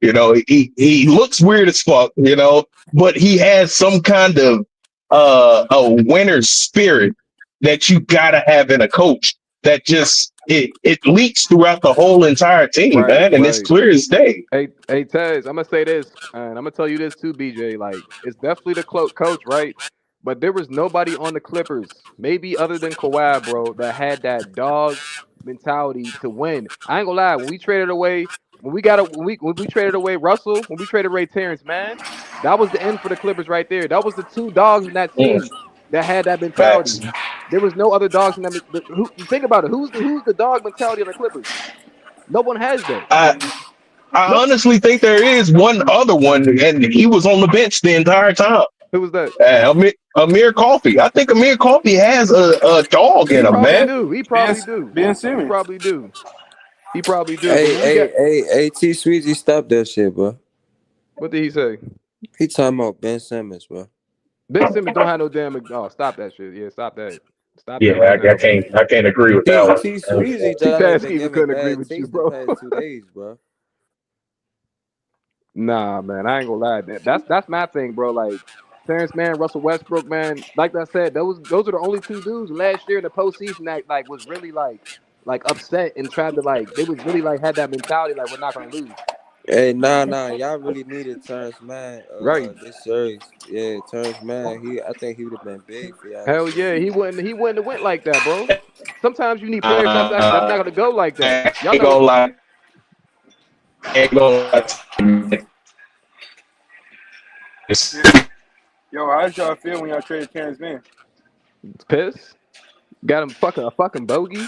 You know, he looks weird as fuck, you know, but he has some kind of a winner's spirit that you gotta have in a coach that just it leaks throughout the whole entire team, man, and it's clear as day. Hey, Tez, I'm gonna say this, and I'm gonna tell you this too, BJ. Like, it's definitely the coach, right? But there was nobody on the Clippers, maybe other than Kawhi, bro, that had that dog mentality to win. I ain't gonna lie, when we traded away. When we traded away Russell, when we traded away Terrence Mann, that was the end for the Clippers right there. That was the 2 dogs in that team that had that mentality. There was no other dogs in that. Think about it. Who's the dog mentality of the Clippers? No one has that. I honestly think there is one other one, and he was on the bench the entire time. Who was that? Amir Coffey. I think Amir Coffey has a dog in He him, probably man. do. He probably do. Ben He Simmons. probably do. He probably do. But Hey, when we got, T Sweezy, stop that shit, bro. what did he say? He talking about Ben Simmons, bro. Ben Simmons don't have no damn. Oh, stop that shit. Yeah, stop that. Stop that Yeah, right now, bro. I can't agree with that T one. Sweezy T-Pass been even giving couldn't agree bad with you, takes the bro. past 2 days, bro. Nah, man, I ain't gonna lie. That's my thing, bro. Like Terrence Mann, Russell Westbrook, man. Like I said, those are the only two dudes last year in the postseason that like was really like upset and tried to like they was really like had that mentality like we're not gonna lose. Hey, nah, y'all really needed Terrence Mann Right. this series. Yeah, Terrence Mann, I think he would have been big for y'all Hell this yeah, series. he wouldn't have went like that, bro. Sometimes you need players that's not gonna go like that. Y'all Ain't know. gonna lie. Ain't gonna lie. Yo, how did y'all feel when y'all traded Terrence Mann? Piss. Got him a fucking bogey.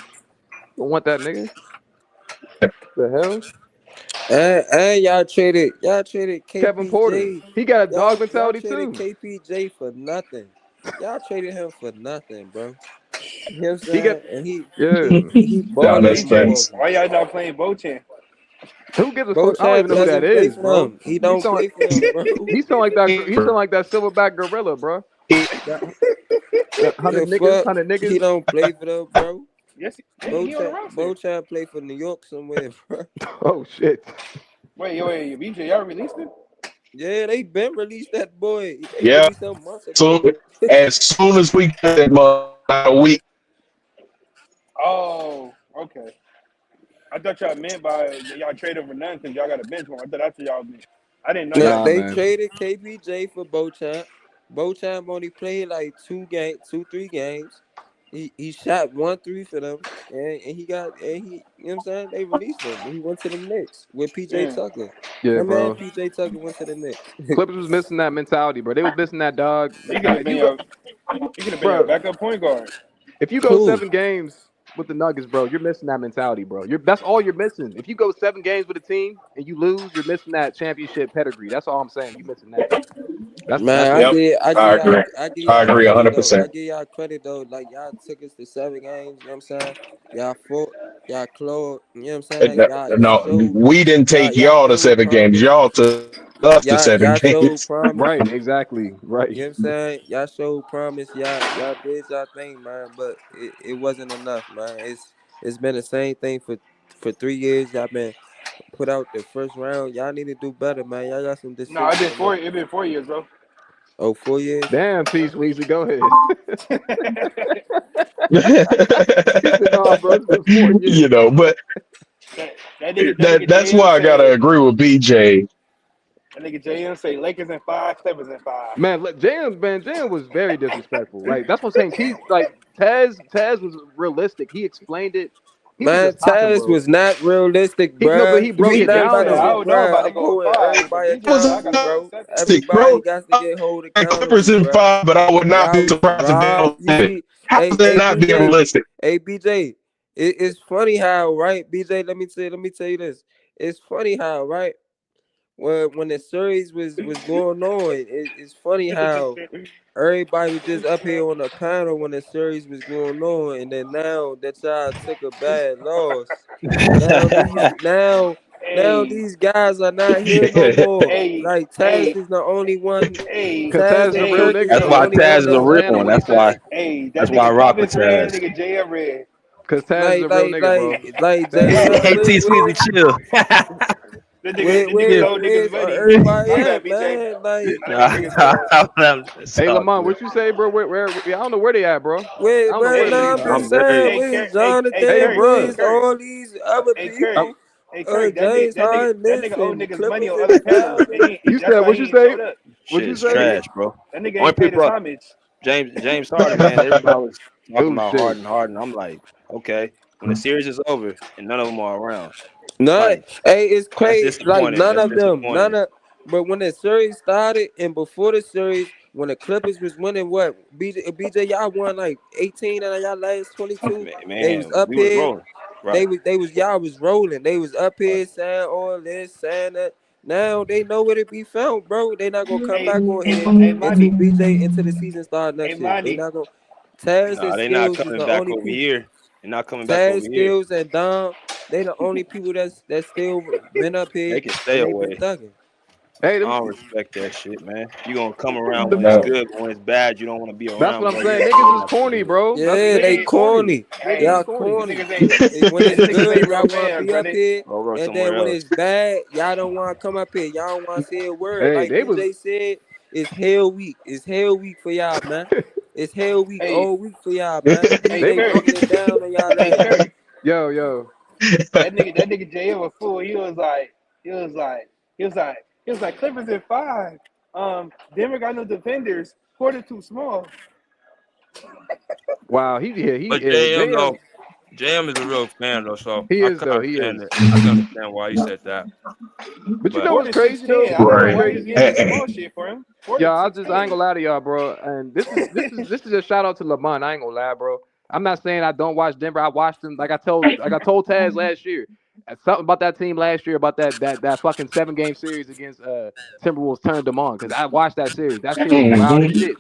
Don't want that nigga. The hell? And y'all traded Kevin Porter. KPJ. He got a dog Y'all mentality traded too. KPJ for nothing. Y'all traded him for nothing, bro. You know what I'm He got saying? And he That balling makes in sense. Milwaukee. Why y'all not playing Bochan? who gives a fuck? I don't Bochan even know who that doesn't play is, for bro. them. He don't play for them, bro. He sound like that. He sound like that silverback gorilla, bro. That The fuck? He don't play for them, bro. Yes, he on the roster. Bochan play for New York somewhere, bro. Oh shit. Wait, BJ, y'all released him? Yeah, they been released that boy. They Yeah. released him months ago. So as soon as we get him a week. Oh, okay. I thought y'all meant by y'all trade over none because y'all got a bench one. I thought that's what y'all meant. I didn't know Now, y'all. they traded KBJ for Bochamp. Bochamp only played like 3 games. He shot 1-3 for them, and he got you know what I'm saying? They released him. He went to the Knicks with PJ Tucker. Yeah, My man bro. PJ Tucker went to the Knicks. Clippers was missing that mentality, bro. They was missing that dog. He could have been your backup point guard. If you go 7 games with the Nuggets, bro, you're missing that mentality, bro. That's all you're missing. If you go 7 games with a team and you lose, you're missing that championship pedigree. That's all I'm saying. You missing that. That's Man, it. I give y'all agree credit 100%. though. I give y'all credit though. Like y'all took us to 7 games, you know what I'm saying? Y'all fought, y'all clawed, you know what I'm saying? Y'all No, we didn't take y'all to 7 games. Y'all took us to 7 y'all showed games. promise. Right, exactly. Right. You know what I'm saying? Y'all showed promise. Y'all did y'all thing, man, but it wasn't enough, man. It's been the same thing for 3 years. Y'all been put out the first round. Y'all need to do better, man. Y'all got some No, decisions to make. it been 4 years, bro. Oh, 4 years? Damn, T Sweezy, go ahead. No, bro, it's been 4 years. You know, but that's why I gotta agree with BJ. That nigga JM say Lakers in 5, Clippers in 5. Man, Jam was very disrespectful. Like that's what I'm saying. Taz was realistic. He explained it. He was Man, just talking, Taz bro. was not realistic, But bro. he broke We it not down about to though. I get, don't know bro. about it I'm going holding 5, but everybody BJ, I accountable, got bro. 7. Everybody got to get hold accountable, Clippers in bro. 5, but I would not be surprised if they don't You win it. see, How is that not being realistic? Hey, BJ, it's funny how, right, BJ, let me tell you this. It's funny how, right, when the series was going on, it's funny how everybody was just up here on the panel when the series was going on, and then now that y'all took a bad loss, now these guys are not here no more. Like Taz is the only one. Cause Taz Taz is and a real Kirk is nigga That's the though. why only one Taz is a that's real Stand on one. what he That's why. said. That's why I rock with Taz. Nigga JM red. Cause Taz is a real nigga, bro. like JM, Hey, T Sweezy, chill. The nigga Chill. told niggas where's money. everybody My at, bad, BJ. man? Like, It's Hey all Lamont, good. what you say, bro? Where I don't know where they at, bro. I don't know bro, where the nah, niggas I'm at. just I'm saying, very. where's Hey, Jonathan? bro. Where's all these other Kirk. people? Hey, Kirk, James Harden, that nigga owe and niggas money Clippers on in other panels. 5. And You that's said why what he you ain't say? showed up. What you Shit's say? trash, bro. That nigga Only ain't paid his people up. homage. James Harden, man. Everybody was talking Oh about shit. Harden. I'm like, okay, when the series is over and none of them are around, None. like Hey, it's that's crazy. Like disappointing. none That's of them. disappointing. But when the series started and before the series, when the Clippers was winning, BJ, y'all won like 18 out of y'all last 22. They was Man, up we was here. rolling. Right. They was y'all was rolling. They was up here saying all this, saying that. Now they know where to be found, bro. They not gonna come Hey, back on here hey, until Monty. BJ into the season start Hey, next year. They Monty. not gonna. Taz and Nah, they not Skills is coming the back only over people. here. They're not coming back Taz, over here. Skills, and Dom. They the only people that's still been up They here can stay and they been away. thugging. Hey, I don't respect that shit, man. You gonna come around when it's No. good, but when it's bad, you don't want to be that's around, what I'm bro. You saying. gotta Niggas go is out the corny, hood. bro. Yeah, they Hey, corny. Niggas is Y'all hey, corny. these corny. niggas ain't, When these it's niggas good, ain't real y'all want to fans, be bro. up here, Go work and then somewhere when else. it's bad, y'all don't want to come up here. Y'all don't want to say a word. Hey, Like they was. BJ said, it's hell week. It's hell week for y'all, man. It's hell week Hey, all week for y'all, man. hey, They BJ was. Kirk. breaking it down on y'all Hey, ass. Kirk. Yo. That nigga JL was fool. He was like Clippers in 5. Denver got no defenders. Porter too small. Wow. But Yeah. JM JM. though, JM is a real fan though, so He I is can though. He understand is. it. I can understand why he said that. But you But know what's Porter crazy though? 6'10". I You know don't know what's Right. why he's crazy? getting this small shit for him. Porter Yeah, I ain't 6'10". gonna lie to y'all, bro. And this is a shout out to Lamont. I ain't gonna lie, bro. I'm not saying I don't watch Denver. I watched them. Like I told Taz last year. Something about that team last year about that fucking 7-game series against Timberwolves turned them on because I watched that series. That shit was wild as Mhm. shit.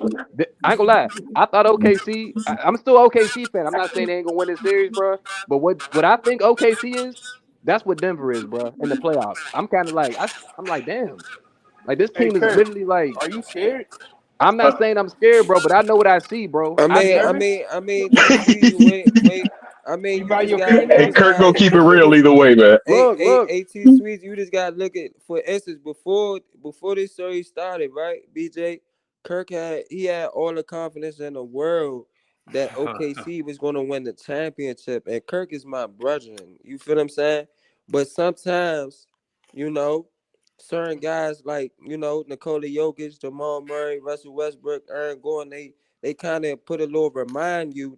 I ain't gonna lie. I thought OKC. I'm still OKC fan. I'm not saying they ain't gonna win this series, bro. But what I think OKC is, that's what Denver is, bro. In the playoffs, I'm kind of like I'm like, damn. Like this Hey, team is Kirk, literally like. are you scared? I'm not saying I'm scared, bro, but I know what I see, bro. I Are I you mean, I know. nervous? mean, I mean, T Sweezy, wait. I mean, You buy your opinion Hey, now? you just Kirk got gonna keep it look real at. either way, man. Look. T Sweezy, you just got to look at, for instance, before this series started, right? BJ Kirk had all the confidence in the world that OKC was going to win the championship, and Kirk is my brother. You feel what I'm saying? But sometimes, you know, certain guys like Nikola Jokic, Jamal Murray, Russell Westbrook, Aaron Gordon, they kind of put a little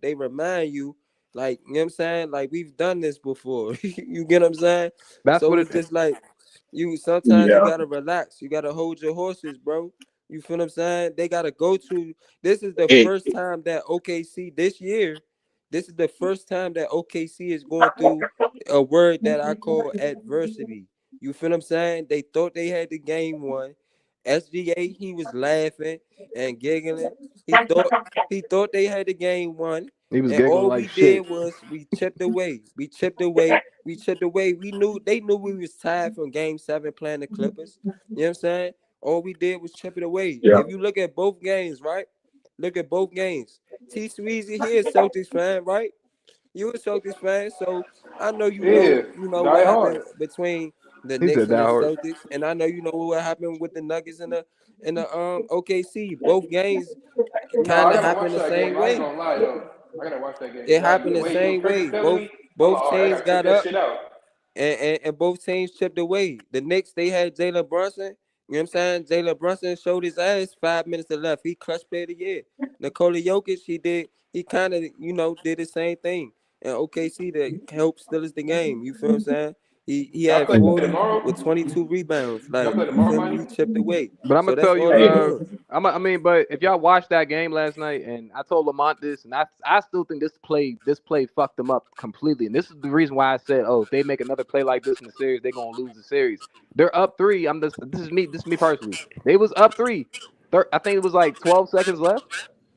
they remind you, like, you know what I'm saying? Like, we've done this before. You get what I'm saying? That's So what it's it. just like sometimes you Yeah. gotta relax. You gotta hold your horses, bro. You feel what I'm saying? They gotta go to this is the It, first time that OKC this year. This is the first time that OKC is going through a word that I call adversity. You feel what I'm saying? They thought they had the game won. SGA, he was laughing and giggling. He thought he thought they had the game won. He was And giggling all like we did shit. was we chipped away. We chipped away. We chipped away. They knew we was tired from game 7 playing the Clippers. You know what I'm saying? All we did was chip it away. yeah. If you look at both games, right? Look at both games. T Sweezy, he is Celtics fan, right? You a Celtics fan, so I know Yeah, what die hard. happened between the He Knicks said and that the hard. Celtics, and I know what happened with the Nuggets and the OKC. Both games No, kind I of gotta watch happened the that same game. I ain't way. gonna lie though. I gotta watch that game. It Cause happened the the way same Kirk way. is telling Both me, I'm like, both all right, I teams gotta check got that up, shit out. and both teams chipped away. The Knicks, they had Jalen Brunson. You know what I'm saying? Jalen Brunson showed his ass 5 minutes to left. He clutch player of the year. Nikola Jokic, he kind of, did the same thing. And OKC, the help still is the game. You feel what I'm saying? He Y'all had play 40 tomorrow? with 22 rebounds. Y'all Like, play you tomorrow, feel me? Monty? We chipped away. But I'm So gonna that's tell all you, it Yeah. was. but if y'all watched that game last night, and I told Lamont this, and I still think this play fucked them up completely. And this is the reason why I said, oh, if they make another play like this in the series, they're gonna lose the series. They're up 3. This is me personally. They was up 3. I think it was like 12 seconds left.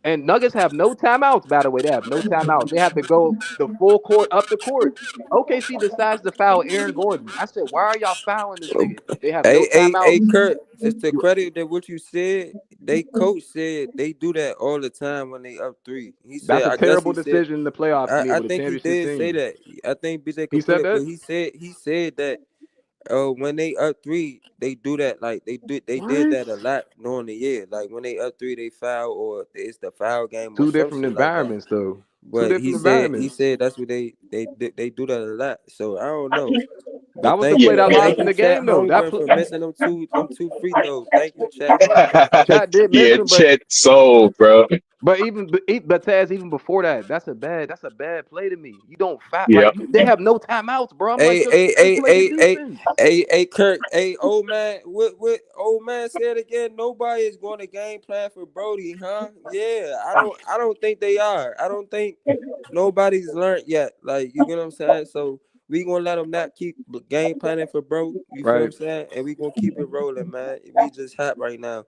And Nuggets have no timeouts, by the way. They have no timeouts. They have to go the full court up the court. OKC decides to foul Aaron Gordon. I said, why are y'all fouling this nigga? They have no Hey, timeouts. Kurt, just to credit that what you said, they coach said they do that all the time when they up 3. He said, That's a I guess terrible he said, decision in the playoffs to me I with a think he championship did say team. that. I think BJ He could pull said it, that? but he said that when they up 3, they do that, like they did What? that a lot during the year. Like when they up 3, they foul, or it's the foul game or Two some different shit like that. environments, though. Two But he different said he environments. said that's what they do that a lot. So I don't know. That But was the thank play you, that Yeah. lost thank in you, the Chat game, though. That Holmgren, play, for missing them two free throws. Thank you, Chat. Chat did miss Yeah, him, but Chet sold, bro. But Taz, even before that, that's a bad play to me. You don't Yeah. they have no timeouts, bro. I'm like, Hey, just hey, hey, play the hey, hey, defense. hey, Kirk. Hey, old man. What old man said again? Nobody is going to game plan for Brody, huh? Yeah, I don't think they are. I don't think nobody's learned yet. Like, you get what I'm saying? So we gonna let them not keep game planning for bro. You feel what I'm Right. saying? And we gonna keep it rolling, man. We just hot right now.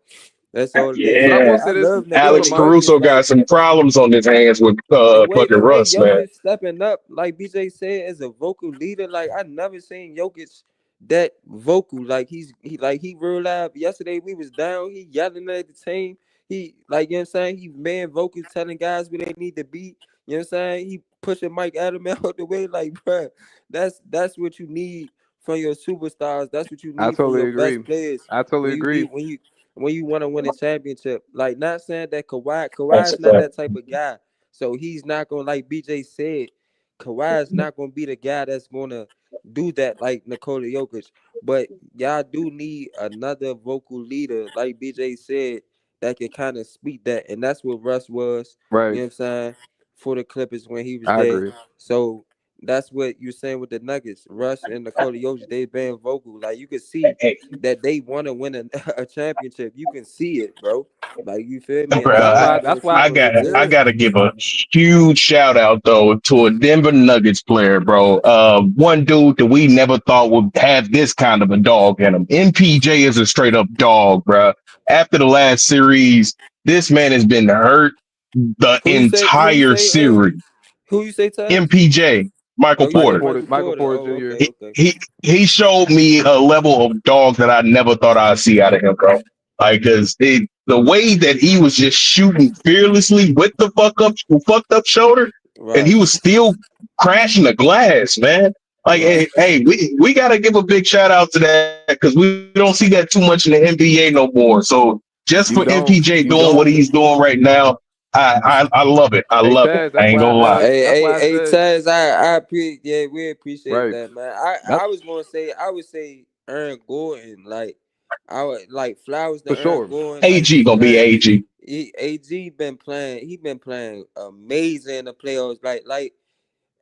That's all it is. But I Like, will Yeah. I say this, love Nikola Nikola Alex Miles. Jokic. Caruso got Like, some problems on his hands with fucking the way Russ, man. Jokic stepping up, like BJ said, as a vocal leader, like I never seen Jokic that vocal. Like he real live. Yesterday we was down, he yelling at the team. He like you know what I'm saying, he man vocal telling guys where they need to be. You know what I'm saying? He pushing Mike Adams out the way, like bruh, that's what you need from your superstars. That's what you I need from totally your agree. best players I totally when you agree. need when you want to win a championship. Like not saying that That's a Kawhi's not fact. that type of guy. So he's not gonna, like BJ said, Kawhi is not gonna be the guy that's gonna do that like Nikola Jokic. But y'all do need another vocal leader, like BJ said, that can kind of speak that. And that's what Russ was, you Right. know what I'm saying, for the Clippers when he was I there. agree. So that's what you're saying with the Nuggets. Russ and Nikola Jokic, they been vocal. Like you can see Hey, that they want to win a championship. You can see it, bro. Like you feel me? And But that's bruh, why that's those why I people got look I good. gotta give a huge shout out though to a Denver Nuggets player, bro. One dude that we never thought would have this kind of a dog in him. MPJ is a straight up dog, bro. After the last series, this man has been hurt the Who you say? Who you entire say? series. Who you say? Taz? MPJ, Michael Oh, you say Porter. Michael Michael Porter. Porter Oh, Jr. okay, okay. He he showed me a level of dog that I never thought I'd see out of him, bro. Like, cause the way that he was just shooting fearlessly with the fucked up shoulder, and he Right. was still crashing the glass, man. Like, Right. hey, we gotta give a big shout out to that because we don't see that too much in the NBA no more. So just for You don't. MPJ You doing what don't. he's doing right now, I love it. I Hey love it. Taz, I ain't gonna lie. Hey, that's hey, why I hey, said Taz. Yeah, we appreciate right. that, man. That's I was gonna say, I would say Aaron Gordon. Like, I would like Flowers to for Aaron sure. Gordon. Like AG he gonna be playing. AG. AG been playing. He been playing amazing in the playoffs. Like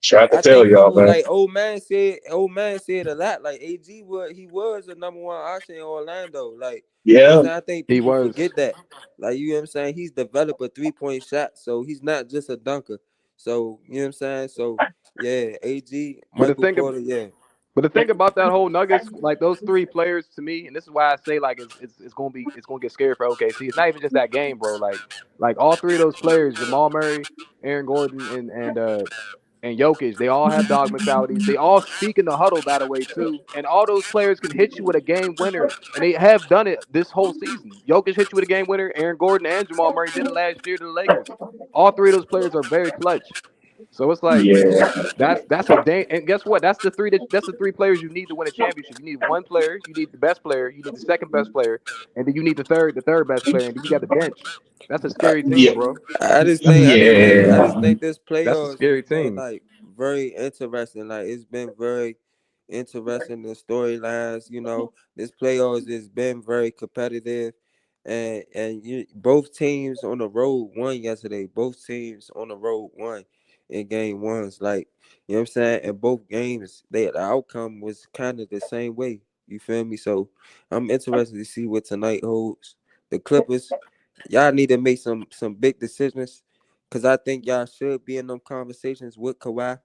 Trying to I tell think y'all, people man. like old man said a lot. Like AG was the number one option in Orlando. Like, you know what I'm Yeah, saying? I think He people was. forget that. Like, you know what I'm saying? He's developed a 3-point shot, so he's not just a dunker. So, you know what I'm saying? So yeah, AG, But the Michael thing Porter, yeah. But the thing about that whole Nuggets, like those three players to me, and this is why I say like it's gonna get scary for OKC. It's not even just that game, bro. Like all three of those players, Jamal Murray, Aaron Gordon, and Jokic, they all have dog mentalities. They all speak in the huddle, by the way, too. And all those players can hit you with a game winner, and they have done it this whole season. Jokic hit you with a game winner. Aaron Gordon and Jamal Murray did it last year to the Lakers. All three of those players are very clutch. So it's like yeah, that's a dang. And guess what? That's the three players you need to win a championship. You need one player, you need the best player, you need the second best player, and then you need the third best player, and then you got the bench. That's a scary yeah, team, bro. I yeah. just think this That's a playoffs scary been team. like very interesting. Like it's been very interesting the storylines. You know, this playoffs has been very competitive, and both teams on the road won yesterday. Both teams on the road won in game ones. Like you know what I'm saying. In both games, the outcome was kind of the same way. You feel me? So I'm interested to see what tonight holds. The Clippers. Y'all need to make some big decisions, cause I think y'all should be in them conversations with Kawhi,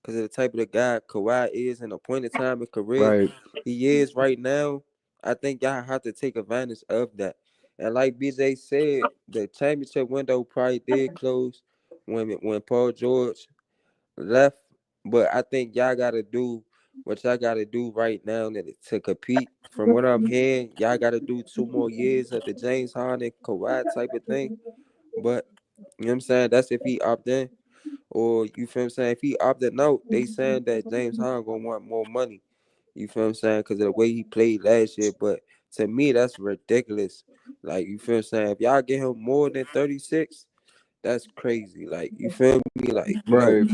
cause of the type of the guy Kawhi is in a point in time in career Right. he is right now. I think y'all have to take advantage of that. And like BJ said, the championship window probably did close when Paul George left, but I think y'all gotta do what y'all gotta do right now to compete. From what I'm hearing, y'all gotta do 2 more years of the James Harden Kawhi type of thing. But you know what I'm saying? That's if he opt in. Or you feel what I'm saying? If he opted out, they saying that James Harden gonna want more money. You feel what I'm saying? Because of the way he played last year. But to me, that's ridiculous. Like, you feel what I'm saying? If y'all get him more than 36, that's crazy. Like, you feel me? Like, no. Right.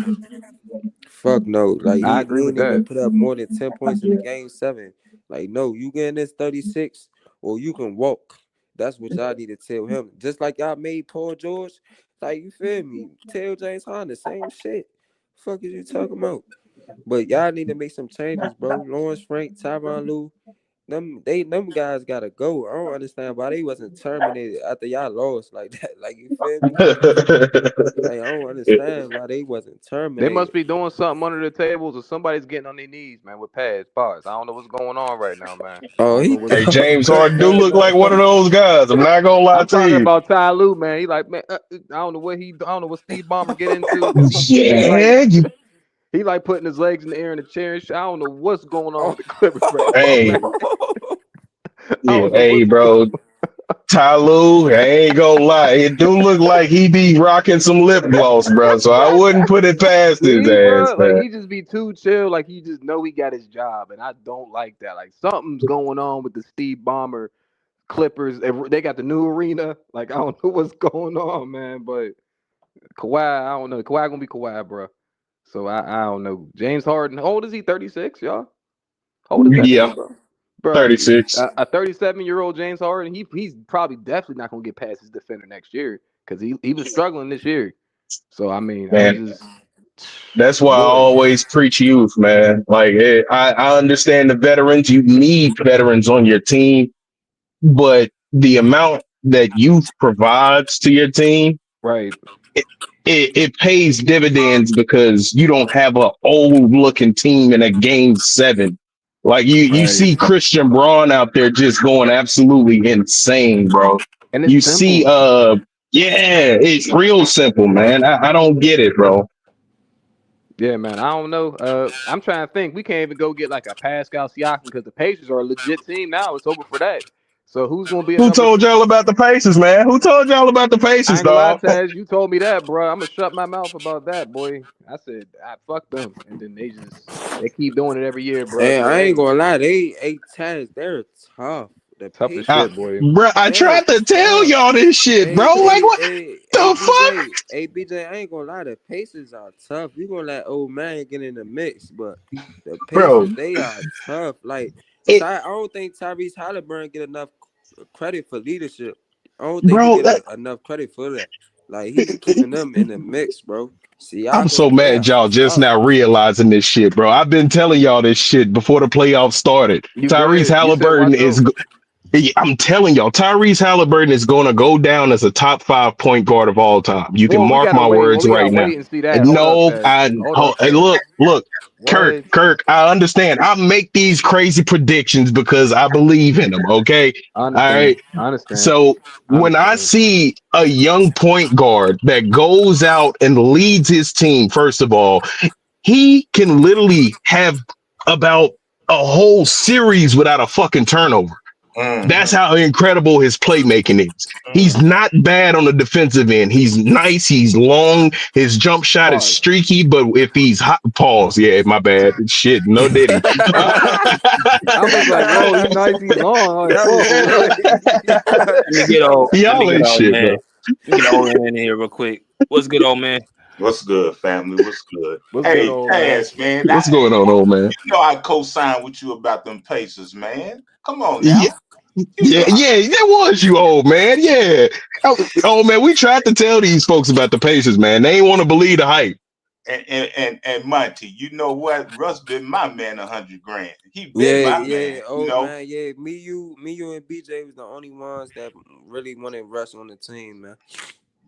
Fuck no. Like I he agree with ain't even that. put up more than 10 points in the game 7. Like, no, you getting this 36 or you can walk. That's what y'all need to tell him. Just like y'all made Paul George, like, you feel me? Tell James Harden the same shit. Fuck is you talking about? But y'all need to make some changes, bro. Lawrence Frank, Tyronn Lue, them guys gotta go. I don't understand why they wasn't terminated after y'all lost like that. Like, you feel me? Like, I don't understand why they wasn't They terminated. must be doing something under the tables, or somebody's getting on their knees, man, with pads, bars. I don't know what's going on right now, man. Oh, Hey, James Harden do look like one of those guys. I'm not gonna lie I'm to talking you. about Ty Lue, man. He like, man, I don't know what I don't know what Steve Ballmer get into. Yeah, He like putting his legs in the air in the chair and shit. I don't know what's going on with the Clippers right now, hey, man. yeah, hey, bro. Ty Lue, I ain't gonna lie. It do look like he be rocking some lip gloss, bro. So I wouldn't put it past his See, ass, bro, like, man. he just be too chill. Like, he just know he got his job, and I don't like that. Like, something's going on with the Steve Ballmer Clippers. They got the new arena. Like, I don't know what's going on, man. But Kawhi, I don't know. Kawhi gonna be Kawhi, bro. So I don't know. James Harden, how old is he? 36, y'all. How old is that Yeah, nigga, bro? Bro, 36. a 37-year-old James Harden, he's probably definitely not gonna get past his defender next year because he was struggling this year. So I mean, I Man, just that's why I boy, always preach youth, man. Like, I understand the veterans. You need veterans on your team, but the amount that youth provides to your team, right. it pays dividends because you don't have a old looking team in a game 7. Like you Right. see Christian Braun out there just going absolutely insane, bro. And it's You see, simple. yeah, it's real simple, man. I don't get it, bro. Yeah, man. I don't know. I'm trying to think. We can't even go get like a Pascal Siakam because the Pacers are a legit team now. It's over for that. So who's gonna be a Who number? told y'all about the Pacers, man? Who told y'all about the I Pacers, ain't gonna lie, dog? Taz. You told me that, bro. I'm gonna shut my mouth about that, boy. I said, I fuck them, and then they keep doing it every year, bro. Hey, So I they ain't gonna lie, they 8 times. They're tough. The tough as Pacers, shit, boy. Bro, I they're tried to tell tough. y'all this shit, bro. Like, what the fuck? BJ, I ain't gonna lie, the Pacers are tough. You gonna let old man get in the mix, but the Bro, Pacers, they are tough. Like, it, I don't think Tyrese Halliburton get enough credit for leadership. I don't think he bro, get enough credit for that. Like, he's keeping them in the mix, bro. I'm so Siakam, they mad are y'all just tough. now realizing this shit, bro. I've been telling y'all this shit before the playoffs started. You Tyrese did. You said Halliburton watch out. I'm telling y'all, Tyrese Halliburton is going to go down as a top 5 point guard of all time. You can Well, we mark gotta my wait. Well, words we gotta right now. wait and see And that. Hold up, no, Taz. Hold up, hey, Taz. look, What? Kirk, I understand. I make these crazy predictions because I believe in them. Okay. I All understand. right. I understand. So I when I understand. see a young point guard that goes out and leads his team, first of all, he can literally have about a whole series without a fucking turnover. That's how incredible his playmaking is. He's not bad on the defensive end. He's nice. He's long. His jump shot is Pause. streaky, but if he's hot, pause. Yeah, my bad. Shit, no diddy. I was like, whoa, he's nice, he's long. Like, whoa. Let me get old. Let me Y'all get ain't old shit, man. bro. Let me get old in here real quick. What's good, old man? What's good, family? What's good? What's good, Hey, old man? Taz, man. What's going on, old man? You know I co-signed with you about them Pacers, man. Come on Yeah, now. You know that was you, old man. Yeah. Oh man, we tried to tell these folks about the Pacers, man. They ain't want to believe the hype. and Monty, you know what? Russ been my man 100 grand. He been Yeah, my yeah, man, you old know. man, yeah. Me, you, and BJ was the only ones that really wanted Russ on the team, man.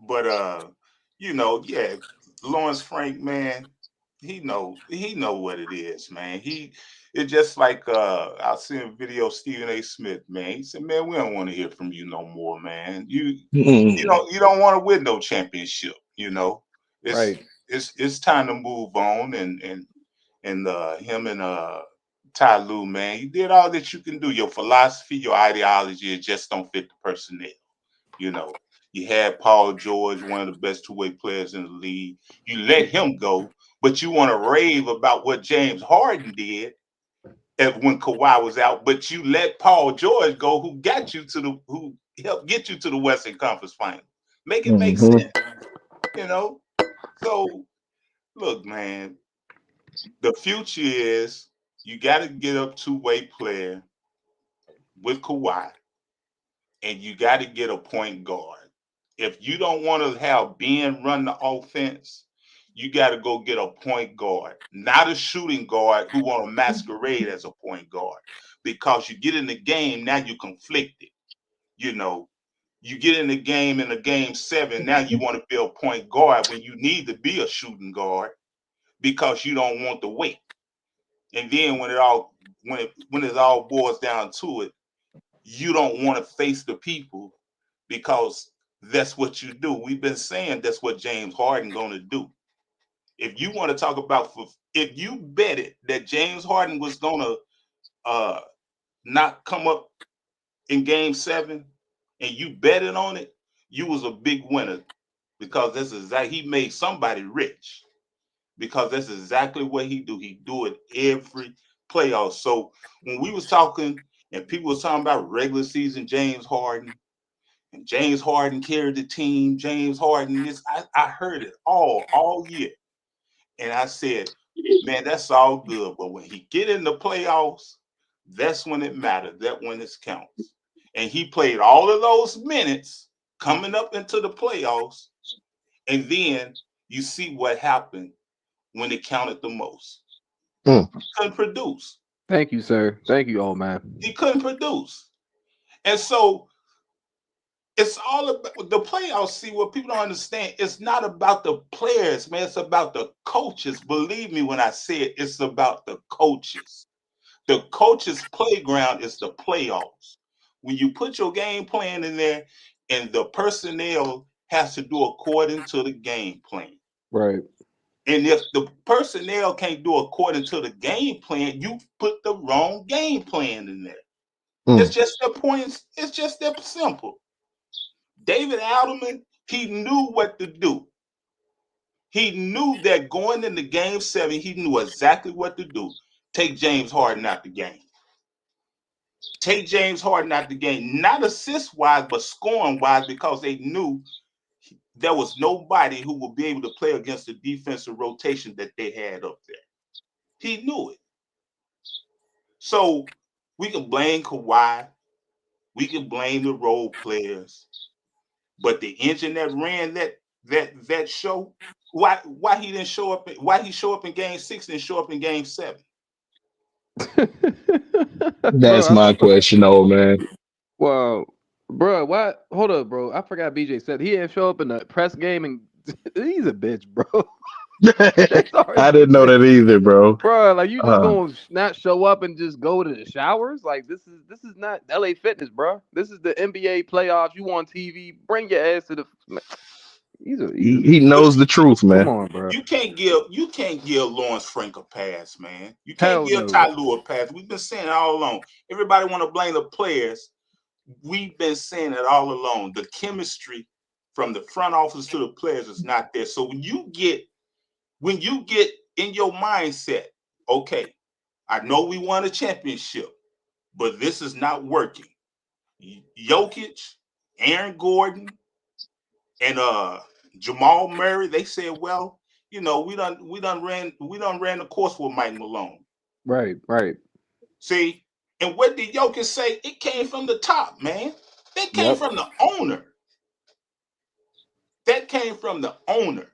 But you know, yeah, Lawrence Frank, man, he know what it is, man. It's just like I seen a video of Stephen A. Smith, man. He said, man, we don't want to hear from you no more, man. You don't want to win no championship, you know. It's Right. it's time to move on and him and Ty Lue, man. You did all that you can do. Your philosophy, your ideology, it just don't fit the personnel. You know, you had Paul George, one of the best two-way players in the league. You let him go, but you want to rave about what James Harden did when Kawhi was out, but you let Paul George go, who helped get you to the Western Conference Final. Make it make sense, you know. So look, man, the future is you got to get a two-way player with Kawhi and you got to get a point guard. If you don't want to have Ben run the offense, you got to go get a point guard, not a shooting guard who want to masquerade as a point guard. Because you get in the game, now you conflicted. You know, you get in the game in a game 7, now you want to be a point guard when you need to be a shooting guard because you don't want to wait. And then when it all boils down to it, you don't want to face the people because that's what you do. We've been saying that's what James Harden gonna do. If you want to talk about, if you betted that James Harden was gonna not come up in game 7 and you betted on it, you was a big winner because that's exactly, he made somebody rich because that's exactly what he do. He do it every playoff. So when we was talking and people was talking about regular season James Harden, and James Harden carried the team, James Harden, this, I heard it all year. And I said, man, that's all good. But when he get in the playoffs, that's when it matters. That's when it counts. And he played all of those minutes coming up into the playoffs. And then you see what happened when it counted the most. He couldn't produce. Thank you, sir. Thank you, old man. He couldn't produce. And so it's all about the playoffs. See, what people don't understand, it's not about the players, man. It's about the coaches. Believe me when I say it, it's about the coaches. The coaches' playground is the playoffs. When you put your game plan in there and the personnel has to do according to the game plan. Right. And if the personnel can't do according to the game plan, you put the wrong game plan in there. It's just the points. It's just that simple. David Adelman, he knew what to do. He knew that going into game 7, he knew exactly what to do. Take James Harden out the game. Take James Harden out the game, not assist-wise, but scoring-wise, because they knew there was nobody who would be able to play against the defensive rotation that they had up there. He knew it. So we can blame Kawhi. We can blame the role players. But the engine that ran that show, why he didn't show up? Why he show up in game 6 and show up in game 7? That's my question, old man. Well, bro, why? Hold up, bro. I forgot BJ said he didn't show up in the press game, and he's a bitch, bro. I didn't know that either, bro. Bro, like you just gonna not show up and just go to the showers? Like this is not LA Fitness, bro. This is the NBA playoffs. You on TV? Bring your ass to the. He knows the truth, man. Come on, bro. You can't give Lawrence Frank a pass, man. You can't give Ty Lue a pass. We've been saying it all along. Everybody want to blame the players. We've been saying it all along. The chemistry from the front office to the players is not there. So when you get in your mindset, okay, I know we won a championship, but this is not working. Jokic, Aaron Gordon, and Jamal Murray, they said, well, you know, we done ran the course with Mike Malone. Right. See, and what did Jokic say? It came from the top, man. That came from the owner. That came from the owner.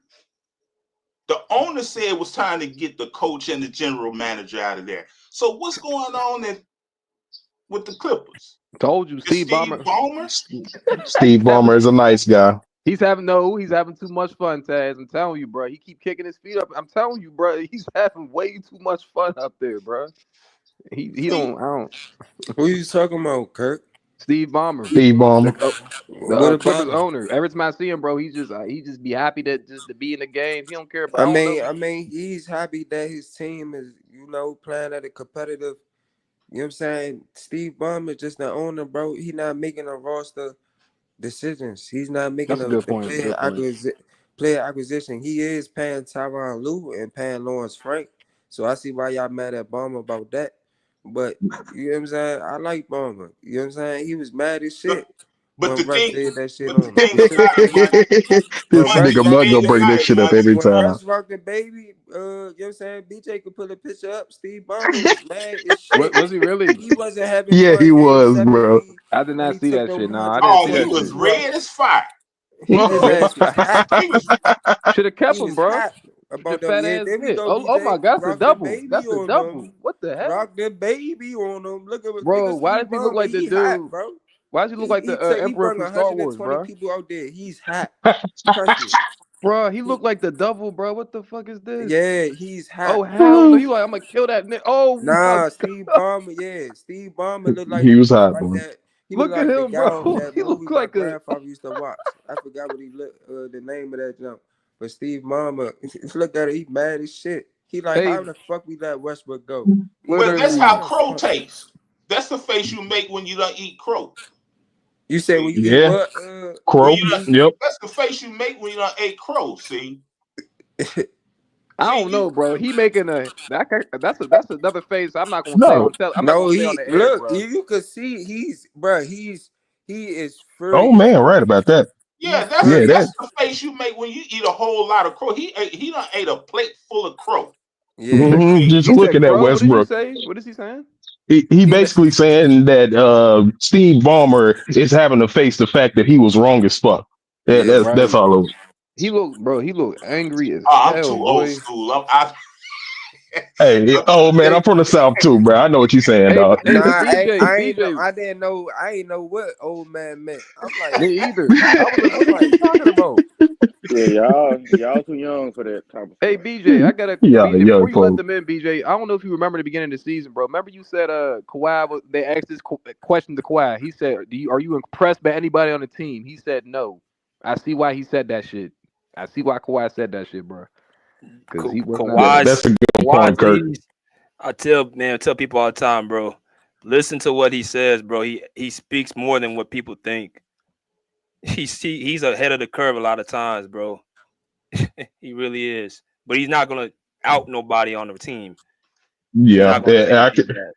The owner said it was time to get the coach and the general manager out of there. So what's going on with the Clippers? Told you, Steve Ballmer. Steve Ballmer is a nice guy. He's having too much fun, Taz. I'm telling you, bro. He keep kicking his feet up. I'm telling you, bro. He's having way too much fun up there, bro. I don't. Who you talking about, Kirk? Steve Ballmer. What about Clippers owner? Every time I see him, bro, he just be happy to be in the games. He don't care about. I mean, he's happy that his team is, playing at a competitive. You know what I'm saying? Steve Ballmer just the owner, bro. He not making a roster decisions. He's not making a player acquisition. He is paying Tyronn Lue and paying Lawrence Frank. So I see why y'all mad at Ballmer about that. But you know what I'm saying? I like Ballmer. You know what I'm saying? He was mad as shit. But when the Russ thing, said that shit but the on him. thing He said about it, one, This Russ nigga the rocked Mud thing gonna bring about this it, shit up one, every when time. Russ rocked the baby, you know what I'm saying? BJ could pull a picture up. Steve Ballmer was mad as shit. Was he really? He wasn't having Yeah, he fun game was, 7 bro. I did when not he see took that them shit. No, I didn't see 120 he that was shit. from Russ. red as fire. His ass was hot. He was Should have kept He him, was bro. hot The about them. fat Yeah, ass there we bit. go, Oh my BJ. God, that's the Rock the double. baby That's the on double. them. What the hell, Rock the baby on them. Look at bro? nigga Why Steve does he look Ballmer. like the He hot, dude? bro. Why does he look like the He Emperor brung from Star Wars, 120 bro? people out there. He's hot. Trust me. Bro, he looked like the devil, bro. What the fuck is this? Yeah, he's hot. Oh hell no! He like I'm gonna kill that nigga. Oh my Nah, god! Steve Ballmer. Yeah, Steve Ballmer look He was hot, like boy. that. He look Look at like the him, guy on bro. that He movie look my like a grandfather used to watch. I forgot what he look. The name of that jump. But Steve Ballmer, look at it. He mad as shit. He like, hey, how the fuck we let Westbrook go? He well. That's like, how literally. how the crow fuck? tastes. That's the face you make when you don't eat crow. You said when See, you eat Yeah, what? when Crow. you don't, Meat? Yep. that's the face you make when you don't eat crow. See, I see don't you. know, bro. He making that's another face. I'm not gonna say No. on tell. I'm not No, gonna say on he the air, look. bro. You could see he is Oh furious, man, right bro. about that. Yeah, He's Yeah, furious. that. that's the face you make when you eat a whole lot of crow. He done ate a plate full of crow. Yeah. Just He said looking at crow. What did you Westbrook. say? What is he saying? He He ma- basically saying that Steve Ballmer is having to face the fact that he was wrong as fuck. Yeah, yeah. that's Right. all over. He looked, bro. He looked angry as I'm hell, too old boy. school. Hey, oh man, I'm Hey, from the South too, bro. I know what you're saying, Hey, dog. but nah, I ain't know. BJ, I didn't know. I ain't know what old man meant. I'm like, me either. I was like, what I'm is he like, talking about? Yeah, y'all too young for that type of Hey, stuff. BJ, I got a Yeah, BJ. young Before you let folks. them in, BJ, I don't know if you remember the beginning of the season, bro. Remember you said Kawhi was, they asked this question to Kawhi. He said, are you impressed by anybody on the team?" He said no. I see why he said that shit. I see why Kawhi said that shit, bro. Because he was not That's Kawhi's a good Kawhi's point, Kirk. I tell people all the time, bro. Listen to what he says, bro. He speaks more than what people think. He's ahead of the curve a lot of times, bro. He really is. But he's not gonna out nobody on the team. He's Yeah, not gonna yeah, do that.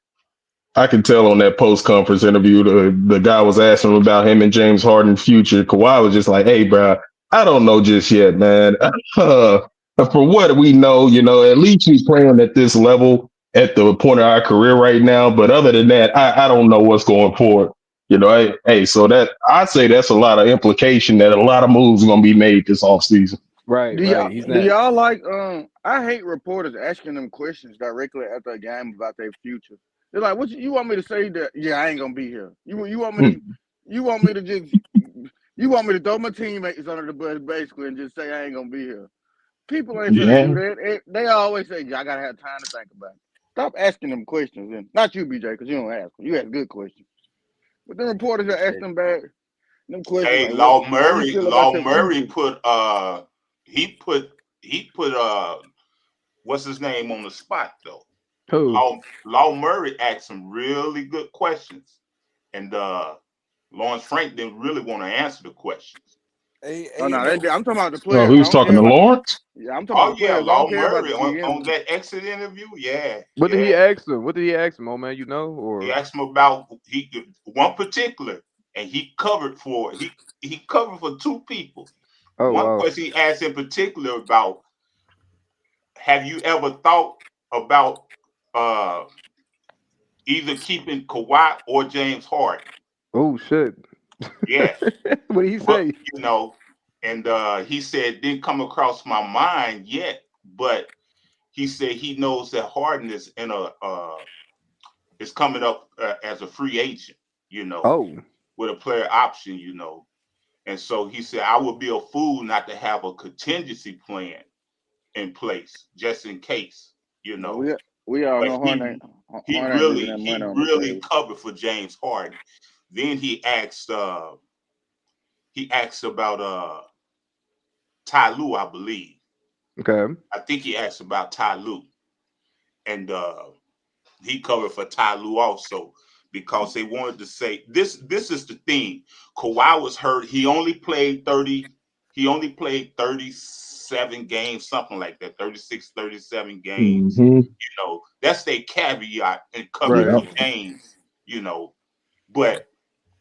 I can tell on that post conference interview, the guy was asking him about him and James Harden's future. Kawhi was just like, "Hey, bro, I don't know just yet, man. For what we know, at least he's playing at this level at the point of our career right now. But other than that, I don't know what's going forward. So that I say that's a lot of implication that a lot of moves are going to be made this offseason. right. Do Right. y'all He's do not. y'all like I hate reporters asking them questions directly after a game about their future. They're like, "What you want me to say that? Yeah, I ain't gonna be here. You want me to just you want me to throw my teammates under the bus basically and just say I ain't gonna be here? People ain't finna Yeah, do that. They always say, "Yeah, I gotta have time to think about it." Stop asking them questions, and not you, BJ, because you don't ask them. You ask good questions. But the reporters that ask them bad them questions Hey, like, "What? How you feel about Law your Murray future?" put he put what's his name on the spot though. Who? Law Murray asked some really good questions, and Lawrence Frank didn't really want to answer the questions. Oh no, look, I'm talking about the oh, players. I who's don't talking care to about. Lawrence? Yeah, I'm talking about Oh the yeah, players. I don't Law care about Murray the on GM. that exit interview. Yeah, What did yeah. he ask him? What did he ask him, oh man? You know, He or asked him about one particular, and he covered for two people. oh One wow. question he asked in particular about: have you ever thought about uh, either keeping Kawhi or James Harden? Oh shit. Yeah, What did he but say? and he said didn't come across my mind yet, but he said he knows that Harden is in is coming up as a free agent, Oh. with a player option, and so he said I would be a fool not to have a contingency plan in place just in case, No, we all But know he Horn ain't leaving that money on the really table. covered for James Harden. Then he asked about Ty Lue, I believe. Okay. I think he asked about Ty Lue, and he covered for Ty Lue also because they wanted to say this. This is the thing. Kawhi was hurt. He only played 30. He only played 37 games, something like that. 36, 37 games. Mm-hmm. That's their caveat in covering Right. Yeah. for games. But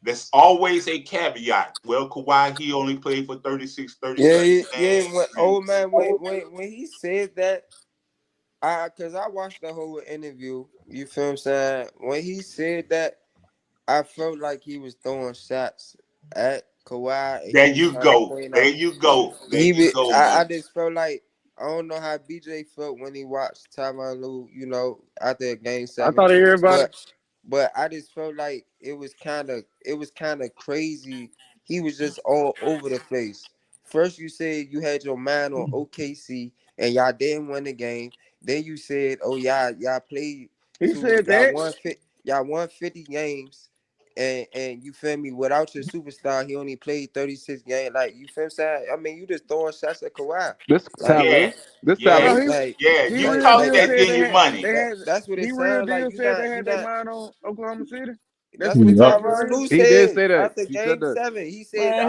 There's always a caveat. Well, Kawhi, he only played for 36, 37 Yeah. games. When old man, when he said that, cause I watched the whole interview. You feel what I'm saying? When he said that, I felt like he was throwing shots at Kawhi, and There he was you trying to go. point There out. you go. There you go, I man. just felt like I don't know how BJ felt when he watched Tyronn Lue, after Game I 7, thought everybody. but I just felt like it was kind of crazy. He was just all over the place. First, you said you had your mind on OKC and y'all didn't win the game. Then you said, "Oh y'all played He to said that. y'all won 50 games." And you feel me? Without your superstar, he only played 36 games. Like, you feel what I'm saying? I mean, you just throwing shots at Kawhi. This Like, Tyloo. Yeah. This Yeah. No, Tyloo. he Yeah. he You real talk deal that, said getting they your had money. that's what it he real sounds like. deal You said not they you had their not. mind on Oklahoma City. That's That's what what he said Yep. for Tyronn real. Lue He did said say that. after He said Game that. 7. He said, Man,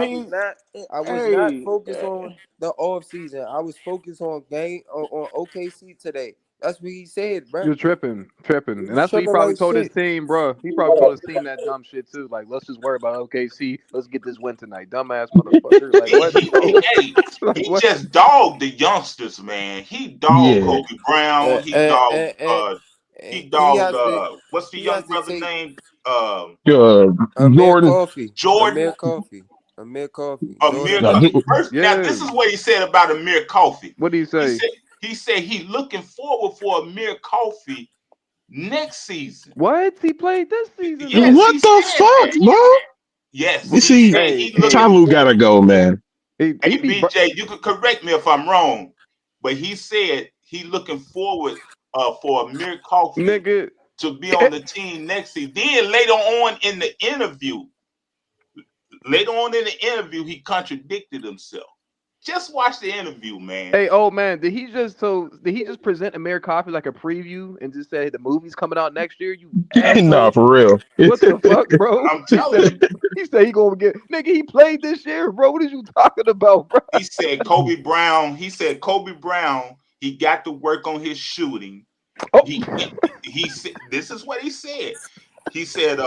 I was not hey, focused on the off season. I was focused on on OKC today. That's what he said, bro. You're tripping, He and was that's what he tripping probably like told his shit. team, bro. He probably told his team that dumb shit too. Like, let's just worry about OKC. Let's get this win tonight, dumbass motherfucker. Like, what, bro? Hey, Like, he what? just dogged the youngsters, man. He dogged Yeah. Kobe Brown. And, He and, dogged and, and, and he dogged what's the he young has to brother take name? Uh, Amir Jordan. Coffee. Jordan. Amir Coffee. Jordan Amir No, Coffee. First, now Yeah. this is what he said about Amir Coffee. What do you He say? said he looking forward for Amir Coffee next season. What? He played this season Yes, though. he what the said fuck, that. bro? Yes, You he see, said Hey, he looking hey, Tyloo forward. gotta go, man. he Hey, be. BJ, you could correct me if I'm wrong, but he said he looking forward for Amir Coffee Nigga. to be on the team next season. Then later on in the interview, he contradicted himself. Just watch the interview, man. Hey, oh man, did he just present Amir Coffee like a preview and just say the movie's coming out next year? You Nah, asshole! for real. What the fuck, bro? I'm telling you. He said he gonna get nigga. He played this year, bro. What are you talking about, bro? He said Kobe Brown. He said Kobe Brown. He got to work on his shooting. Oh, He said this is what he said. He said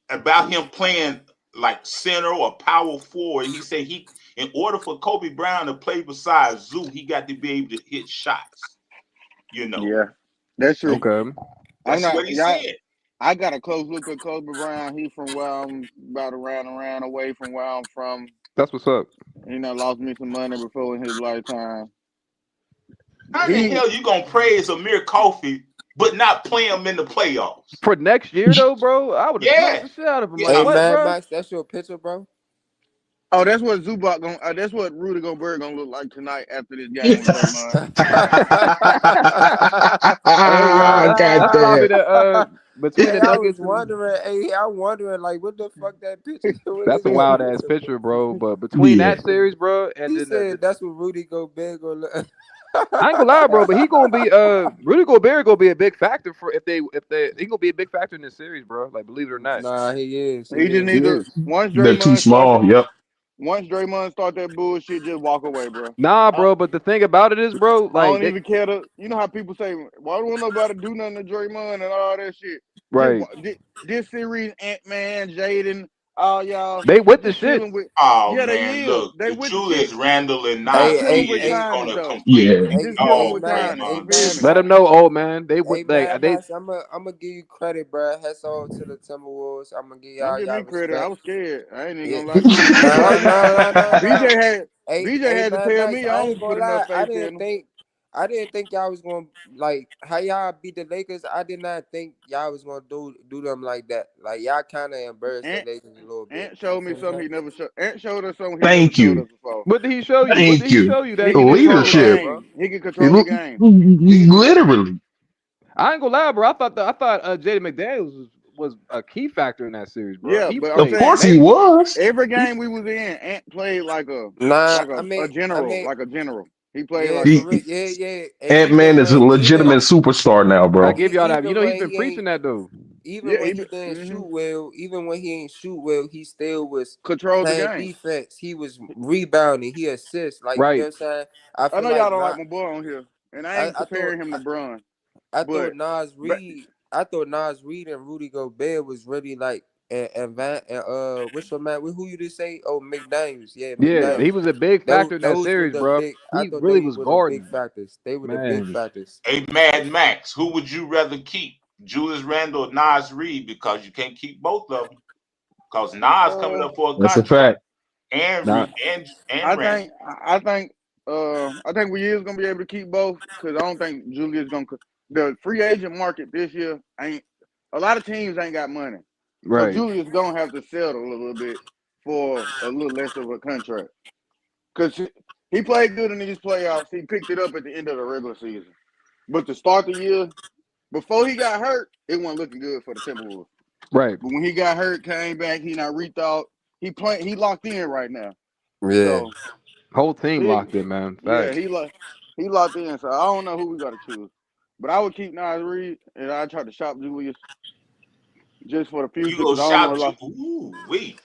about him playing like center or power forward. He said in order for Kobe Brown to play beside Zoo, he got to be able to hit shots. yeah, that's true. okay. I'm That's not what he y'all. said. I got a close look at Kobe Brown. He from where I'm about around away from where I'm from. That's what's up. He done lost me some money before in his lifetime. How in the He hell you gonna praise Amir Coffee but not play him in the playoffs? For next year though, bro, I would have smacked Yeah. the shit out of him. Like Hey, what, Mad bro? Max, that's your picture, bro? Oh, that's what Zubac gonna. That's what Rudy Gobert gonna look like tonight after this game with Draymond. Hey, that's probably Goddamn. the between Hey, the I was Nuggets and wondering. Hey, I'm wondering, like, what the fuck that picture? What that's is a that wild ass picture, bro? picture, bro. But between Yeah. that series, bro, and He then said that's what Rudy Gobert gonna look. I ain't gonna lie, bro, but he gonna be Rudy Gobert gonna be a big factor for if he gonna be a big factor in this series, bro. Like believe it or not. Nah, he is. He He just is. need He to is. once They're too Draymond start. small. Yep. Once Draymond start that bullshit, just walk away, bro. Nah, bro, but the thing about it is, bro, I like don't even care to. You know how people say, "Why don't nobody do nothing to Draymond and all that shit?" Just right. this series, Ant Man, Jaden, all y'all, They with the just shit. chilling with. Oh Yeah, they man, is. look, They the with the Julius shit. Randle and Just Hey, Nas chilling hey, with Reed is hey, Giannis gonna though. complete Yeah. hey, Just chilling hey, dog with Mad, Giannis. hey, You Draymond feel Mad me? Let Max. him know, old man. They Hey, would Mad they Max. I'm gonna give you credit, bro. Hats off to the Timberwolves. I'm gonna give Don't y'all give me y'all credit. I respect. was scared. I ain't even Yeah. gonna lie to you. Nah, nah, nah, nah, nah. BJ Hey, had to Mad tell Max. me I I ain't don't put gonna enough lie. faith in him. I didn't think y'all was gonna like how y'all beat the Lakers. I did not think y'all was gonna do them like that. Like y'all kind of embarrassed the Ant, Lakers a little bit. Ant You showed me feel what I'm something saying? he never showed. Ant showed us something he never Thank showed you. us before. What did he show you? What did Thank he you. show you He that he can didn't show control the before, Leadership. bro? game. He can control the game. He can control. Literally. I ain't gonna lie, bro. I thought Jaden McDaniels was a key factor in that series, bro. Yeah, He but I'm Of played saying course he amazing. was. every He's game we was in, Ant played like Nah, a general, like a general. He played yeah, like for a real, He yeah, yeah. And Ant Man is a legitimate superstar now, I bro. give y'all that. You even know he's when been he ain't, preaching that though. even yeah. when he didn't shoot well, even when he ain't shoot well, he still was Control the playing game. defense. He was rebounding. He assists. Like, you know Right. what I'm saying? I I feel know y'all like don't like not. my boy on here, and I I, ain't I thought comparing him to Bron, I but thought Nas but Reed. Nas Reed and Rudy Gobert was really like and what's your man? Who you just say? Oh, McDaniels. Yeah, Yeah, McDaniels. he was a big factor in that Those were series, the bro. big. I He thought really they was were the big guarding. factors. They were the big Man. factors. Hey, Mad Max, who would you rather keep, Julius Randle or Nas Reed? Because you can't keep both of them. Because Nas coming up for a That's a contract, fact. and Nah. and Randle. I think we is gonna be able to keep both because I don't think Julius gonna. The free agent market this year ain't. A lot of teams ain't got money, so Right. Julius gonna have to settle a little bit for a little less of a contract. Because he played good in these playoffs. He picked it up at the end of the regular season, but to start the year, before he got hurt, it wasn't looking good for the Timberwolves. Right. But when he got hurt, came back, he not rethought. He locked in right now. Yeah. So Whole team locked in, man. Facts. he locked in. So I don't know who we got to choose, but I would keep Nas Reed and I try to shop Julius just for the You future go because I don't shop want to lock. wait.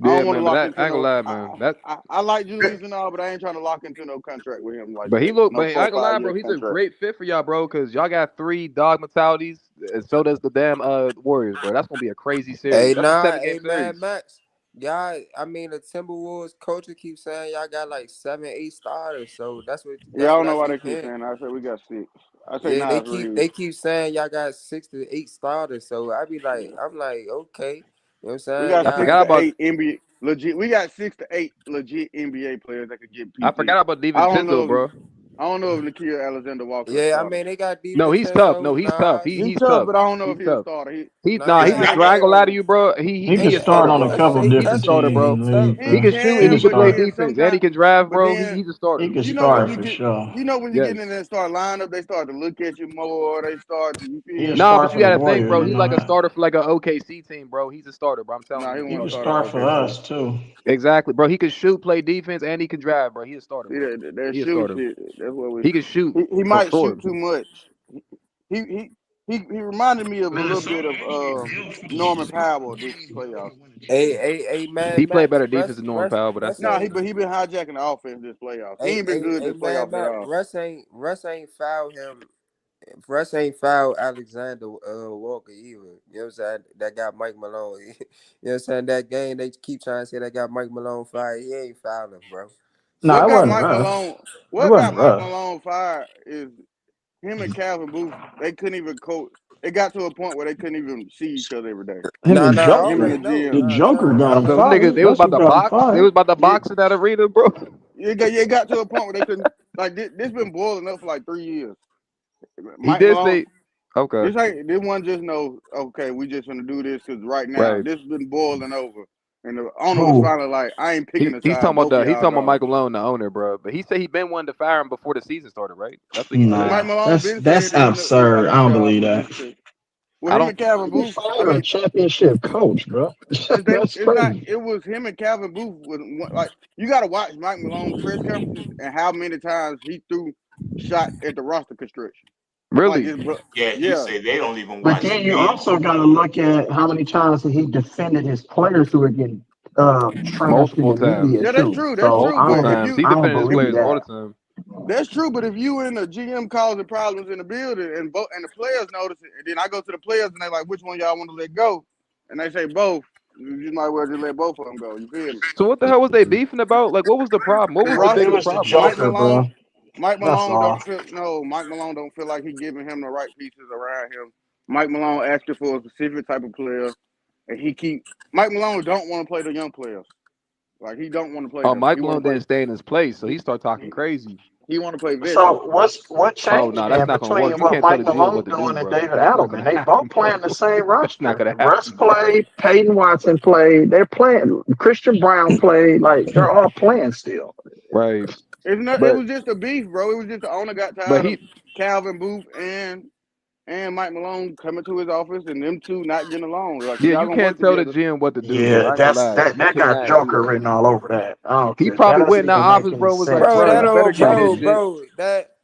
I Yeah, don't want to man, but lock that into I ain't gonna no. lie, man. That I like Julius and all, but I ain't trying to lock into no contract with him like but he that. look, No but I ain't gonna lie, 4-5 bro. year He's a contract. great fit for y'all, bro, because y'all got 3 dog mentalities, and so does the damn Warriors, bro. That's gonna be a crazy series. That's a 7-game Mad series. Max. Y'all, I mean, the Timberwolves coach keeps saying y'all got like 7, 8 starters. So that's Yeah, I don't what I know why they keep keep hearing. saying that. I said we got 6. I say Yeah, Nas Reed. they keep saying y'all got 6 to 8 starters. So I'm like, okay. You know what I'm We saying? got I 6 forgot Y'all, to about 8 NBA legit. We got 6 to 8 legit NBA players that could get I PT. forgot about I don't know DiVincenzo, if bro. Nikhil Alexander Walker a yeah, I starter. mean, they got No, he's tough. DiVincenzo, No, he's tough. Nas. He's He's tough, tough. but I don't know if He's he's a tough. starter. Nah, He he's It's a ain't not I ain't that gonna lie playing. to you, bro. He He could a start starter, on a bro. couple He's a different starter, bro. teams. He He can shoot He and he could can, can but play start. then defense and he sometimes, can drive, but bro. then He's a starter. He could you know when start you for get, sure. when you get in Yes. that start lineup, they start to look at you more. They start to, you He'll feel me? Nah, but start you for the gotta think, Warriors. bro. You He's know like a that. starter for like an OKC team, bro. He's a starter, bro. I'm telling Nah, you, he he's a He want could to starter. start at start for OKC. us too. Exactly, bro. He can shoot, play defense, and he can drive, bro. He a starter, See bro. that He a shoot starter. shit. That's what we. He can shoot He for might sure. shoot too much. He he he reminded me of a little Minnesota bit of ain't even built for the Norman Super Bowl Powell this games if they playoff. don't win a championship. Hey, He Mad played Max. better defense than Norman Powell, but that's Nah, it. he been hijacking the offense this playoff. He ain't been good this Mad playoff at Max. all. Russ ain't fouled him. Russ ain't fouled Alexander Walker either. You know what I'm saying? That got Mike Malone. You know what I'm saying? That game they keep trying to say that got Mike Malone fired. He ain't fouled him, bro. No, What it So got wasn't Mike rough. Malone? It What got wasn't Mike rough. Malone fired is him and Calvin Booth. They couldn't even coach. It got to a point where they couldn't even see each other every day. And the I Him and Joker, the already know. the GM. Joker got him Those niggas, fired. they was That's about who to got him box. They fired. was about to Yeah, box in that arena, bro. it got to a point where they couldn't. Like this been boiling up for like 3 years. He Mike did Malone. say, okay, This one just know. Okay, we just gonna do this because right now right. this been boiling over, and the owner was Who? finally like, I ain't picking a He's side. Both of he's y'all talking about go. Michael Malone, the owner, bro. But he said he been wanting to fire him before the season started, right? That's what he said. Mike Nah, Malone that's been said that he absurd. like I the don't playoffs believe when that. he said. Well, I him don't. and Calvin You Booth. I fire a mean, championship coach, bro. That's it's not. crazy. It was him and Calvin Booth. Like you got to watch Mike Malone press conferences and how many times he threw shots at the roster construction. Like Really? it's, bro. Yeah, he Yeah, said they don't even But watch then the you film. also got to look at how many times he defended his players who were getting trashed in Multiple the times. media yeah, that's too. true. That's So true. Multiple But if times. you He I don't defended his believe players all the that. time. That's true, but if you in the GM causing problems in the building and the players notice it, and then I go to the players and they like, which one y'all want to let go? And they say both. You might well just let both of them go. You feel me? So what the hell was they beefing about? Like, what was the problem? What The was the It roster, biggest was the problem? Mike Joker, bro. Malone, Mike That's Malone all. don't feel no. Mike Malone don't feel like he giving him the right pieces around him. Mike Malone asking for a specific type of player, and Mike Malone don't want to play the young players. Like he don't want to play Oh, them. He Mike want to Malone play. didn't stay in his place, so he He started talking he, crazy. he want to play veterans. So what Oh changed no, that's then not gonna work. between You what can't tell Mike the GM what Malone to do, doing and bro. David That's not Adelman? gonna They both happen, playing the bro. same That's not roster. gonna Russ happen, bro. played, Peyton Watson played. They're playing. Christian Brown played. Like they're all playing still. Right. It's not. It But was just a beef, bro. It was just the owner got but tired of he Calvin Booth and Mike Malone coming to his office and them two not getting along. Like if yeah, y'all you gonna work can't tell the together, GM what to do, bro. Yeah, I ain't gonna that's lie. that. You That got cannot Joker do that. written all over that. I don't He care. That probably went doesn't in that even make office, any bro. Was like, sense. bro, bro, that you Like, better don't, change this bro, change it. shit. bro.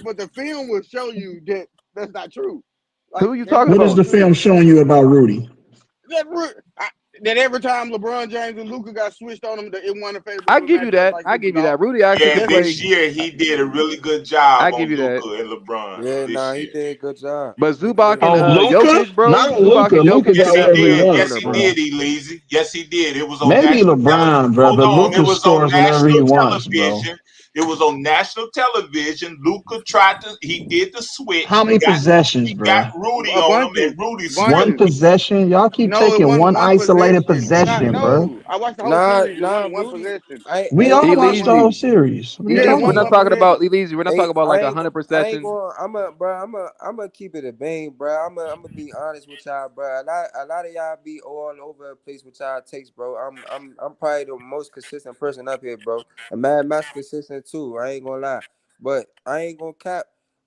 but the film will show you that that's not true. Like, Who you talking What is about? the film showing you about Rudy? That every time LeBron James and Luka got switched on him, that it won a favorable I give you matchup. that. Like I it was give you that. off. Rudy actually Yeah, can this play. year he did a really good I job give on you that. Luka and LeBron Yeah, this nah, he year. did a good job. But He Zubac did a and good Oh, job. Luka? Jokic, bro. Not Zubac Luka. and Jokic Luka Yes, got he can't whatever he did. play Yes, wants, perimeter he bro. ball. did, Elazy. Yes, he did. It was on Maybe national television. LeBron, bro, Hold but on. It Luka was on scores whenever he national wants, bro. television. It was on national television. Luka he did the How switch. many possessions, He got bro? Rudy A on him, bunches, and Rudy One slipped. bunches. possession? Y'all keep No, it taking wasn't one one isolated possession. Not possession, bro. no. I watched the whole Nah, series. It nah, wasn't one Rudy. possession. We Hey, all watched the Elazy. whole Elazy. series. What are you Yeah, it Elazy, talking we're wasn't not one about? talking about possession. Elazy. We're not Hey, talking about like 100 I ain't possessions. going. I'm gonna keep it a bang, bro. I'm gonna be honest with y'all, bro. A lot of y'all be all over the place with y'all takes, bro. I'm probably the most consistent person up here, bro. And Mad Max consistent too. I ain't gonna lie, but I ain't gonna cap.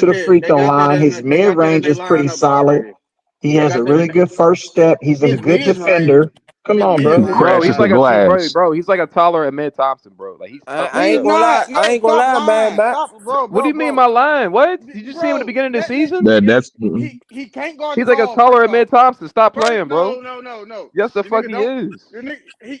to the free throw line. His mid range is pretty solid. He has a really good first step. He's a good defender. Come on, bro. Bro, he's Crashes the like glass. bro, he's like a taller Ahmed Thompson, bro. Like he's tough. I ain't gonna lie. I ain't gonna lie, man. What do you mean my line? What? Did you see him at the beginning of the season? That's He can't guard. He's like a taller Ahmed Thompson. Stop playing, bro. No. Yes, the The fuck nigga he don't- is. the nigga,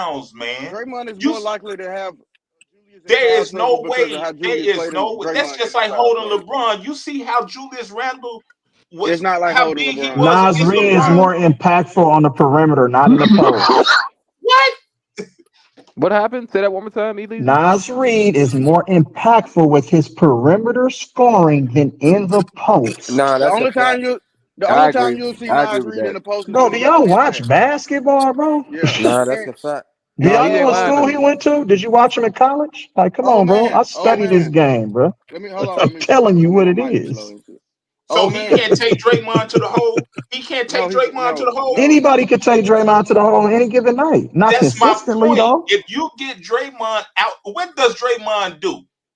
rebounds, man. Draymond is You more likely to have Julius in There foul is no trouble because of way. how There Julius is played and no. That's Draymond just getting in like foul holding trouble. LeBron. You see how Julius Randle It's was, not like how holding big he LeBron. was Nas against Reed is LeBron. more impactful on the perimeter, not in the post. What? What happened? Say that one more time, Elise. Nas Reed is more impactful with his perimeter scoring than in the post. Nah, The that's a only time fact. you the I only time agree. you'll see I agree Nas with Reed in that. the post is Bro, when do he got y'all the watch advantage. basketball, bro? Yeah. Nah, that's And a fact. Do No, y'all he know ain't what lying school though. he went to? Did you watch him in college? Like, come on, bro. I oh study this man. game, bro. Let me hold on. I'm telling you Let me what my it mic be is. low and shit. So Oh he man. can't take Draymond to the hole. He can't No, take Draymond to the hole. Anybody could take Draymond to the hole on any given night. Not That's my consistently, point. though. If you get Draymond out, what does Draymond do?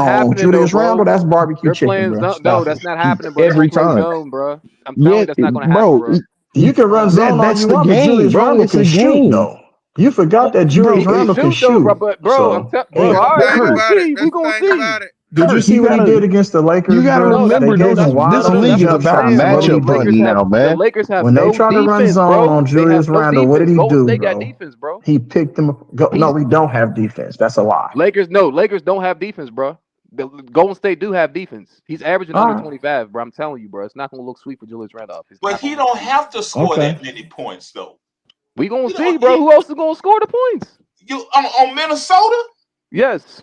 on happening, Julius though, bro. Randle, that's barbecue They're chicken, playing. bro. No, Stop that's it. not happening, bro. They're every gonna play time. zone, bro. I'm telling Yeah, you, that's not gonna happen, bro. bro. You can run zone all That's you the want, but game, Julius bro. Randle It's can a shoot, game, though. You forgot that bro. Julius Randle can though, bro. shoot. But bro, I'm So, bro. That's All the right, we thing gonna Kirk, about it. see. We That's the gonna thing see. about it. did you Kirk, see what he did against the you Lakers, gotta bro? No, They remember gave this. him wide This no, open league that's is what jump I'm about shots, saying, and what bro. did The he matchup do? Lakers hunting have now, the man. Lakers have When they no try to run defense, zone bro. on They have Julius no Randle, what did defense. he Golden do, State got bro? defense, bro. He picked them. No, we don't have defense. That's a lie. Lakers don't have defense, bro. The Golden State do have defense. He's averaging All under right. 25, bro. I'm telling you, bro. It's not gonna look sweet for Julius Randolph. It's But not he gonna look don't sweet. have to score Okay. that many points though. We gonna He see, don't. bro. Who else is gonna score the points? You on Minnesota? Yes.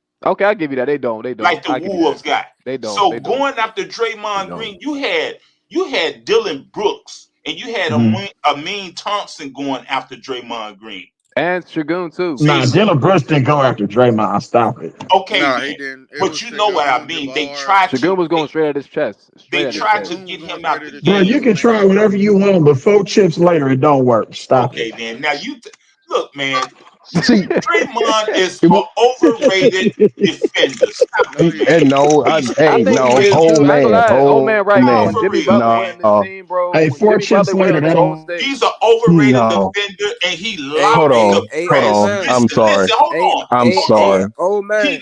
Okay, I'll give you that. They don't. like the I'll give you Wolves that. got. They don't. So They don't. going after Draymond Green, you had Dylan Brooks and you had Amin Thompson going after Draymond Green. And Shagun too. Nah, Dylan Brooks didn't go after Draymond. Stop it. Okay, Nah, then. he didn't. It But was you know what I Shagun, mean. They Jabbar. tried Shagun was going straight at his chest. They Straight tried at to his chest. get Shagun was him going out straight the at his Bro, game. you chest, can try whatever you want, but 4 chips later, it don't work. Stop Okay, it. then. Now look, man. See, Draymond is it an wa- overrated defender. Stop No, it, he man. ain't. He's I think he is overrated. too. I ain't gonna lie. Old man right, bro. Nah, When for Jimmy real, Butler man. wasn't in the team, bro. Hey, When 4 Jimmy chips Butler went later, on that Golden don't. State. He's an overrated no. defender, and he Hey, Hold locked hey, on. the hey, Hold old on. man. I'm sorry. Listen, hold on. I'm Hey, sorry. old man.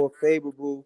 more favorable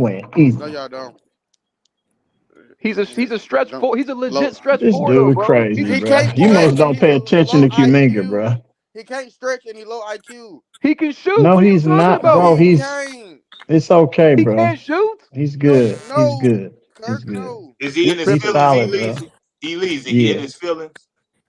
win. Easy. No, y'all don't. He's a stretch Don't. four. He's a legit Low. stretch This four though, dude bro. crazy, He bro. can't You stretch must and don't he's pay attention low to Kuminga, IQ. bro. He can't stretch and he low IQ. He can shoot. No, What are you he's talking not, about? bro. He He's can't. it's okay, He bro. can't shoot. He's No, good. He's no, good. He's Kirk, good. no. Is he You're in his He's tripping. feelings, solid, bro. Elise? Elise, he in Yeah. his feelings?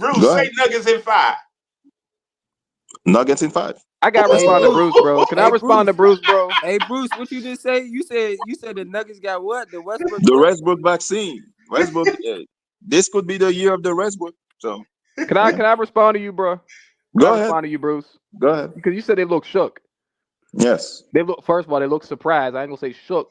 Bruce, Go say ahead. Nuggets in 5. Nuggets in 5. I gotta respond to Bruce, bro. Can I respond to Bruce, bro? Hey, Bruce, what you just say? You said the Nuggets got what? The Westbrook. The What? Westbrook vaccine. Westbrook. This could be the year of the Westbrook. So Can I respond to you, bro? Can go I ahead. respond to you, Bruce? Go ahead. Because you said they look shook. Yes. They look. First of all, they look surprised. I ain't gonna say shook.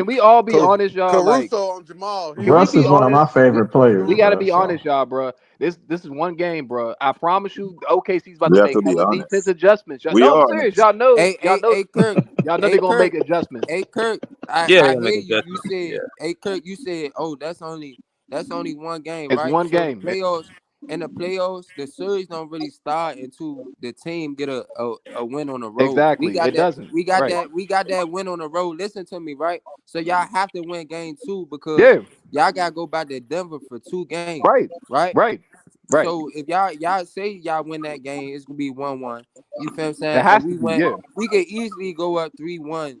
can we all be honest, y'all? Like, Caruso on Jamal. can we Russ be is one of my honest? favorite players. We got to Bro, be so. honest, y'all, bro. This is one game, bro. I promise you, OKC's about We to have make to be hella honest. defense adjustments. We No, I'm are serious. honest. Hey, Kirk. Y'all know Hey, they're gonna make Kirk. adjustments. Hey, Kirk. I Yeah, they're I gonna hear make you. You adjustments. said, Yeah. hey, Kirk. You said, oh, that's only one game, It's right? one So the game. playoffs. In the playoffs, the series don't really start until the team get a win on the road. We Exactly. got It that. doesn't. We got Right. that. We got that win on the road. Listen to me, right? So y'all have to win game 2 because Yeah. y'all gotta go back to Denver for 2 games, Right. right? Right. Right. So if y'all say y'all win that game, it's gonna be 1-1. You feel what I'm It saying? has And to we be. went. Yeah. We could easily go up 3-1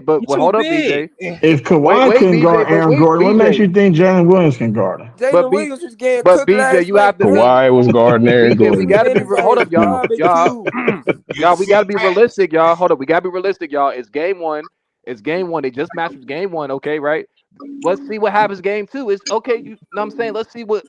BJ, but Too hold up, big. BJ. If Kawhi couldn't BJ, guard but Aaron wait, Gordon, what makes you BJ. think Jalen Williams can guard him? But Jalen Williams was getting but cooked BJ, last you night, have to bro. Kawhi was guarding Aaron BJ, we Gordon. gotta be Dennis hold is up, y'all. barbecue. Y'all, we see gotta be that? realistic, y'all. Hold up, we gotta be realistic, y'all. It's game one. It's game one. They just matched with game one, okay, right? Let's see what happens game two. It's okay, you know what I'm saying? Let's see what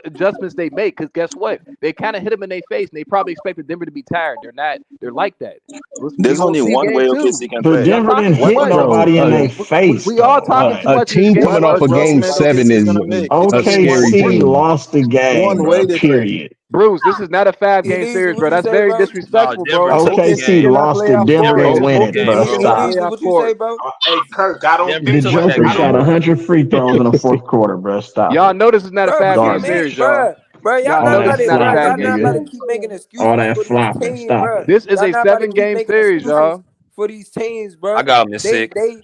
adjustments they make. Because guess what? They kind of hit them in their face, and they probably expected Denver to be tired. They're not. They're like that. We There's gonna only see one game way two. OKC can But play. Y'all Denver talking didn't too hit much. Bro, nobody in their face, We all though. talking too a much. It's team game coming off one, a game bro. Adjustment seven OKC is is gonna make. a Only one scary OKC way. team. lost the game, One way bro. they play. Period. Bruce, this is not a 5-game Elise, series, what bro. you That's say, very bro? No, disrespectful, Denver bro. took the OKC game. lost it. Denver Denver didn't took win the it, game, bro. bro. Stop. Elise, Yeah, I what you say, scored. bro? Hey, Kirk, I don't. Denver The took that Joker I game. shot don't. 100 free throws in the fourth quarter, bro. Stop Y'all it. know this is not a Bro, what you 5-game mean, series, Garbage. y'all. bro? Bro, y'all Y'all All not know this that about is to, not a bro. flopping, Y'all 5-game not about to nigga. series. keep making All excuses that for these flopping. teams, Stop bro. it. This is Y'all a not about to keep 7-game making series, excuses y'all. for these teams, I bro. got him in They six. they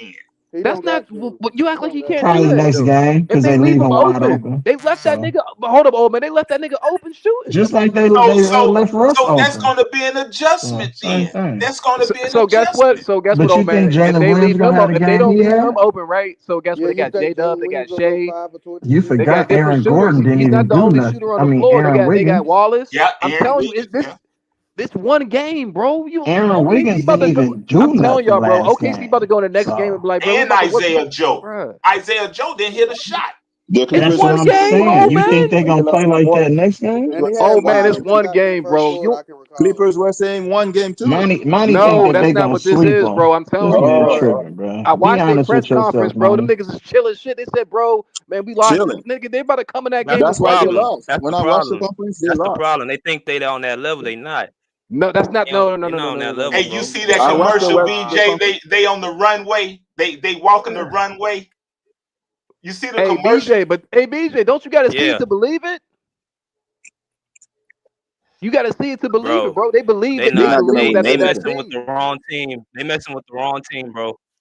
again. That's not. You act like he can't do Probably that next though. game If because they they leave leave him him wide open, open. they left that So nigga. Hold up, old man. They left that nigga open shooting. just like they So left Russ that's open. going to be an So adjustment same then. thing. That's going to be an So guess what? adjustment. So guess what, But you old man? think If Jalen they Williams leave gonna him have up, the if they game don't he leave had? him open, right? So guess what? Yeah, They you got J think Dub, Jalen they got Williams gonna go Shea, 5 for You 22? they got forgot different Aaron shooters. Gordon didn't He's even not the do only nothing. shooter on I the mean floor. They Aaron got Wiggins. Wallace. Yeah, I'm Aaron telling you, Wiggins. Yeah. this one game, bro. Aaron OKC Wiggins about didn't to go. even do I'm telling nothing y'all, bro. last OKC about to game. go in the next game and So be like, bro, we And about to what, Isaiah Joe. bro? Isaiah Joe didn't hit a shot. The It's Clippers that's what one were I'm game, saying oh saying. You think man. they're gonna play like that next game? And he had Oh man, one it's open one shot in the game, first bro. quarter, You I can recall. Clippers were saying one game too. Monty think no, that that's they not gonna what this sweep is, them. bro. I'm This telling you, man bro. tripping, bro. I Be watched their honest press with conference, yourself, bro. Them Monty. niggas is chill as shit. They said, bro, man, we lost this Chilling. nigga. They about to come in that That's game the and That's be why like, they yo, problem. lost. That's When the I watched the problem. conference, they That's the lost. problem. They think they on that level. They not. no, that's not. They on, No, no, they no, no, not no, on no, that no, level, no, Hey, you no. bro. see that I watched the commercial, Western BJ? Conference. They on the runway. They walking the Yeah. runway. You see the Hey, commercial? BJ, don't you got to see it Yeah, to believe it? You got to see it to believe it, bro. bro. They believe They that They're they not. not gonna believe They win that they they're that anything. messing with team. the wrong team. They messing with the wrong team, bro.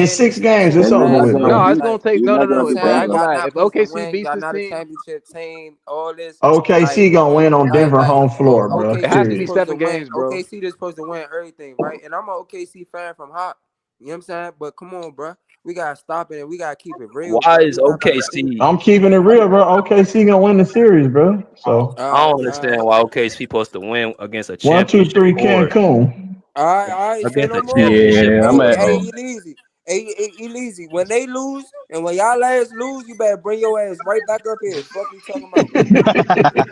In 6 games, it's And he's over not with, gonna No, bro. it's be. gonna take He's no. not gonna I'm be Bro, I saying ain't playing. gonna y'all lie. not If supposed to OKC win. beats Y'all this not a team, championship team. All this, OKC like, gonna win on Denver like home floor, bro. it has to OKC be Period. supposed to 7 win. games, bro. OKC is supposed to win everything, right? And I'm an OKC fan from Hop. You know what I'm saying? But come on, bro. We gotta stop it and we gotta keep it real, Why bro. is We not about to sit. OKC? I'm keeping it real, bro. OKC gonna win the series, bro. So I All don't right, all understand right. why OKC supposed to win against a 1, 2, championship 3, board. Cancun. All right, say Against no a more. championship Yeah, I'm Hey, board, at. hey, bro. easy. Hey, easy. When they lose and when y'all last lose, you better bring your ass right back up here. Fuck you talking about.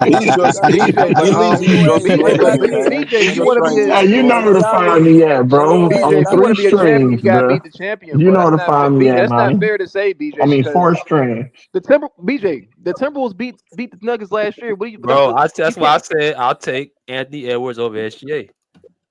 He's You just got he, you BJ, but better Elise bring is your just ass right BJ, back trolling, but here. man. BJ, He's if When you just they want to be trying to a Hey, lose you troll. and know when where to y'all find me lose, at, bring bro. your ass BJ, On if you back want to 3 be a here. champion, you streams, gotta bro. beat the champion, You bro. know That's where to not find me at, that's not man. fair to say, BJ, I mean, because 4 streams. the Timberwolves beat the Nuggets last year. What do you? Bro, You that's why I can't. said I'll take Anthony Edwards over SGA.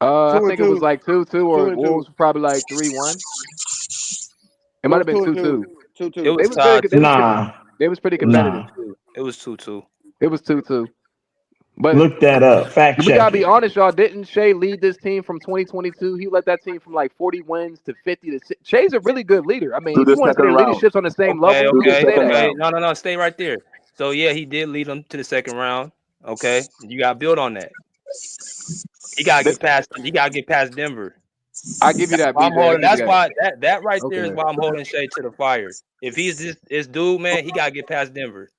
score? I 2 and think it was 2. like 2-2, or 2 and 2. Wolves were probably like 3-1. It It might was have been 2 and 2. 2-2. 2-2. It They was was very tied. good. Nah, They was pretty competitive. nah. It was 2-2. It was 2-2. But Look that up. Fact we gotta check be it. honest, y'all. Didn't Shea lead this team from 2022? He led that team from like 40 wins to 50 to 6. Shay's a really good leader. I mean, To if you the want to second say round. leadership's on the same Okay, level, you can say that. round. No. Stay right there. So yeah, he did lead them to the second round. Okay, you got to build on that. He got to get past. He got to get past Denver. I give you that, I'm BJ. I holding. give you That's that. why that right there is Okay. why I'm holding Shea to the fire. If he's this dude, man, he got to get past Denver.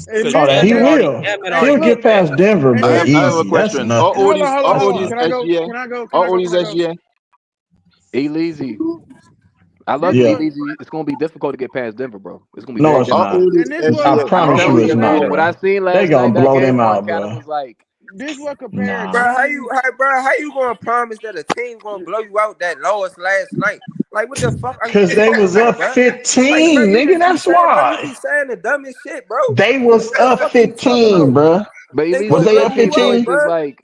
And Oh, then, he and will. then, He'll look, get past Denver, and bro. then, I have a Easy. That's question. How nothing. old is hold on. That's Can I go? nothing. Can I go? How old is Can I go? SGA? Easy. I love This you, what Easy. It's gonna be difficult to get past Denver, bro. It's gonna be No, very it's How difficult. not. old is and this I what SGA? I'm promise telling you you, it's man. not, What bro. I seen They last gonna night, that blow game, them Mark out, Cannon bro. was like, this what comparing Nah. Bro, Giannis. how you gonna promise that a team gonna blow you out that lowest last night? Like, what the fuck are you Cause they talking was about, up bro? Like, 15, bro, you nigga. just be That's saying, bro, you why. be saying the dumbest shit, bro. They was What the up fuck you talking 15, about? bro. but They Elise, Was gonna the they blow up thing you is, though, out, it's 15? just bro. like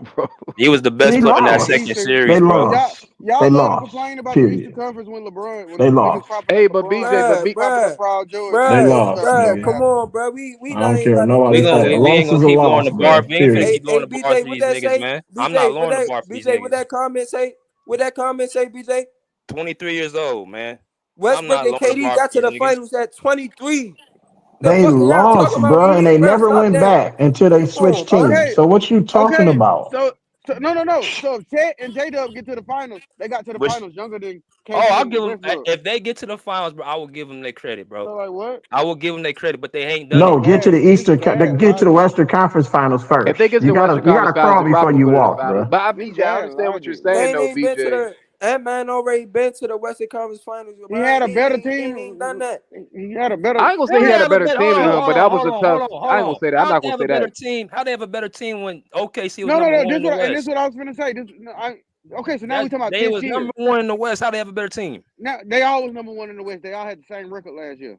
bro. He was the best They player in that lost. second They series, bro. lost. Y'all They love to lost. complain about the Eastern Period. Conference when LeBron, when They niggas lost. popping Hey, up but LeBron, BJ, but popping up Proud George. They Niggas lost, start nigga. happy. Come on, bro. We I not don't even care. got no Nobody We beef. said ain't loss gonna is a keep lowering loss, the bar. bro. We ain't finna Period. keep lowering Hey, the bar BJ, for what these that niggas, say? man. I'm not BJ, lowering the bar for these what niggas. that comment say? What that comment say, BJ? 23 years old, man. I'm Westbrook not and lowering the KD bar for got to these the niggas. finals at 23. The They fuck are y'all talking lost, about? bro, and they Bro, never stop went that. back until they Come on, switched bro. teams. Okay, So what you talking okay. about? So no. So if Chet and J-Dub get to the finals, they got to the Which finals younger than Oh, KD I'll and give them Westbrook. if they get to the finals, bro. I will give them their credit, bro. So like what? I will give them their credit, but they ain't done No, it. get to the This is Eastern, bad. get to the Logic. Western Conference Finals If first. they get to You the Western gotta Conference Finals, crawl they before probably you put it in the walk, finals. bro. But This BJ, I bad understand what you're logic. saying, Man though, ain't been to BJ. that man already been to the Western Conference Finals, He bro. had a better He ain't done team. that. He had a better. I ain't gonna How say he they had a have a better better team hold than on, him, but hold on, that was hold a on, tough. hold on, I hold ain't gonna on. say that. I'm How not they gonna have a say better that. team? How they have a better team when OKC was No, number one This in the what West? I was gonna say. Okay, so now we That talking about they this was number year. one in the West. How they have a better team? Now they always number one in the West. They all had the same record last year.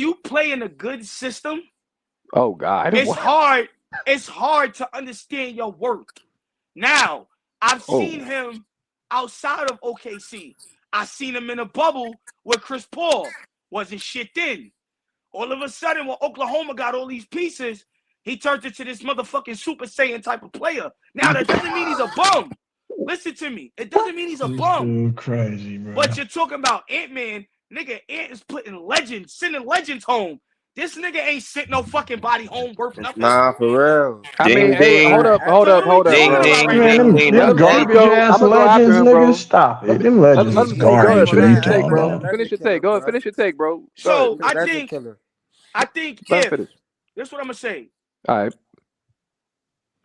when you play in a good system, Oh God. it's hard. It's hard to understand your work. Now, I've seen him outside of OKC. I seen him in a bubble with Chris Paul. Wasn't shit then. All of a sudden, when Oklahoma got all these pieces, he turned into this motherfucking Super Saiyan type of player. Now, that doesn't mean he's a bum. Listen to me. It doesn't mean he's a bum. Dude, crazy, bro. But you're talking about Ant-Man. Nigga, Ant is sending legends home. This nigga ain't sent no fucking body home worth nothing. Nah, for real. I mean, hey, hold up, bro. Man, them Let him garbage go. ass I'm gonna go after legends, him, bro. nigga. Stop it. Them legends Let is him say, go ahead. garbage. What are Finish you your take, talking bro. about? Finish your take. Go ahead. Finish your take, bro. So Go ahead. I think Let him if finish. this is what I'm gonna say. All right.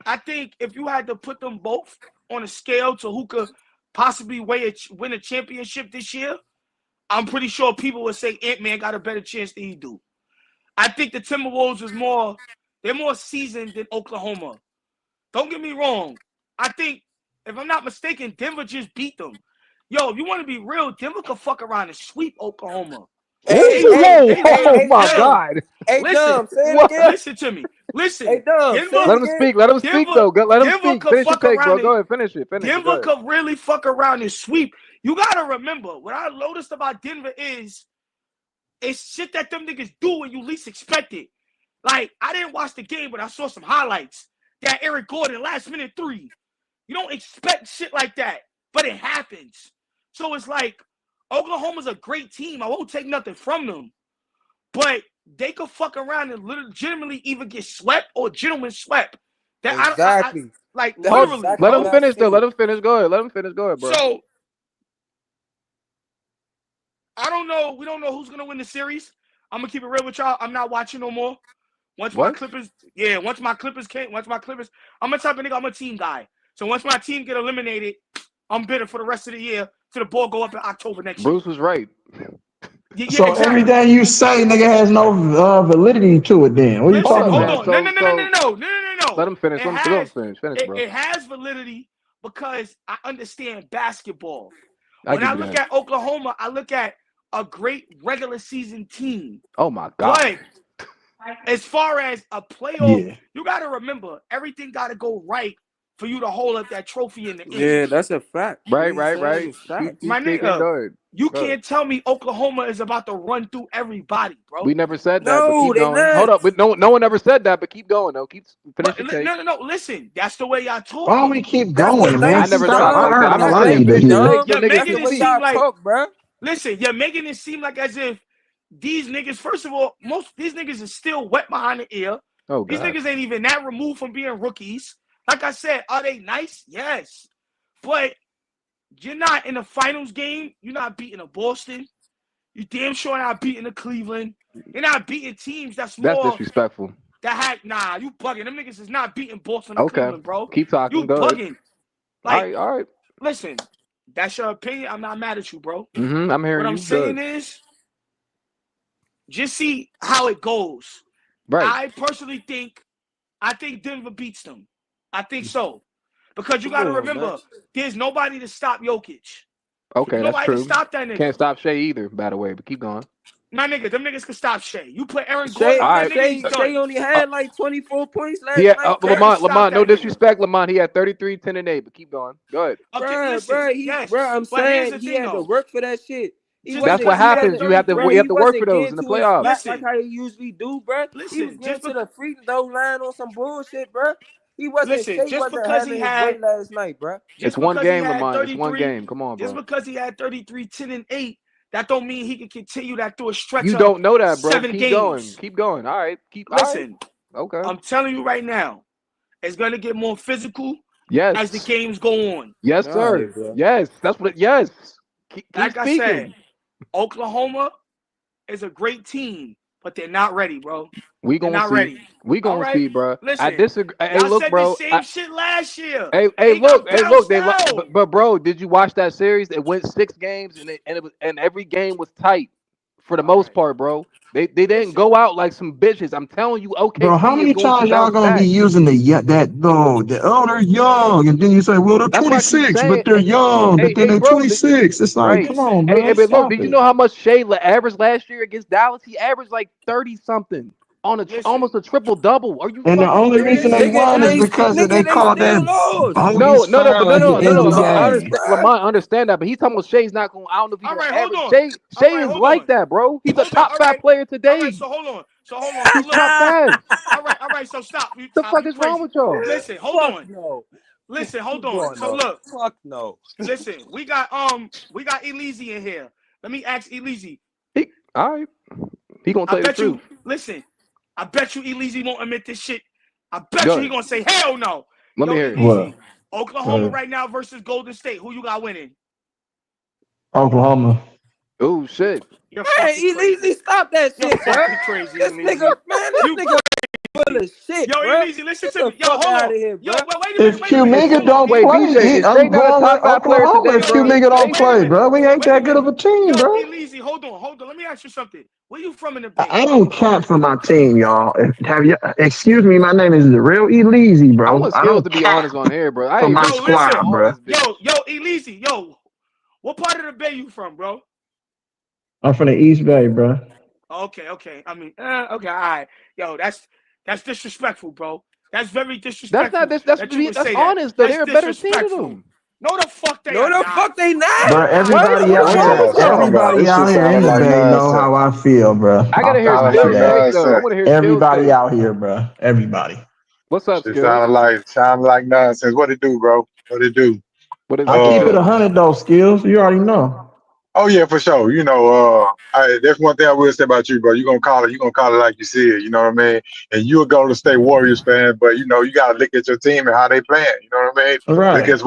I think if you had to put them both on a scale to who could possibly win a championship this year, I'm pretty sure people would say Ant-Man got a better chance than he do. I think the Timberwolves they're more seasoned than Oklahoma. Don't get me wrong. I think, if I'm not mistaken, Denver just beat them. Yo, if you want to be real, Denver could fuck around and sweep Oklahoma. Oh my God. Hey, Dom, say it again. Listen to me. Listen. Hey, Dom, Denver, Let him speak. Let him speak, though. Let him Denver speak. could Finish your fuck take, bro. around Go ahead. Finish it. Finish it. Go Denver ahead. could really fuck around and sweep. You got to remember, what I noticed about Denver is it's shit that them niggas do when you least expect it. Like, I didn't watch the game, but I saw some highlights. That Eric Gordon last minute 3. You don't expect shit like that, but it happens. So it's like, Oklahoma's a great team. I won't take nothing from them. But they could fuck around and legitimately either get swept or gentlemen swept. That Exactly. Like, Hold- literally. Let him finish, though. Let him finish. Go ahead. Let him finish. Go ahead, bro. So, I don't know. We don't know who's going to win the series. I'm going to keep it real with y'all. I'm not watching no more. Once my Clippers, I'm a type of nigga, I'm a team guy. So once my team get eliminated, I'm bitter for the rest of the year till the ball go up in October next year. Bruce was right. Yeah, So exactly. everything you say, nigga, has no validity to it then. What are you talking about? Hold on. No. Let him finish. Let him finish. Finish, bro. It has validity because I understand basketball. I When give I you look that. at Oklahoma, I look at a great regular season team. Oh my God. But as far as a playoff, you got to remember, everything got to go right for you to hold up that trophy in the end. Yeah, that's a fact. Right. Keep My nigga, you can't tell me Oklahoma is about to run through everybody, bro. We never said that. No, but keep they going. not. Hold up. But no one ever said that. But keep going though. Finish your take. No. Listen, that's the way y'all talk. Why don't we keep going, man? I never Stop. I heard I'm all just I saying. need to Finish your hear. take, so You're niggas making can it see. seem like, talk, bro. Listen, you're making it seem like as if these niggas, first of all, most these niggas is still wet behind the ear. Oh, these God. niggas ain't even that removed from being rookies. Like I said, are they nice? Yes. But you're not in a finals game. You're not beating a Boston. You damn sure not beating a Cleveland. You're not beating teams that's more. That's disrespectful. You bugging. Them niggas is not beating Boston or Okay. Cleveland, bro. Keep talking. You Go ahead. bugging. Like, all right. Listen, that's your opinion. I'm not mad at you, bro. I'm hearing what you. I'm saying is, just see how it goes. Right. I personally think Denver beats them. I think so. Because you got to remember, there's nobody to stop Jokic. Okay, that's nobody true. to stop that nigga. Can't stop Shea either, by the way, but keep going. My nigga, them niggas can stop Shea. You put Aaron Gordon on that nigga, he's done. Shea only had like 24 points last night. Lamont, no disrespect, Lamont. He had 33, 10, and 8, but keep going. Go ahead. I'm saying he had to work for that shit. That's what happens. You have to work for those in the playoffs. Like how he usually do, bro. He was going to the free throw line on some bullshit, bro. He wasn't having his way last night, bro. It's one game, Lamont. It's one game. Come on, bro. Just because he had 33, 10, and 8, that don't mean he can continue that through a stretch. You don't know that, bro. 7 Keep games. going. Keep going. All right. Listen. All right. Okay. I'm telling you right now, it's gonna get more physical. Yes. As the games go on. Yes, sir. Right, yes. That's what. Yes. Keep like speaking. I said, Oklahoma is a great team, but they're not ready, bro. We gonna see. Ready. We gonna see, bro. Listen, I disagree. Hey, y'all look, said bro. The same shit last year. Hey, look. But bro, did you watch that series? It went 6 games, and every game was tight for the most part, bro. They didn't go out like some bitches. I'm telling you, okay. Bro, how many times y'all gonna be using they're young, and then you say, well, they're 26, but they're young, but then they're 26. It's like, come on, bro. Hey, but look, did you know how much Shea averaged last year against Dallas? He averaged like 30 something. on almost a triple double. Are you And the fucking only serious? reason they won is because they called that bogus foul at the end of the I game. understand. Lamont, understand that, but he's talking about Shay's not going. I don't know if he's All going right, to hold average. on. Shay All right, is hold like on. that, bro. He's a Hold on. top All 5 right. player today. All right, so hold on. So He's top 5. All right. So stop. You The fuck is wrong crazy. with y'all? Listen, hold on. No. Listen, hold Keep on. going, So though. look. Fuck no. Listen, we got Elysi in here. Let me ask Elysi. All right. He gonna tell you the truth. Listen, I bet you Elysi won't admit this shit. I bet you he gonna say hell no. Let me hear it. Elysi, Oklahoma right now versus Golden State. Who you got winning? Oklahoma. Oh shit. You're Hey, fucking crazy. Stop that You're shit, bro. fucking crazy, This Elysi. nigga, man, this nigga full of shit, Yo, bro. Elysi, listen Get to the me. Yo, fuck hold out on. of here, bro. Yo, wait a If minute. Kuminga don't Wait, play, BJ, is Shay I'm not a going top with 5 player Oklahoma today, if bro? Kuminga don't play, bro. We ain't that good of a team, Yo, bro. Elysi, hold on. Let me ask you something. Where you from in the Bay? I don't cap for my team, y'all. Excuse me, my name is the real Elysi, bro. I want Skills to be honest on here, bro. I for ain't my really squad, on bro. this bitch. Yo, Elysi, what part of the Bay you from, bro? I'm from the East Bay, bro. Okay. I mean, okay, all right. Yo, that's disrespectful, bro. That's very disrespectful. That's honest though. That's They're a better team than disrespectful. them. No, the fuck they No, are the not. fuck they not. Bro, everybody What out is wrong here, with y'all? everybody out here in the Bay know how I feel, bro. I gotta Off hear top of my Skills dad. take though. I want to hear Skills Everybody take. out here, bro. Everybody. What's up, It Skills? sounded like nonsense. What it do, bro? What it do? What is I keep it 100 though, Skills. You already know. Oh yeah, for sure. You know, that's one thing I will say about you, bro. You're gonna call it like you see it, you know what I mean? And you're a Golden State Warriors fan, but you know, you gotta look at your team and how they playing, you know what I mean? Right. Look at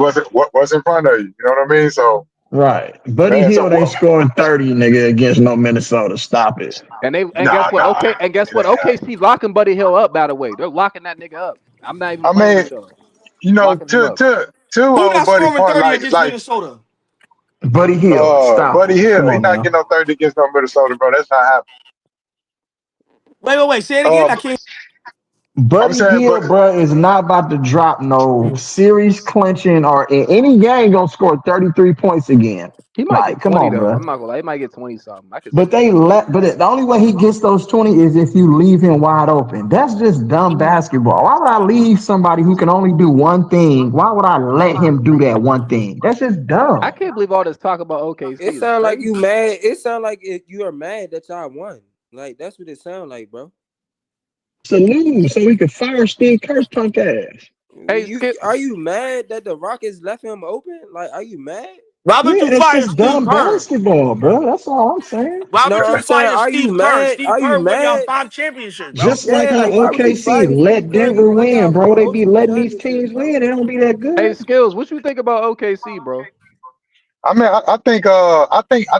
what's in front of you, you know what I mean? So Right. Buddy man, Hield ain't scoring 30, nigga, against no Minnesota. Stop it. And guess what? Okay, and guess what? OKC locking Buddy Hill up. By the way, they're locking that nigga up. I'm not even I playing mean, with y'all. you know, Locking him up. to Who not Buddy scoring point 30 against Minnesota? Buddy Hield. Stop Buddy it. Hill, Come he on not now. getting no 30 against no Minnesota, bro. That's not happening. Wait. Say it again. I can't. Buddy saying, Hield, bro, is not about to drop no series clinching or in any game gonna score 33 points again. He might get Like, come 20 on, though. bro. I'm not gonna lie. He might get 20 something. I could But see that. the only way he gets those 20 is if you leave him wide open. That's just dumb basketball. Why would I leave somebody who can only do one thing? Why would I let him do that one thing? That's just dumb. I can't believe all this talk about OKC. It sound like you mad. It sound like you are mad that y'all won. Like that's what it sound like, bro. So lose so we could fire Steve Kerr's punk ass. Hey, Are you mad that the Rockets left him open? Like, are you mad? Why would Yeah, you that's fire just Steve dumb Kerr? basketball, bro. That's all I'm saying. Why No, would you I'm saying, fire are you Steve Kerr? mad? Steve Are you Kerr won y'all mad? 5 championships, bro. Just like Yeah, how like why would you OKC fire Steve let Kerr? Denver You won win, y'all bro. They be multiple letting these championships, teams bro. win. They don't be that good. Hey, Skills, what you think about OKC, bro? I mean, I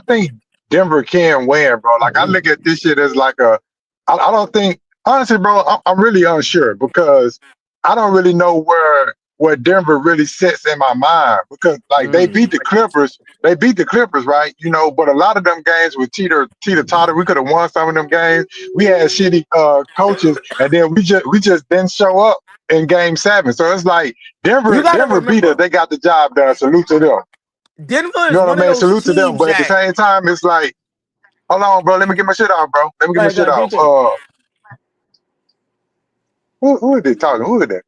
think Denver can win, bro. Like I look at this shit as like I don't think honestly, bro. I'm really unsure because I don't really know where Denver really sits in my mind because like they beat the Clippers, right? You know, but a lot of them games with teeter totter. We could have won some of them games. We had shitty coaches, and then we just didn't show up in Game 7. So it's like You Denver gotta beat us. remember, They got the job done. Salute to them. Denver You is know what one I of mean? those Salute to them. teams But at the that. same time, it's like, hold on, bro. Let me get my shit out, bro. Let me Go get my ahead, shit do your out. thing. Who is they talking? Who is that?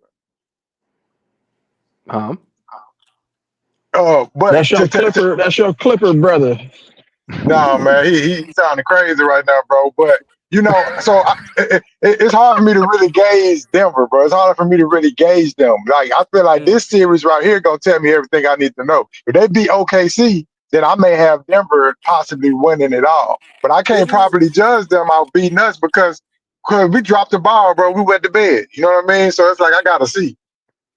But That's your Clipper. That's your Clipper brother. no, man, he sounding crazy right now, bro. But you know, so it's hard for me to really gauge Denver, bro. It's hard for me to really gauge them. Like I feel like this series right here gonna tell me everything I need to know. If they beat OKC, then I may have Denver possibly winning it all. But I can't properly judge them out beating us because we dropped the ball, bro. We went to bed. You know what I mean? So it's like I gotta see.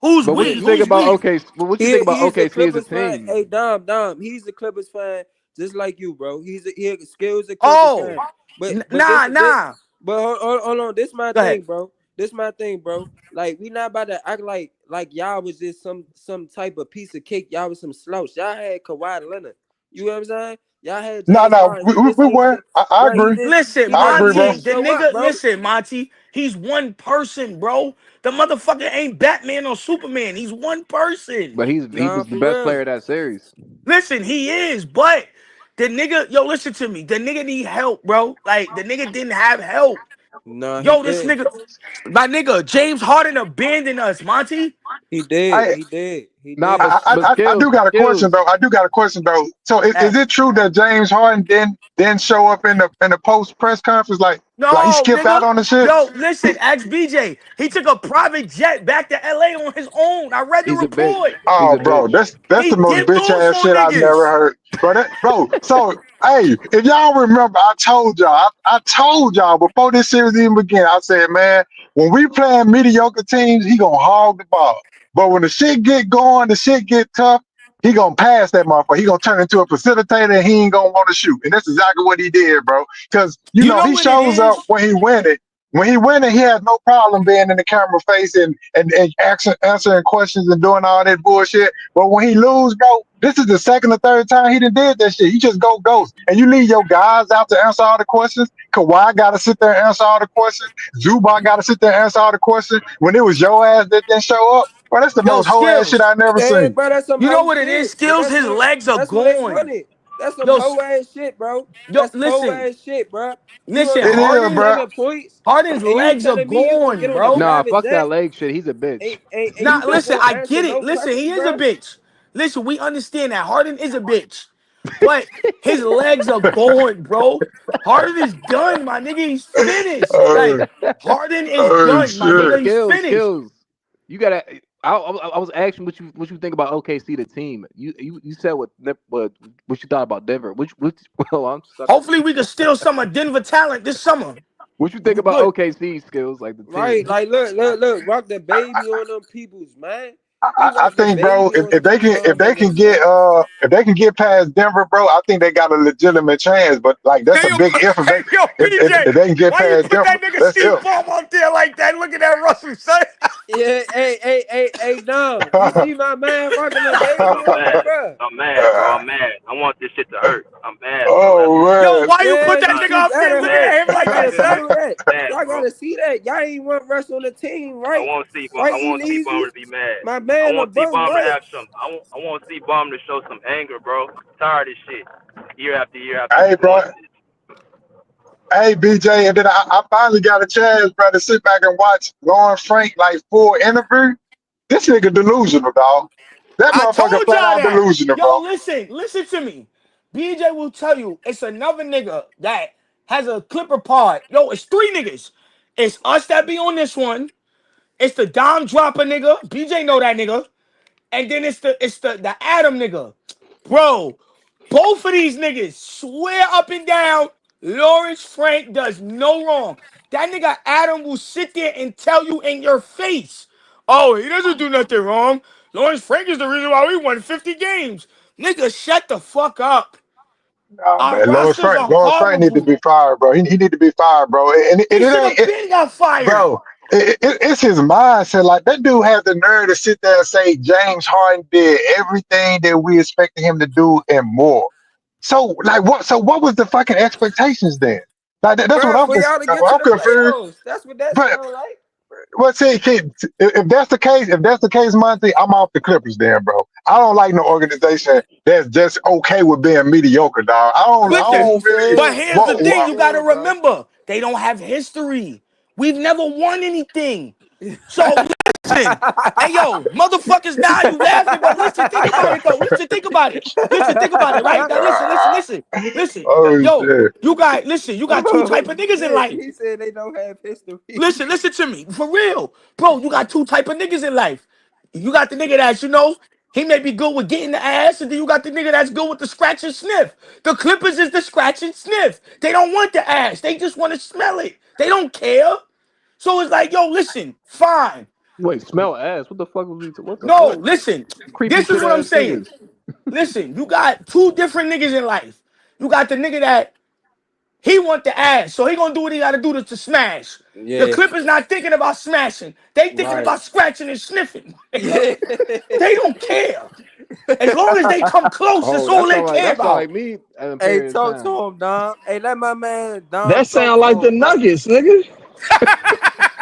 Who's But what we? you think Who's about we? OKC? But what you think about He's a OKC as a Clippers fan. team? Hey, Dom, he's a Clippers fan, just like you, bro. He's a Skills a Clippers Oh, fan. But nah. But hold on. This my Go ahead. thing, bro. This my thing, bro. Like we not about to act like y'all was just some type of piece of cake. Y'all was some slouch. Y'all had Kawhi Leonard. You know what I'm saying? Y'all had James Harden. He just we ain't were. I bro. agree. Listen, He I just agree, bro. Monty, didn't the show up, nigga. bro. Listen, Monty, he's one person, bro. The motherfucker ain't Batman or Superman. He's one person. But he Nah, was the for best real. player of that series. Listen, he is, but the nigga, listen to me. The nigga need help, bro. Like the nigga didn't have help. No, he Yo, this did. nigga, my nigga, James Harden abandoned us, Monty. He did. He did. He Nah, did. I do got a question though. So is it true that James Harden didn't show up in the post press conference like he No, skipped out nigga. on the shit? Yo, listen, ask BJ. He took a private jet back to LA on his own. I read the He's a bitch. report. He's Oh, a bro, bitch. that's He the most dipped bitch off ass on shit I've never niggas. heard. Bro, so hey, if y'all remember, I told y'all, I told y'all before this series even began, I said, man, when we playing mediocre teams, he gonna hog the ball. But when the shit get going, the shit get tough, he gonna pass that motherfucker. He gonna turn into a facilitator and he ain't gonna want to shoot. And that's exactly what he did, bro. Because You know he what it shows up is? when he win it. When he win it, he has no problem being in the camera face and answering questions and doing all that bullshit. But when he lose, bro, this is the second or third time he done did that shit. He just go ghost. And you leave your guys out to answer all the questions. Kawhi got to sit there and answer all the questions. Zubac got to sit there and answer all the questions. When it was your ass that didn't show up, bro, that's the Yo, most whole ass shit Skills. I never Yeah, seen. bro, that's some You know hoe what it is, shit. But Skills? His legs are that's what they gone. wanted. That's some Yo, hoe ass shit, bro. yo, That's hoe listen. ass shit, bro. You Listen, only It is, scored bro. 7 points, Harden's and you legs are telling me you gonna gone, get on a bro. Nah, private fuck that jet leg shit. He's a bitch. and Nah, you not listen, gonna I answer get it. no Listen, he questions, is a bro? bitch. Listen, we understand that. Harden is a bitch. But his legs are gone, bro. Harden is done, my nigga. He's finished. Like, Harden is Oh done, my shit. nigga. He's finished. Skills. You gotta. I was asking what you think about OKC the team. You said what you thought about Denver. Well, I'm stuck. Hopefully, we can steal some of Denver talent this summer. What you think We about good. OKC Skills like the Right? team? Like, look, rock the baby on them peoples, man. We I rock the think, bro, baby on if some they of these can motherfuckers, man. if they can get past Denver, bro, I think they got a legitimate chance. But like that's Hey, a yo, big if hey, yo, PJ, if they can get why you past put Denver. that nigga That's Steve if. Ballmer out there like that? Look at that Russell, son. Yeah, hey, no. You see my man rocking the baby I'm on him, mad. bro. I'm mad, bro. I'm mad. I want this shit to hurt. I'm mad, bro. That's Oh Yo, man. why you put Yeah, that this I'm nigga shit up there gotta looking mad. hurt. at him You like gotta that, son? feel that. Mad, Y'all bro. gotta see that. Y'all ain't want rest on the team, I right? want Right, C Elise? Bomber to be mad. My I man, a want C bust, Bomber to right? have some. I want C Bomber to show some anger, bro. I'm tired of this shit. Year after year after Hey, we bro. doing this. Hey, BJ, and then I finally got a chance, bro, to sit back and watch Lauren Frank like full interview. This nigga delusional, dog. That I motherfucker told flat y'all out that. delusional, Yo, bro. listen to me. BJ will tell you it's another nigga that has a Clipper pod. Yo, it's 3 niggas. It's us that be on this one. It's the Dom Dropper nigga. BJ know that nigga. And then it's the Adam nigga. Bro, both of these niggas swear up and down Lawrence Frank does no wrong. That nigga Adam will sit there and tell you in your face, oh, he doesn't do nothing wrong. Lawrence Frank is the reason why we won 50 games. Nigga, shut the fuck up. Nah, Our man, rosters are Lawrence Frank need to horrible. be fired, bro. He need to be fired, bro. And it He should ain't, have been got fired. bro. It's his mindset. Like that dude has the nerve to sit there and say James Harden did everything that we expected him to do and more. So, like, what? So, what was the fucking expectations then? Like, that's what Bro, I'm for y'all to get to I'm the confused. playoffs. That's what that But sound like. what's it? If that's the case, Monty, I'm off the Clippers, then, bro. I don't like no organization that's just okay with being mediocre, dog. I That's what Listen, he don't really but said. here's That's the what he thing you gotta said, bro. remember. They don't have history. We've never won anything. So listen, hey yo, motherfuckers, now you laughing, but listen, think about it though. Listen, think about it. Listen, think about it, right? Now listen. Oh Yo, shit. you got two type Oh of niggas in shit. life. He said they don't have history. Listen to me. For real. Bro, you got two type of niggas in life. You got the nigga that, he may be good with getting the ass, and then you got the nigga that's good with the scratch and sniff. The Clippers is the scratch and sniff. They don't want the ass. They just want to smell it. They don't care. So it's like, yo, listen, fine. Wait, smell ass. What the fuck was we? What the No, fuck? listen. Creepy This is shit what I'm ass saying. niggas. Listen, you got two different niggas in life. You got the nigga that he want the ass, so he gonna do what he gotta do to smash. The Yeah, Clippers not thinking about smashing. They thinking right. about scratching and sniffing. Yeah. They don't care. As long as they come close, that's Oh, all they care that sound about. like me at a Hey, period of talk time. to him, Dom. Hey, let my man Dom That talk sound to like the him, bro. Nuggets, nigga.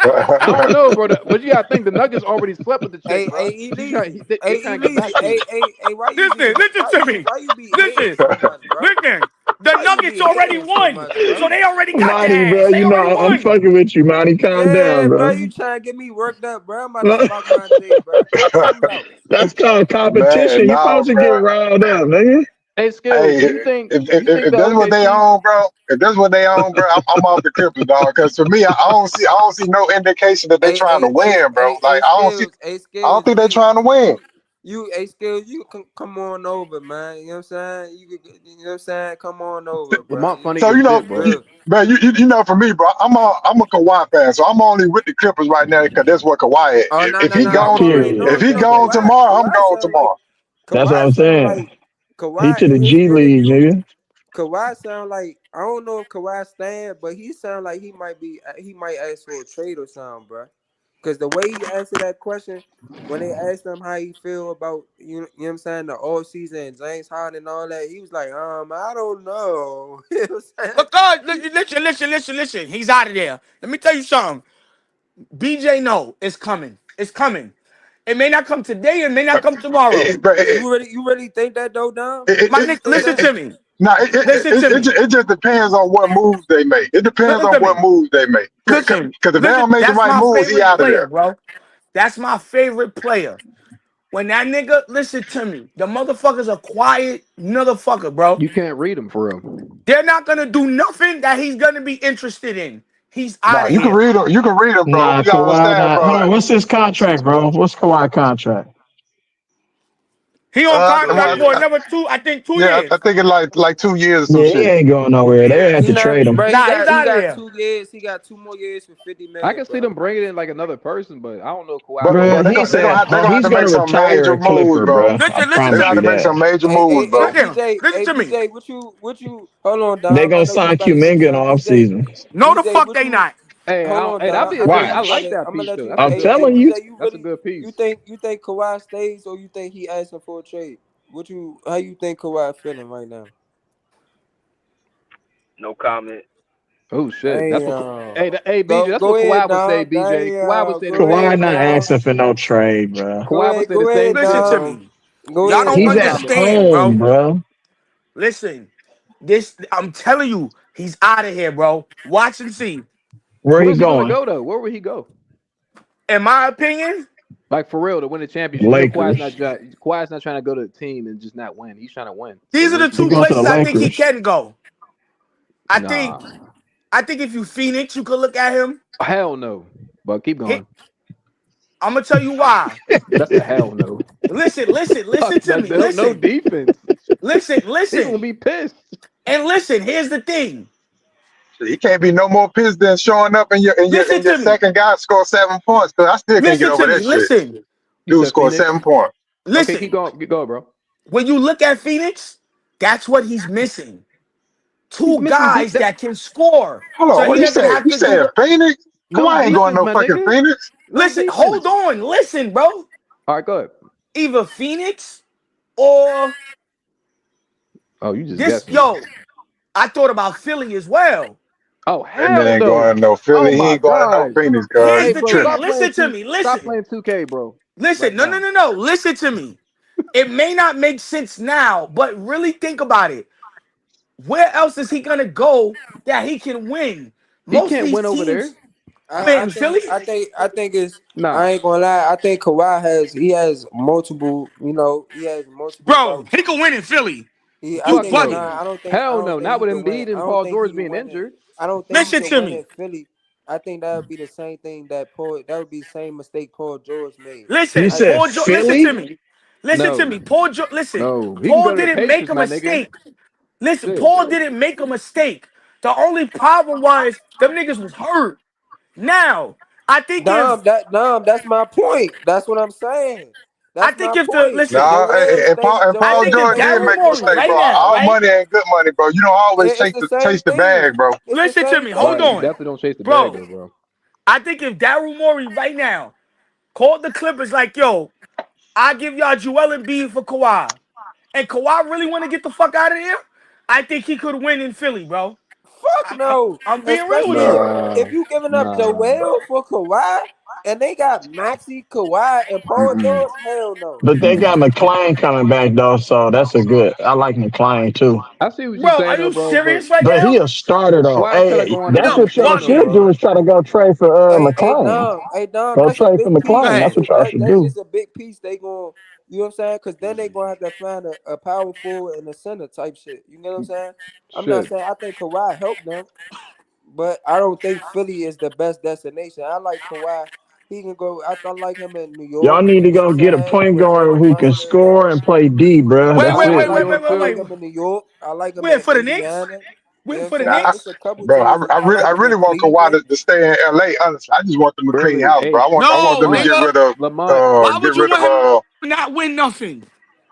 I don't know, bro. But you gotta think the Nuggets already slept with the chick, bro. Hey, She Elise. they Hey, trying to get Elise. back to you. Hey, why you Listen be to me. why you be hating Listen, so much, bro? listen. The Why you Nuggets be already hating so won, much, bro? so they already got the Monty, bro, ass. They you already know I'm won. fucking with you, Monty. Calm Yeah, down, bro, bro. you trying to get me worked up, bro. I'm about to spark my day, bro. Chill out. That's called Man, competition. You no, supposed to get bro. riled up, nigga. Hey, Skills, Hey, you think if the that's what they OKC? own, bro. If that's what they own, bro, I'm off the Clippers, dog. Because for me, I don't see no indication that they trying to win, bro. Like I don't Skills, think they trying to win. Skills, you can come on over, man. You know what I'm saying? You know what I'm saying? Come on over, bro. Lamont funny So as you know, shit, bro. Real. man, you know, for me, bro, I'm a Kawhi fan, so I'm only with the Clippers right now because that's what Kawhi is. Oh no, If no, he no. I'm gone, already if knowing. Period. he You know, gone Kawhi. tomorrow, I'm Kawhi gone sound like tomorrow. That's what I'm saying. He Kawhi to the in his G League, interview. nigga. Kawhi sound like I don't know if Kawhi stand, but he sound like he might ask for a trade or something, bro. Because the way he answered that question when they asked him how he feel about you know what I'm saying, the off season and James Harden and all that, he was like, I don't know. You know what I'm saying? Because listen. He's out of there. Let me tell you something. BJ, no, it's coming. It's coming. It may not come today. It may not come tomorrow. You really think that though, Dom? My You really nigga, think listen that? to me. Now Listen to me. it just depends on what moves they make. It depends Listen on to what me. moves they make. Because Listen. if they don't make the That's right my moves, he favorite out of player, there. bro. That's my favorite player. When that nigga, listen to me. The motherfucker's a quiet motherfucker, bro. You can't read him for real. They're not gonna do nothing that he's gonna be interested in. He's out Nah, of you can here. read him. You can read him, bro. Nah, You gotta Kawhi. understand, Nah, hold bro. on. What's his contract, bro? What's Kawhi contract? He on contract for I, another two, I think 2 yeah, years. I think it like 2 years or some Yeah, he shit. ain't going nowhere. They have He to not, trade him. bro. Nah, he's He out of got there. 2 years. He got 2 more years for $50 I million, can see bro. them bringing in like another person, but I don't know if Kawhi But gonna Bro, but be he they interested. gonna said have to he's make gonna some retire major a moves, Clipper, bro. bro. I Listen They to gotta promise me. you make that. some major Hey, moves, bro. Listen to me. BJ, what you? Hold on, They Dom. I gonna know you sign about to say Kuminga in something, off BJ. season. No, the BJ, fuck what they you? not. Hey, Hold on, hey, that'd Dom. be a good. I like that I'm gonna piece let though. you. That's a I'm good Hey, telling piece. you. BJ, you That's a really? good piece. You think Kawhi stays or you think he asking for a trade? What you? How you think Kawhi feeling right now? No comment. Oh shit, that's what. Damn. Hey, BJ, that's Go what ahead, Kawhi would say. Dom. BJ, Kawhi would Damn. say the Go same ahead, Kawhi not thing. Dom. asking for no trade, bro. Kawhi would say the Go same ahead, Listen thing, to bro. Dom. me. Go Y'all ahead, don't He's at Dom. understand, home, bro. bro. Listen, this I'm telling you, he's out of here, bro. Watch and see. Where he Where's he gonna going? go though? Where would he go? In my opinion, Like for real to win the championship. You know, Lakers. Kawhi's not trying to go to a team and just not win. He's trying to win. So these are the Lakers. He two going to the places I think he Lakers. can go. I think Nah, I think if you Phoenix, you could look at him. hell no. But keep going. I'm gonna tell you why. That's a hell no. Listen Fuck to that. me. No Listen, defense. He gonna listen. be pissed. And listen, here's the thing. He can't be no more pissed than showing up in Listen your to me. second guy score 7 points. Cause I still can't get Listen over to me. that shit. Listen. You Dude said scored Phoenix. 7 points. Okay, keep Listen. going. Keep going, bro. When you look at Phoenix, that's what he's missing. He's Two missing deep. guys that can score. Hold So on, he what you doesn't say? have You to do said the. Phoenix? No Kawhi ain't going defense, no my fucking nigga. Phoenix. No Listen, hold defense. on. Listen, bro. All right, go ahead. Either Phoenix or Oh, you just this. guessing. Yo, I thought about Philly as well. Oh, That nigga hell ain't no. going to no Oh Philly. He my ain't going to no god. Phoenix, cuz. Here's Hey, You the bro, thing. tripping. Listen to me. stop Listen. playing 2K, bro. Listen. Right No, no, now. no, no. Listen to me. It may not make sense now, but really think about it. Where else is he gonna go that he can win? He Most of can't these win over there. teams win think Philly. I think it's Nah. I ain't gonna lie. I think Kawhi has multiple. You know, he has multiple Bro, routes. he can win in Philly. I You Fuck think no. bugging. nah. I Hell don't no. think Not he with can win. Embiid I and don't Paul think he George can being win it. injured. I don't think he Listen can to win me. in Philly. I think that would be the same thing that would be the same mistake Paul George made. You Listen, said Paul George. Listen to Philly? me. Listen to No. me. Paul George. Listen. No. He can Paul go to the didn't make Pacers, a my nigga. mistake. Listen, Shit. Paul didn't make a mistake. The only problem was them niggas was hurt. Now, I think if That's my point. That's what I'm saying. I That's my think if the point. listen, Nah, and I Paul think if George did Daryl make a Morey mistake, right bro. now, All right? money ain't good money, bro. You don't always It's the same taste the thing. bag, bro. It's the Listen to same me. Hold Right. You thing. on, definitely don't chase the bag bro. though, bro. I think if Daryl Morey right now called the Clippers like, yo, I give y'all Joel Embiid for Kawhi, and Kawhi really want to get the fuck out of there, I think he could win in Philly, bro. Fuck no. I'm being real with Especially you. Nah. if you giving up Nah. Joel for Kawhi. And they got Maxi, Kawhi, and Paul George. Hell no. But they got McLean coming back though, so that's a good. I like McLean too. I see what you're Bro, are saying though, you bro. But serious right But he now? a starter though. Kawhi instead of Hey, going to that's No, what y'all Sacramento, should bro. do is try to go trade for Hey, McLean. Dom, Go that's a trade for big go piece. McLean. That's ahead. what y'all should That's do. just a big piece. They going, you know what I'm saying? Because then they gonna have to find a power forward and a center type shit. You know what I'm saying? I'm not Shit. saying I think Kawhi helped them, but I don't think Philly is the best destination. I like Kawhi. He can go. I like him in New Y'all York. need to You know go what I'm get a saying? point With guard Jalen who can Brunson and them. score and play D, bruh. Wait, That's wait, I wait, like it. wait, New wait, York wait, I like too. wait. him in New York. I like him Wait in for the Knicks. Indiana. You know Wait what I'm for the saying? I, It's Knicks. a couple bro, teams. I I like him in really want Kawhi Cleveland. to stay in LA. Honestly, I just want them to clean Really, house, bro. hey, I want No, them to nigga. Lamont. Why get would you rid of want him to not win nothing?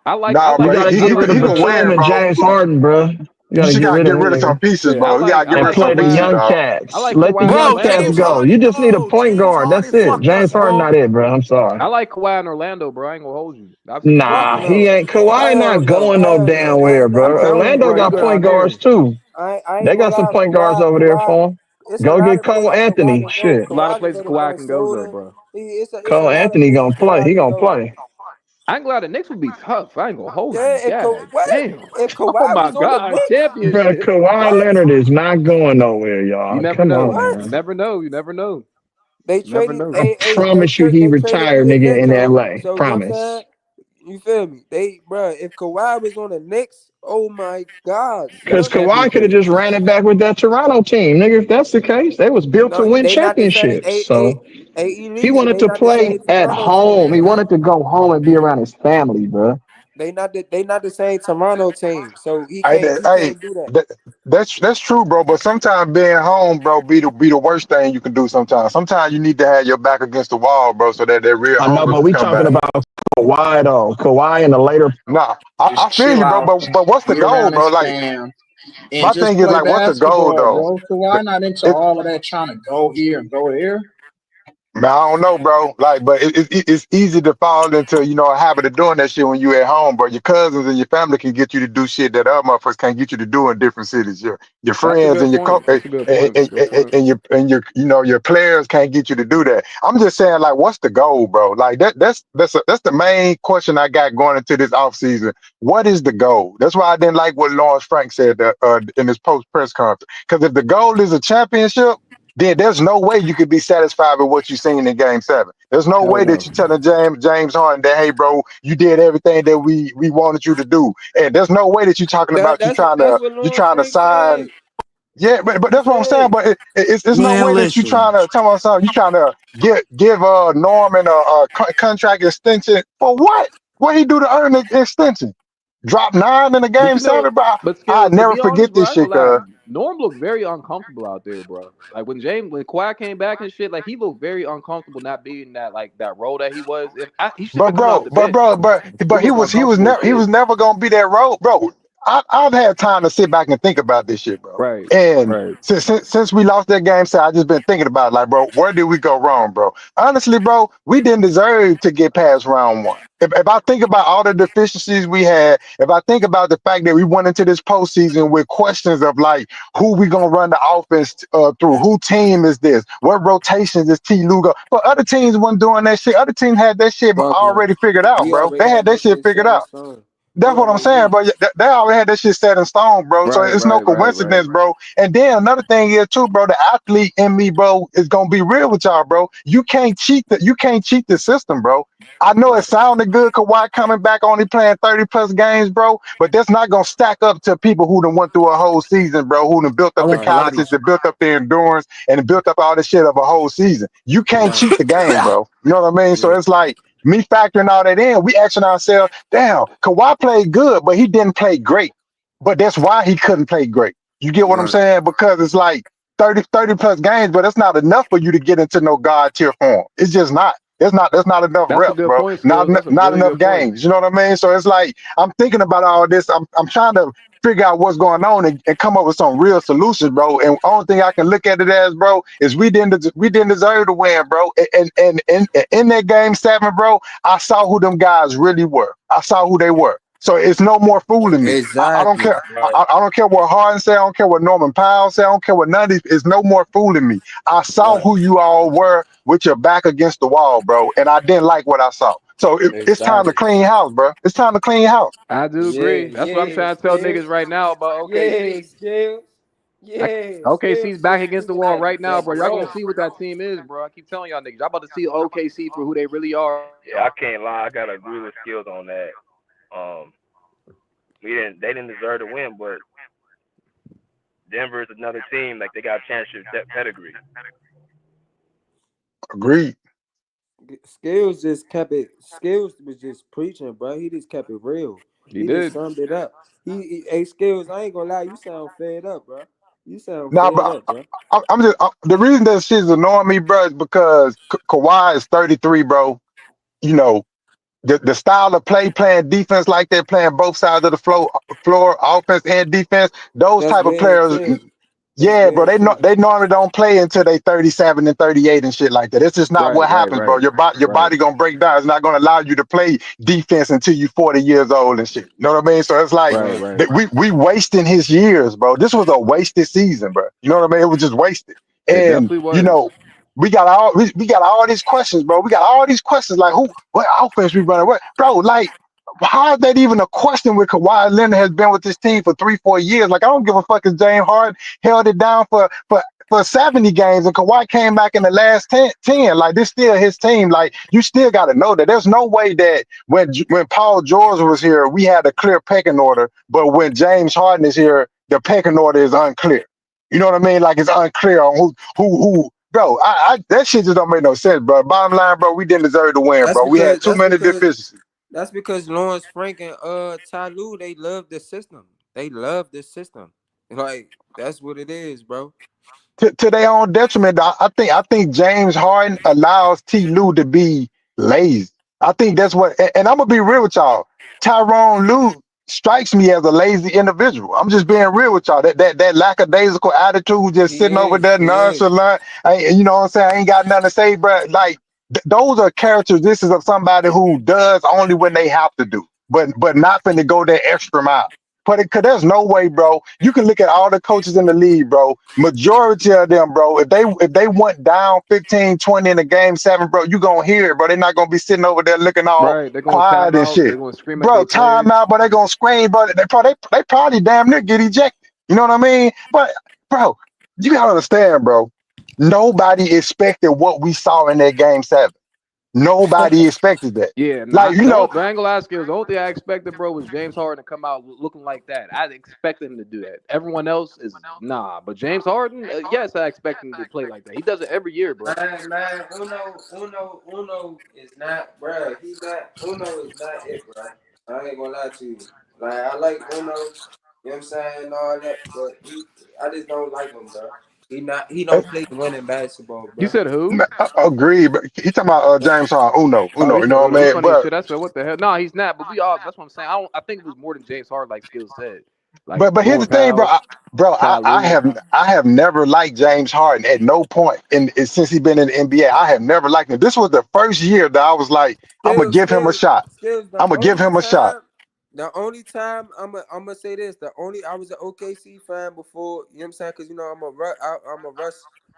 I nah, You like bro. gotta I get rid like He of can Lamont. win, Batum and bro. James Harden, bruh. You You gotta just get gotta rid get of them rid of some niggas pieces, Yeah, bro. You gotta get and rid of play some the pieces, young dog. I cats. like Let the Kawhi in young Bro, cats Orlando, James go. bro. Harden. You just need a Bro, point James guard. That's Harden it. fucked James us, Harden bro. not it, bro. I'm sorry. I like Kawhi in Orlando, bro. I ain't gonna hold you. I've seen some Fuck Nah, pictures of he him. no. ain't. Kawhi Hell not no. going no Hell no. damn where, I'm bro. telling you, Orlando bro. You got go point down guards there. too. I ain't They gonna got some lie. point guards over there for him. It's a Go lot get of Cole places Kawhi Anthony. can go. Shit, A lot of Kawhi can places go to Kawhi can go though, Minnesota. bro. It's a Cole lot of Anthony places gonna play. Kawhi He can gonna go. play. I ain't glad the Knicks would be tough. I ain't gonna hold Yeah, you. God What? damn. If Oh Kawhi my was on the God, Knicks, Bro, championship. Kawhi what? Leonard is not going nowhere, You y'all. never Come know. on, What? You man. never know. You never know. They Never traded know. I promise you, Kirk. he They traded retired, nigga, in Divincenzo. L.A. So you know what I'm saying? Promise. You feel me? If Kawhi was on the Knicks, oh my God, That's Because son. Kawhi could have championship. just ran it back with that Toronto team, nigga. If that's the case, they was built to No, win they not the same. championships. So he Elise, wanted they to not the same play at Toronto team. home. He wanted to go home and be around his family, bro. They not the same Toronto team. So he Hey, can't do that. that's true, bro. But sometimes being home, bro, be the worst thing you can do. Sometimes you need to have your back against the wall, bro, so that real I know, hunger but can we come talking back. about Kawhi though. Kawhi in the later Nah, Just I feel chill you, bro. out, But what's the be goal, around bro? his Like fam, and my just thing is play like, what's the goal, basketball, though? bro. Kawhi not into all of that trying to go here and go there. Man, I don't know, bro. Like, but it's easy to fall into, a habit of doing that shit when you at home, bro. Your cousins and your family can get you to do shit that other motherfuckers can't get you to do in different cities. Your That's a friends good and point. That's a good point. Good point. your players can't get you to do that. I'm just saying, like, what's the goal, bro? Like that's the main question I got going into this offseason. What is the goal? That's why I didn't like what Lawrence Frank said in his post press conference. Because if the goal is a championship, then there's no way you could be satisfied with what you seen in Game 7. There's no Hell way that no. you telling James Harden that, hey, bro, you did everything that we wanted you to do, and there's no way that you talking about That's what you Lawrence trying to Frank sign. said. Yeah, but He that's what I'm saying. said, But it's no Man, way that you listen. trying to tell me something. You trying to give Norman a contract extension for what? What he do to earn an extension? Drop 9 in the But Game 7, bro. but I skills, to never be honest, forget bro, this I ain't gonna shit, lie. cuz. Norm looked very uncomfortable out there, bro. Like when Kawhi came back and shit, like he looked very uncomfortable not being that role that he was. He shouldn't But have come out bro, the but bench. bro, but He but he looked was he was uncomfortable as never he shit. was never gonna be that role, bro. I've had time to sit back and think about this shit, bro. Right, And right. since we lost that game, so I just been thinking about it, like, bro, where did we go wrong, bro? Honestly, bro, we didn't deserve to get past round 1. If I think about all the deficiencies we had, if I think about the fact that we went into this postseason with questions of like who we gonna run the offense through, who team is this, what rotations is T. Lugo? But other teams wasn't doing that shit. Other teams had that shit fuck no. already figured out, We bro. already They had had that that shit shit figured set in out. stone. That's We what I'm already saying, knew. bro. They already had that shit set in stone, bro. So Right, it's no right, right, right. coincidence, bro. And then another thing is too, bro. The athlete in me, bro, is gonna be real with y'all, bro. You can't cheat the system, bro. I know it Right. sounded good, Kawhi coming back only playing 30 plus games, bro. But that's not gonna stack up to people who done went through a whole season, bro. Who done built I up the won't lie to you. calluses, that built up the endurance, and built up all the shit of a whole season. You can't Right. cheat the game, bro. You know what I mean? So Yeah. it's like me factoring all that in. We asking ourselves, damn, Kawhi played good, but he didn't play great. But that's why he couldn't play great. You get what I'm Right. saying? Because it's like 30 plus games, but it's not enough for you to get into no God tier form. It's just not. That's not enough That's a reps, good bro. point, skills. That's a Not really enough good point. games. You know what I mean? So it's like I'm thinking about all this. I'm trying to figure out what's going on and come up with some real solutions, bro. And only thing I can look at it as, bro, is we didn't deserve to win, bro. And in that Game 7, bro, I saw who them guys really were. I saw who they were. So it's no more fooling me. I don't Exactly. care. I don't care what Harden say. I don't care what Norman Powell say. I don't care what none of these. It's no more fooling me. I saw Right. who you all were with your back against the wall, bro, and I didn't like what I saw. So it's time to Exactly. clean house, bro. It's time to clean house. I do Yeah, agree. That's what I'm yeah, trying to tell skills. niggas right now about Yeah, OKC. skills. Like, Yeah, skills OKC's back just against the proving wall that right now, that bro. Y'all gonna growth. see what that team is, bro. I keep telling y'all niggas. Y'all about to see OKC for who they really are. Yeah, I can't lie. I gotta agree with Skills on that. Um, they didn't deserve to win, but Denver is another team. Like they got a championship pedigree. Agreed. Skills just kept it. Skills was just preaching, bro. He just kept it real. He He just did. summed it up. Hey, Skills. I ain't gonna lie. You sound fed up, bro. You sound Nah, fed but up, bro. I'm just the reason that shit's annoying me, bro, is because Kawhi is 33, bro. You know, the style of play, playing defense like that, playing both sides of the floor, offense and defense. Those That's type of very players, true. That's yeah, bro. very true. They normally don't play until they 37 and 38 and shit like that. It's just not Right, what right, happens, bro. right, Your right. body gonna break down. It's not gonna allow you to play defense until you 40 years old and shit. You know what I mean? So it's like Right, Right. right. we wasting his years, bro. This was a wasted season, bro. You know what I mean? It was just wasted. It And definitely you was. know, we got all these questions, bro. We got all these questions like what offense we running, what, bro? Like, how is that even a question with Kawhi Leonard has been with this team for 3-4 years? Like, I don't give a fuck if James Harden held it down for 70 games and Kawhi came back in the last 10. Like, this still his team. Like, you still got to know that there's no way that when Paul George was here, we had a clear pecking order, but when James Harden is here, the pecking order is unclear. You know what I mean? Like, it's unclear on who. Bro, that shit just don't make no sense, bro. Bottom line, bro, we didn't deserve to win, That's bro. We because had too that's many because deficiencies. that's because Lawrence Frank and Ty Lue, they love the system. They love the system. Like that's what it is, bro. To their own detriment. I think James Harden allows T. Lue to be lazy. I think that's what. And I'm gonna be real with y'all. Tyrone Lue strikes me as a lazy individual. I'm just being real with y'all. That lackadaisical attitude, just He sitting over is. there He is. nonchalant. You know what I'm saying? I ain't got nothing to say, but like those are characteristics of somebody who does only when they have to do, but not finna go that extra mile. But cause there's no way, bro. You can look at all the coaches in the league, bro. Majority of them, bro, if they went down 15-20 in the game 7, bro, you gonna hear it, bro. They're not gonna be sitting over there looking all Right. They're going to quiet time and out. They're shit. going to scream at Bro, their time players. out, but they gonna scream, bro. They probably damn near get ejected. You know what I mean? But bro, you gotta understand, bro. Nobody expected what we saw in that game 7. Nobody expected that. Yeah, Like, not don't the angle I skills. The only thing I expected, bro, was James Harden to come out looking like that. I expected him to do that. Everyone else is nah, but James Harden, yes, I expect him to play like that. He does it every year, bro. Man, Uno is not, bro. He not. Uno is not it, bro. I ain't gonna lie to you. Like I like Uno, you know what I'm saying, and all that, but I just don't like him, bro. He don't play winning basketball, You bro. said who? I agree, but he talking about James Harden, Oh, he You said know what Uno. I He mean? funny as But shit. I said, what the hell? No, he's not. But we all. That's what I'm saying. I think it was more than James Harden, like Skills said. Like but here's the Norman thing, bro. Powell, Ty I Lue. have never liked James Harden at no point since he's been in the NBA. I have never liked him. This was the first year that I was like, I'm gonna Still, give him a still, shot. still. I'm gonna give him a shot. The only time I'm gonna say this. The only I was an OKC fan before. You know what I'm saying? Because you know I'm a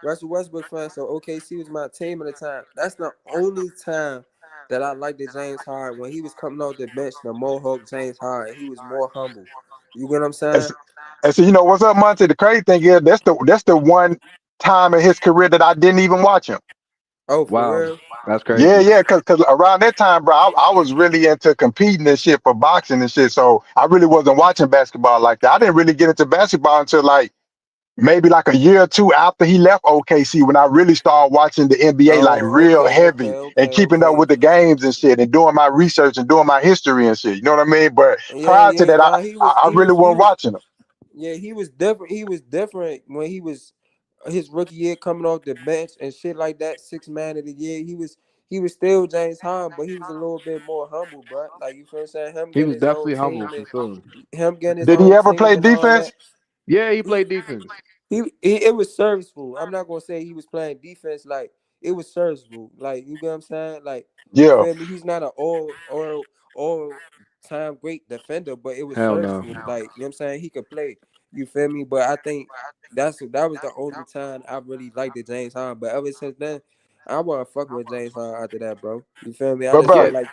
Russell Westbrook fan. So OKC was my team at the time. That's the only time that I liked the James Harden when he was coming off the bench. The Mohawk James Harden. He was more humble. You get what I'm And, saying? s- and so you know what's up, Monty? The crazy thing is that's the one time in his career that I didn't even watch him. Oh, for Wow, real? that's Yeah, crazy. yeah, cause around that time, bro, I was really into competing and shit for boxing and shit. So I really wasn't watching basketball like that. I didn't really get into basketball until like maybe like a year or two after he left OKC when I really started watching the NBA like Oh, real heavy and keeping up okay. with the games and shit and doing my research and doing my history and shit. You know what I mean? But Yeah, prior to yeah. that, Nah, I really he wasn't was. watching him. Yeah, he was different. He was different when he was his rookie year coming off the bench and shit like that. 6 man of the year. He was still James Harden, but he was a little bit more humble, bro. Like you feel what I'm saying? Him He getting was his own definitely humble team for and sure. him getting his Did he own ever play team and all defense? that. Yeah, he He played defense. he it was serviceable. I'm not gonna say he was playing defense like it was serviceable. Like you get what I'm saying? Like you Yeah. feel me? He's not an all all-time great defender, but it was Hell no. surgical. Like, you know what I'm saying? He could play. You feel me? But I think that was the only time I really liked the James Harden. But ever since then, I wasn't fucking with James Harden after that, bro. You feel me? I But just bro, feel like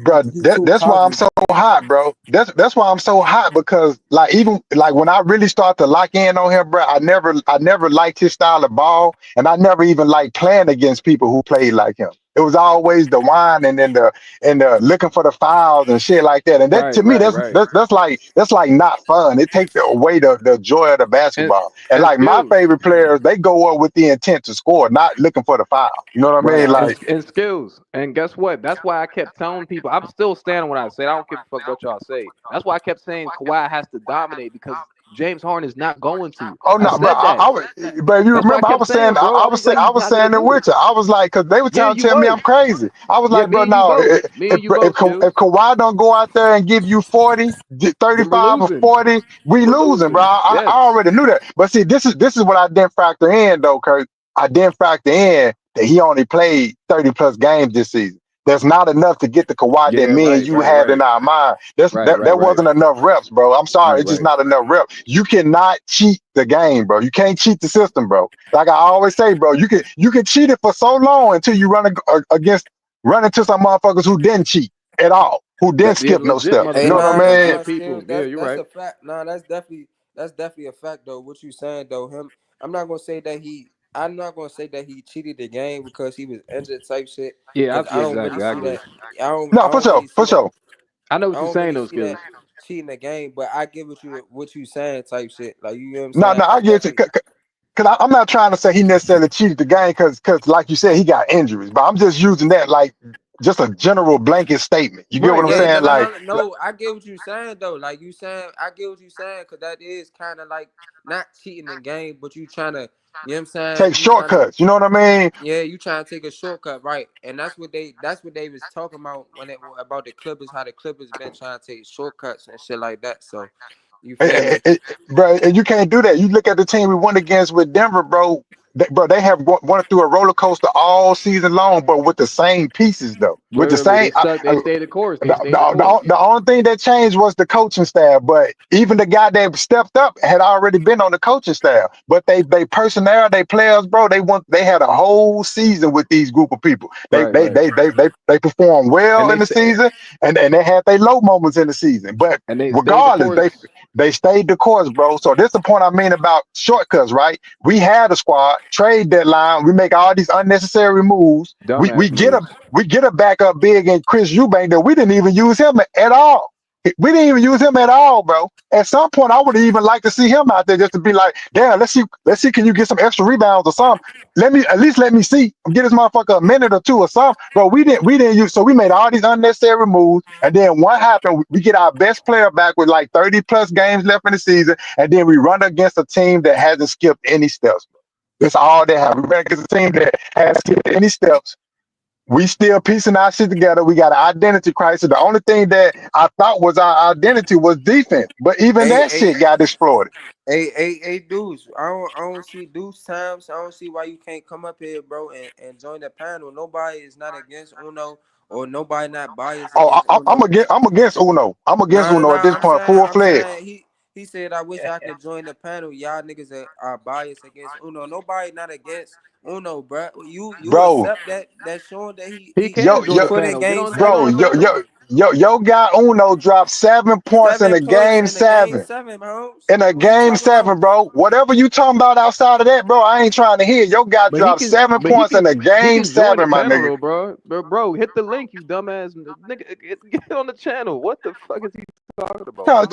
bro, he too that's why I'm poppy. so hot, bro. That's why I'm so hot because like even like when I really start to lock in on him, bro, I never liked his style of ball, and I never even liked playing against people who played like him. It was always the whine and then the looking for the fouls and shit like that. And that Right, to me, right, right. that's like not fun. It takes away the joy of the And basketball. And and like my skills. favorite players, they go up with the intent to score, not looking for the foul. You know what I Right. mean? Nah, Like And skills. And guess what? That's why I kept telling people. I'm still standing when I said I don't give a fuck what y'all say. That's why I kept saying Kawhi has to dominate because James Harden is not going to. oh I no, bro! said that. But if you That's why I remember, I kept was saying, saying, bro. I was like, I he's was not gonna saying it do it. with you. I was like, because they were Yeah, trying to you tell me was. I'm crazy. I was Yeah, like, me bro, and you no, both. Me and you both, if skills. Kawhi don't go out there and give you 40, Then we're 35 or losing. 40, we We're losing, bro. losing. I Yes. already knew that. But see, this is what I didn't factor in though, Kirk. I didn't factor in that he only played 30 plus games this season. There's not enough to get the Kawhi that Yeah, me and right, you right, had in right. our mind. Right, right, That right. wasn't enough reps, bro. I'm sorry, Right, it's just right. not enough reps. You cannot cheat the game, bro. You can't cheat the system, bro. Like I always say, bro, you can cheat it for so long until you run into some motherfuckers who didn't cheat at all, who didn't Yeah, skip no legit steps. You hey, know what motherfuckers, I mean? legit skills. people. Yeah, you're That's right. a fact. Nah, that's definitely a fact though. What you saying though? I'm not gonna say that he. I'm not gonna say that he cheated the game because he was injured type shit. Yeah, Because I yeah, don't really exactly. I see agree. that. I No, for don't sure, really see for that. sure. I know I what you're don't saying really though, see that skills. cheating the game. But I get what you saying type shit. Like you know what I'm No, saying? no, I I get you. definitely. Cause I'm not trying to say he necessarily cheated the game, cause like you said, he got injuries. But I'm just using that like just a general blanket statement. You get what Right, I'm Yeah, right. saying? Like no. I get what you saying though. Like you saying, I get what you saying because that is kind of like not cheating the game, but you trying to, you know what I'm saying? take You trying to, shortcuts. You know what I mean? yeah, you trying to take a shortcut, right? And that's what they was talking about when it about the Clippers, how the Clippers been trying to take shortcuts and shit like that. So, you feel me? Bro, and you can't do that. You look at the team we won against with Denver, bro. They have gone through a roller coaster all season long, but with the same pieces though. With the Wait. They same, stuck. They stayed the course. They stayed the course. the only thing that changed was the coaching staff. But even the guy that stepped up had already been on the coaching staff. But they personnel, they players, bro. They had a whole season with these group of people. Right, right. They performed And well they in the sta- season, and they had their low moments in the season. But and they stayed the regardless, course. they stayed the course, bro. So this is the point I mean about shortcuts, right? We had a squad, trade deadline. We make all these unnecessary moves. Dumbass moves. We get a backup big in Chris Eubank that we didn't even use him at all. We didn't even use him at all, bro. At some point, I would even like to see him out there just to be like, damn, let's see, can you get some extra rebounds or something? Let me see, get this motherfucker a minute or two or something. Bro, we didn't use, so we made all these unnecessary moves, and then what happened? We get our best player back with like 30 plus games left in the season, and then we run against a team that hasn't skipped any steps. That's all they have. We ran against a team that hasn't skipped any steps. We still piecing our shit together. We got an identity crisis. The only thing that I thought was our identity was defense, but even Hey, that shit got exploited. Deuce. I don't see Deuce times. I don't see why you can't come up here, bro, and join the panel. Nobody is not against Uno, or nobody not biased Oh, against Uno. I'm against Uno. I'm against Uno at this I'm point, saying, full fledged. he said I wish I could join the panel. Y'all niggas are biased against Uno. Nobody not against Uno, bro. You Bro, accept that showing that He he can join the put in panel. game Get seven, on bro, the bro. panel. yo guy Uno dropped 7 points in 7 points in the game 7. seven, Holmes. In a What you game talking about? 7, bro. Whatever you talking about outside of that, bro, I ain't trying to hear. Your guy But he dropped can. 7 points in a He game can join the 7, my panel nigga. though, bro. Bro, hit the link, you dumbass nigga. Get on the channel. What the fuck is he talking about? Bro,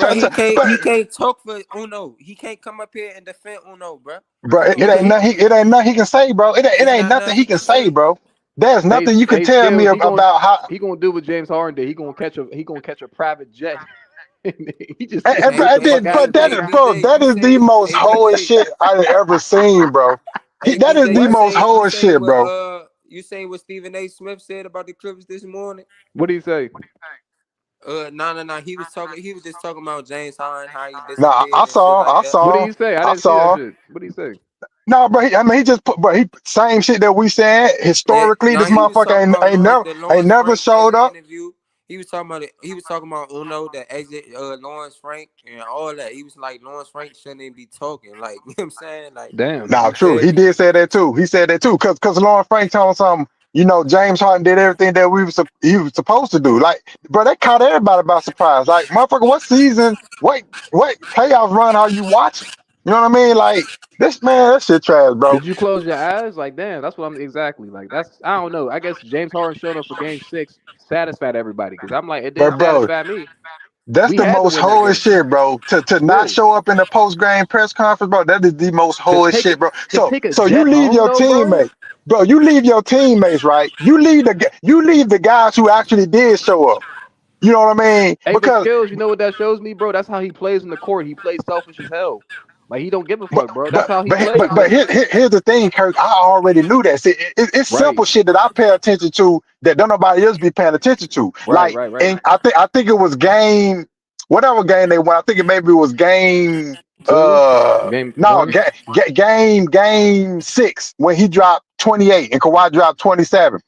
But he can't talk for Uno. He can't come up here and defend Uno, bro. bro, Come on, Yeah, but man. it ain't nothing he can say, bro. It It's ain't not nothing nothing he he can can say, say. bro. There's nothing you can hey, tell me skills. about how. He gonna do what James Harden did. He gonna catch a private jet. He just Bro, get the fuck out of there. that is the most hoish shit I've ever seen, bro. Hey That is BJ, the most you hoish seen shit, what bro. you seen what Stephen A. Smith said about the Clippers this morning? What do you say? No. He was just talking about James Harden, how he Nah, disappeared and shit like that. What do you say? I I didn't see that saw. shit. What do you say? No, bro. He just put, bro. He same shit that we saying Yeah, historically. no, This he was motherfucker talking about ain't the never Lawrence Frank showed up. interview. He was talking about it. He was talking about Uno, the exit, Lawrence Frank, and all that. He was like, Lawrence Frank shouldn't even be talking. Like, you know what I'm saying? Like, Damn. Nah, you true. feel He me? did say that too. He said that too. Cause Lauren Frank told something. You know, James Harden did everything that he was supposed to do. Like, bro, that caught everybody by surprise. Like, motherfucker, what season? What playoff run are you watching? You know what I mean? Like, this man, that shit trash, bro. Did you close your eyes? Like, damn, that's what I'm exactly like. That's I don't know. I guess James Harden showing up for Game 6 satisfied everybody because I'm like, it didn't But bro, satisfy me. that's We the had to most win that hoish game. shit, bro. To not Yeah. show up in the post game press conference, bro. That is the most To hoish take shit, it bro. to So take a so you jet leave home your though, bro. teammates, bro. You leave your teammates, right? You leave the guys who actually did show up. You know what I mean? Hey, but Because skills, you know what that shows me, bro? That's how he plays in the court. He plays selfish as hell. Like he don't give a but fuck, bro. That's but how he but plays. but here's the thing, Kirk. I already knew that. See, it's Right, simple shit that I pay attention to that don't nobody else be paying attention to. right, Like, right, right. and I think it was game, whatever game they won. I think it maybe was game. 2, game No, 1. game 6 when he dropped 28 and Kawhi dropped 27.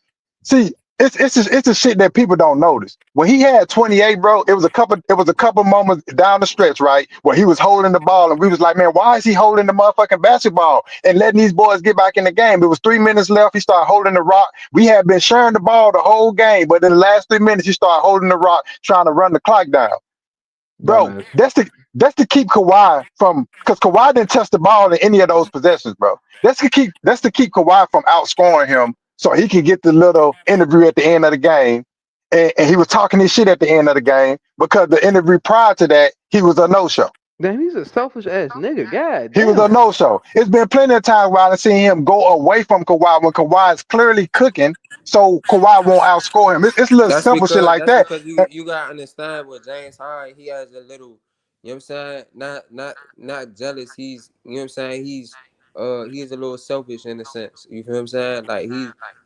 See, it's the shit that people don't notice. When he had 28, bro, it was a couple moments down the stretch, right, where he was holding the ball, and we was like, man, why is he holding the motherfucking basketball and letting these boys get back in the game? It was 3 minutes left. He started holding the rock. We had been sharing the ball the whole game, but in the last 3 minutes, he started holding the rock, trying to run the clock down. Bro, Dumbass. that's to keep Kawhi from, because Kawhi didn't touch the ball in any of those possessions, bro. That's to keep Kawhi from outscoring him, so he can get the little interview at the end of the game. And he was talking his shit at the end of the game because the interview prior to that, he was a no-show. Damn, he's a selfish ass nigga. God He was a damn. no-show. It's been plenty of times where I've seen him go away from Kawhi when Kawhi is clearly cooking, so Kawhi won't outscore him. It's little simple shit like That's that. because you gotta understand with James Harden, he has a little, you know what I'm saying? Not jealous. He's, you know what I'm saying? He's a little selfish in a sense. You feel what I'm saying? Like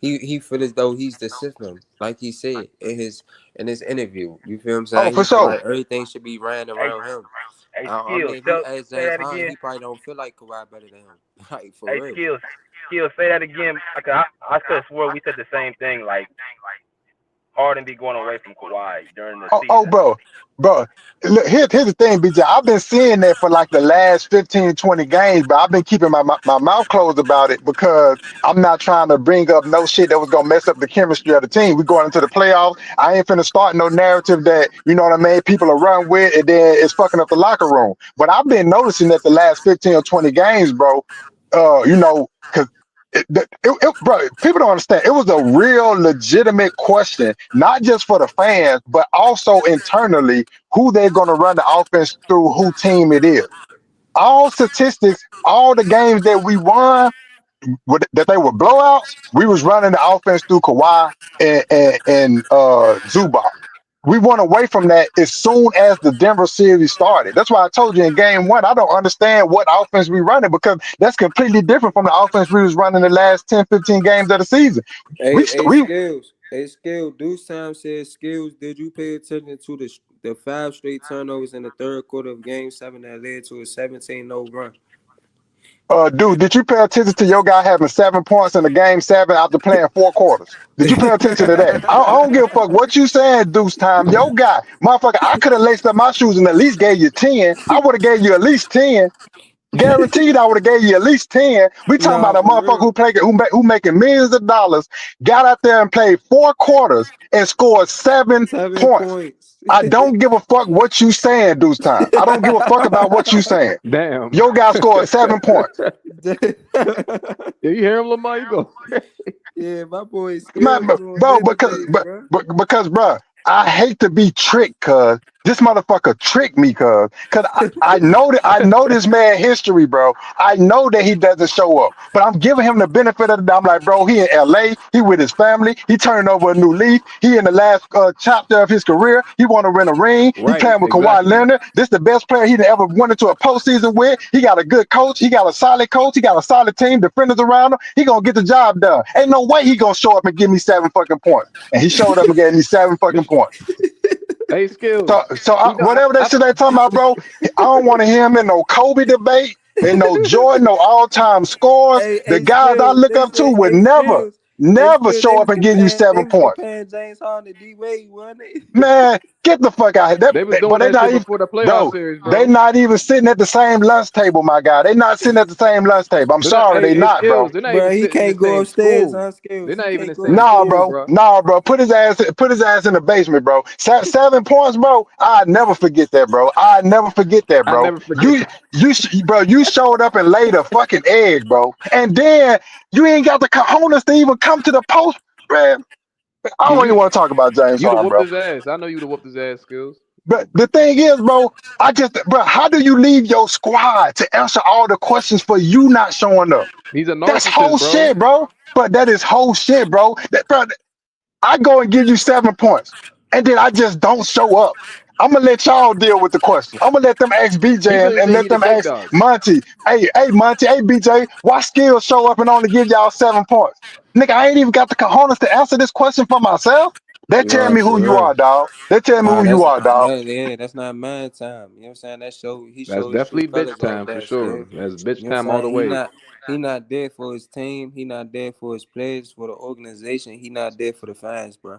he feel as though he's the system, like he said in his interview. You feel what I'm Oh, saying? for He feel sure. like everything should be ran Hey, around him. hey, I skills. mean, if you ask Say James that Harden, again. he probably don't feel like Kawhi better than him. Like for Hey, real. skills. Say that again. Okay, I could have swore we said the same thing. Like Harden be going away from Kawhi during the Oh, season. bro. Look, here's the thing, BJ. I've been seeing that for like the last 15, 20 games, but I've been keeping my mouth closed about it because I'm not trying to bring up no shit that was gonna mess up the chemistry of the team. We going into the playoffs. I ain't finna start no narrative that, you know what I mean, people are run with, and then it's fucking up the locker room. But I've been noticing that the last 15 or 20 games, bro, because bro, people don't understand. It was a real legitimate question, not just for the fans, but also internally, who they're going to run the offense through, who team it is. All statistics, all the games that we won, that they were blowouts, we was running the offense through Kawhi and Zubac. We went away from that as soon as the Denver series started. That's why I told you in game 1, I don't understand what offense we running because that's completely different from the offense we was running the last 10, 15 games of the season. We Skills. Hey, Skills. Deuce Time says, Skills, did you pay attention to the 5 straight turnovers in the third quarter of Game 7 that led to a 17-0 run? Dude, did you pay attention to your guy having 7 points in the game 7 after playing 4 quarters? Did you pay attention to that? I don't give a fuck what you saying, Deuce Time. Your guy, motherfucker, I could have laced up my shoes and at least gave you 10. I would have gave you at least 10. Guaranteed, I would have gave you at least 10. We talking Nah, about a for motherfucker real. who making millions of dollars, got out there and played 4 quarters and scored 7 7 points. points. I don't give a fuck what you saying, Deuce Time. I don't give a fuck about what you saying. Damn. Your guy scored 7 points. You hear him, Lamar? You go. Yeah, my boy Man, Skills doing bro, good today, bro. because, bro, I hate to be tricked, cuz this motherfucker tricked me, cuz I know this man history, bro. I know that he doesn't show up, but I'm giving him the benefit of the doubt. I'm like, bro, he in LA, he with his family, he turning over a new leaf. He in the last chapter of his career. He want to win a ring. He Right, playing with Kawhi exactly. Leonard. This the best player he ever went into a postseason with. He got a good coach. He got a solid coach. He got a solid team, defenders around him. He gonna get the job done. Ain't no way he gonna show up and give me 7 fucking points. And he showed up and gave me 7 fucking points. Hey, Skills. So You know, whatever that shit they talking about, bro, I don't want to hear him in no Kobe debate, and no Jordan, no all-time scores. The Hey, guys I Skills. look They up to say, would hey, never. Skills. never show up and give you 7 points. comparing James Harden to D-Wade, wasn't they? Man, get the fuck out of here. They was doing But they that not shit even, before the playoff bro. series, They bro. not even sitting at the same lunch table, my guy. They not sitting at the same lunch table. I'm They're not, sorry, they hey, not, bro. Skills. They're not Bro, even he sitting in the can't go same upstairs, school. huh, Skills? They're He not even in can't the go same Nah, school, upstairs. bro. bro. Nah, bro. Put his ass in the basement, bro. 7 points, bro. I never forget that, bro. I never forget that, I bro. never forget that. Bro, you showed up and laid a fucking egg, bro. And then you ain't got the cojones to even come to the post, man. I Yeah, don't even want to talk about James you'd have Harden, whooped bro. his ass. I know you'd have whooped his ass, Skills. But the thing is, bro, bro, how do you leave your squad to answer all the questions for you not showing up? He's a That's narcissist, whole bro. shit, bro. But that is whole shit, bro. Bro, I go and give you 7 points, and then I just don't show up. I'm gonna let y'all deal with the question. I'm gonna let them ask He BJ really and think let he the them big ask dog. Monty. Hey, Monty. Hey, BJ. Why Skills show up and only give y'all 7 points? Nigga, I ain't even got the cojones to answer this question for myself. They tell Right, me who for you real. are, dog. They tell me Nah, who you are, dog. that's not man time. You know what I'm saying? He That's showed his true definitely bitch colors off time for that sure. scale. That's You bitch know what time I'm all the saying? way. He not there for his team. He not there for his players, for the organization. He not there for the fans, bro.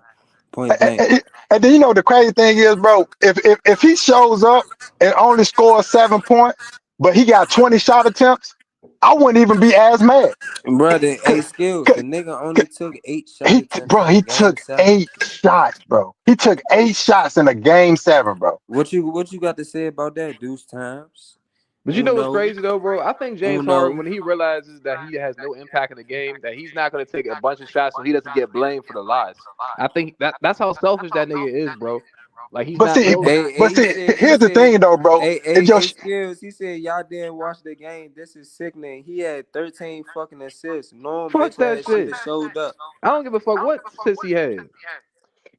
Point blank. And then you know the crazy thing is, bro, if he shows up and only scores 7 points, but he got 20 shot attempts, I wouldn't even be as mad. Brother, hey Skills, the nigga only took 8 shot attempts Bro, in a he game took 7. 8 shots, bro. He took 8 shots in a game 7, bro. What you got to say about that, Deuce Times? But you know what's Uno, crazy though, bro? I think James Harden, Uno. when he realizes that he has no impact in the game, that he's not gonna take a bunch of shots so he doesn't get blamed for the loss. I think that's how selfish that nigga is, bro. Like he's But not see, no. but He see, said, here's the thing though, bro. If your Skills, he said, y'all didn't watch the game. This is sickening. He had 13 fucking assists. No Fuck bitch that ass should shit. have showed up. I don't give a fuck what assists he had.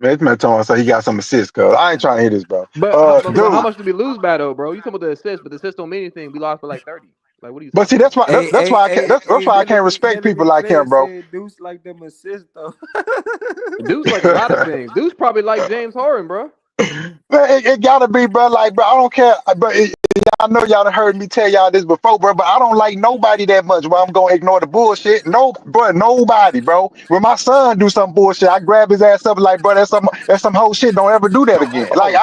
man, this man told me so he got some assists, cuz I ain't trying to hear this, bro. But how Dude. much did we lose by though, bro? You talking about the assists, but the assists don't mean anything. We lost by like 30. Like, what are you But talking see, that's about? why that's why I can't that's why I can't respect people Hillary like him, Clinton bro. said Deuce like them assists though. Deuce like a lot of things. Deuce probably like James Harden, bro. Man, it gotta be, bro. Like, bro, I don't care, but I know y'all done heard me tell y'all this before, bro. But I don't like nobody that much. Where I'm gonna ignore the bullshit. No, bro, nobody, bro. When my son do some bullshit, I grab his ass up like, bro, that's some whole shit. Don't ever do that again. Like,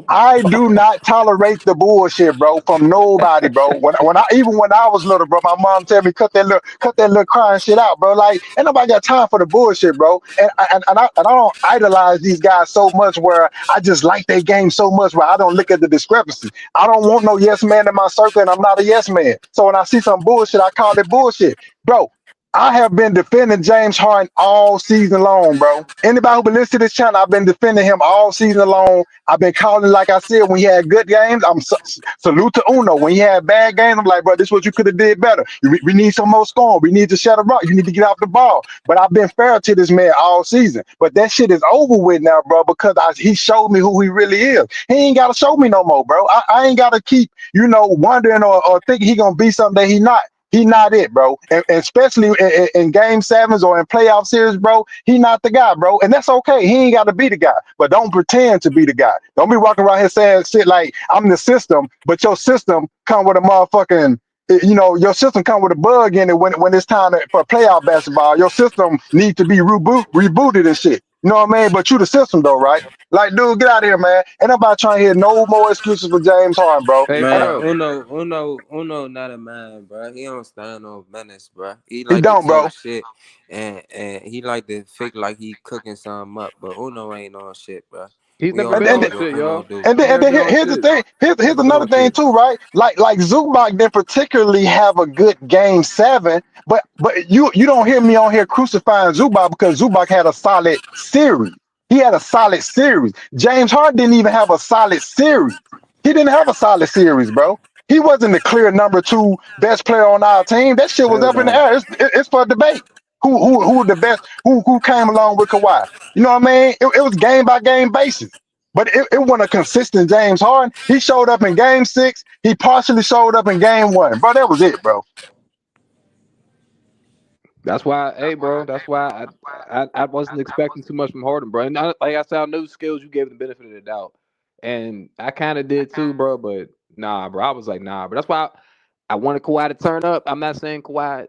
I do not tolerate the bullshit, bro, from nobody, bro. When I was little, bro, my mom tell me cut that little crying shit out, bro. Like, ain't nobody got time for the bullshit, bro. And I don't idolize these guys so much where I just like their game so much where I don't look at the discrepancy. I don't want no yes man in my circle, and I'm not a yes man. So when I see some bullshit, I call it bullshit, bro. I have been defending James Harden all season long, bro. Anybody who been listening to this channel, I've been defending him all season long. I've been calling, like I said, when he had good games, I'm salute to Uno. When he had bad games, I'm like, bro, this is what you could have did better. We need some more scoring. We need to shut him up. You need to get off the ball. But I've been fair to this man all season. But that shit is over with now, bro, because he showed me who he really is. He ain't got to show me no more, bro. I ain't got to keep, wondering or thinking he going to be something that he not. He not it, bro. And especially in game sevens or in playoff series, bro, he not the guy, bro. And that's okay. He ain't got to be the guy. But don't pretend to be the guy. Don't be walking around here saying shit like, I'm the system, but your system come with a motherfucking, your system come with a bug in it when it's time for playoff basketball. Your system needs to be rebooted and shit. You know what I mean? But you the system, though, right? Like, dude, get out of here, man. Ain't nobody trying to hear no more excuses for James Harden, bro. Hey, And Man, bro. Uno, not a man, bro. He don't stand on business, bro. He he like to don't, bro. talk shit, and he like to fake like he cooking something up. But Uno ain't on shit, bro. He's We never all been know on what shit, Uno y'all. do. And He then, never been on here's the shit. thing. Here's Never been another on thing shit. too, right? Like Zubac didn't particularly have a good game 7, but you don't hear me on here crucifying Zubac because Zubac had a solid series. He had a solid series. James Harden didn't even have a solid series. He didn't have a solid series, bro. He wasn't the clear number 2 best player on our team. That shit was Hell up in the no. air. It's for debate. Who the best? Who came along with Kawhi? You know what I mean? It was game by game basis. But it wasn't a consistent James Harden. He showed up in game 6. He partially showed up in game 1. Bro, that was it, bro. That's why, hey, bro. That's why I wasn't expecting too much from Harden, bro. And like I said, I know skills you gave him the benefit of the doubt, and I kind of did too, bro. But nah, bro. I was like, nah, bro. That's why I wanted Kawhi to turn up. I'm not saying Kawhi.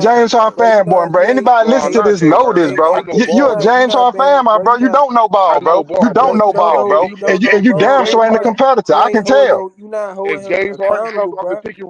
James Harden bro, you fanboy, not bro. saying, Anybody bro, No, listen I'm to not this James know Harden this, fan. bro. I bro, know You a ball. you James not Harden being, fan, my bro, bro. you You not, don't know I ball, know bro. You ball, don't bro, bro. know you don't ball, know, bro. you don't know And you ball, damn bro. sure You ain't a not, competitor. you I ain't can holding tell. no, you not If holding him James Harden comes accountable, off the bro. pick and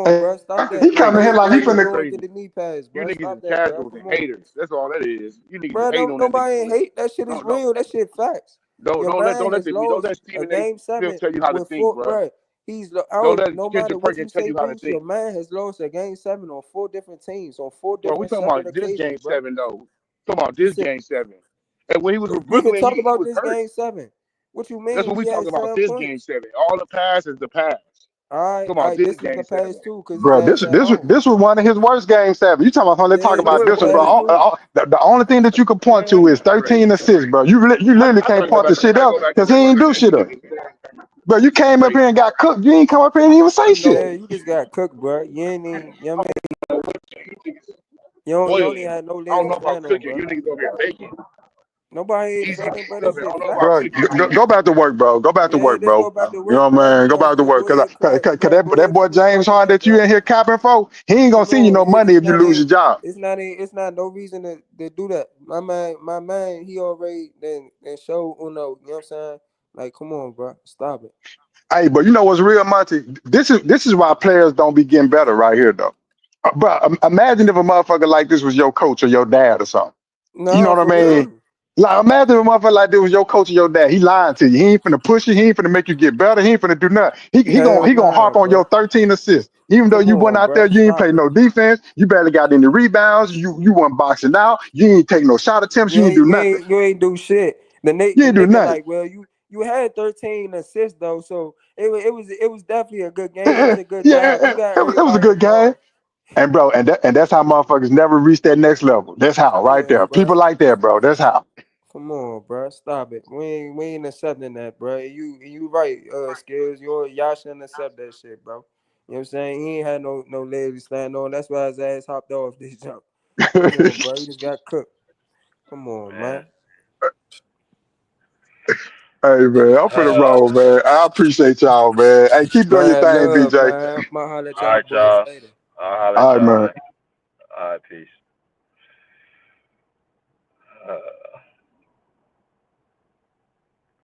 on, bro. Stop that. He Look, coming here Derrick like he Rose is finna. going to Crazy. get the knee pass, You bro. niggas Stop is that, bro. casuals and Come on, haters. That's all that is. You niggas bro. hate on that Nobody nigga. ain't hate. That shit is No. real. That shit facts. Your Don't man let has don't let lost a Stephen A. game Smith 7 tell you how to with think, 4, bro. bro. I Don't don't. let No matter Kendrick what you Perkins tell say, you how to Boost, your think. man has lost a game 7 on 4 different teams on 4 Well, we different talking separate about this occasions, game bro. 7 though. Talking about You this said game 7. And when he was with we can Brooklyn, talk he about was this hurt. game 7. What you That's mean? what we He had talking about. 7 This game points. 7. All the pass is the pass. All Talking about right. this This was game the 7. pass too, cause he Bro, had this that this off. this was one of his worst games ever. You talking about they talk Yeah, this about was the this one, What bro? pass too. The only thing that you can point to is 13 assists, bro. You literally I gotta can't go point the back. I shit gotta up go back and because he rewatch ain't do that shit up. shit. Bro, you came up here and got cooked. You ain't come up here and even say shit. Yeah, you just got cooked, bro. You ain't even. You know what I mean? You Boiling. only had no I leg don't to know about stand on, cooking. bro. You niggas over here baking. Nobody ain't Easy fucking, but of this it. I shit don't know fact. about Bro, 50 go back to work, bro. Go back to Yeah, work, just go bro. back to You know work, what I bro. mean? Go back to Go work. Cause, ahead, that boy James clock Harden out, that you bro. in here capping for, he ain't gonna Come see you on, no money if you lose your job. it's not no reason to do that. My man, he already then showed Uno. You know what I'm saying? Like, come on, bro, stop it. Hey, but you know what's real, Monty? This is why players don't be getting better right here, though. Bro, imagine if a motherfucker like this was your coach or your dad or something. You know Nah, what I for mean? real. Like, imagine if a motherfucker like this was your coach or your dad. He lying to you. He ain't finna push you. He ain't finna make you get better. He ain't finna do nothing. Hell He gonna nah, harp on bro. your 13 assists. Even though Come you went on, out there, bro, you ain't stop play it. no defense. You barely got any rebounds. You weren't boxing out. You ain't take no shot attempts. You ain't do nothing. You ain't do shit. The You ain't do nigga nothing. like, well, you had 13 assists though, so it was definitely a good game. It was a good job. You got It was a everybody good game. involved. And bro, and that's how motherfuckers never reach that next level. That's how, right Yeah, there. bro. People like that, bro. That's how. Come on, bro. Stop it. We ain't accepting that, bro. You right, skills. Y'all shouldn't accept that shit, bro. You know what I'm saying? He ain't had no leg to stand on. That's why his ass hopped off this jump. Come on, bro. He just got cooked. Come on, man. Hey man, I'm finna roll, man. I appreciate y'all, man. Hey, keep doing your Man, thing, love, BJ. man. Might holler at All y'all right, boys y'all. later. I'll holler at All right, y'all, man. man. All right, peace.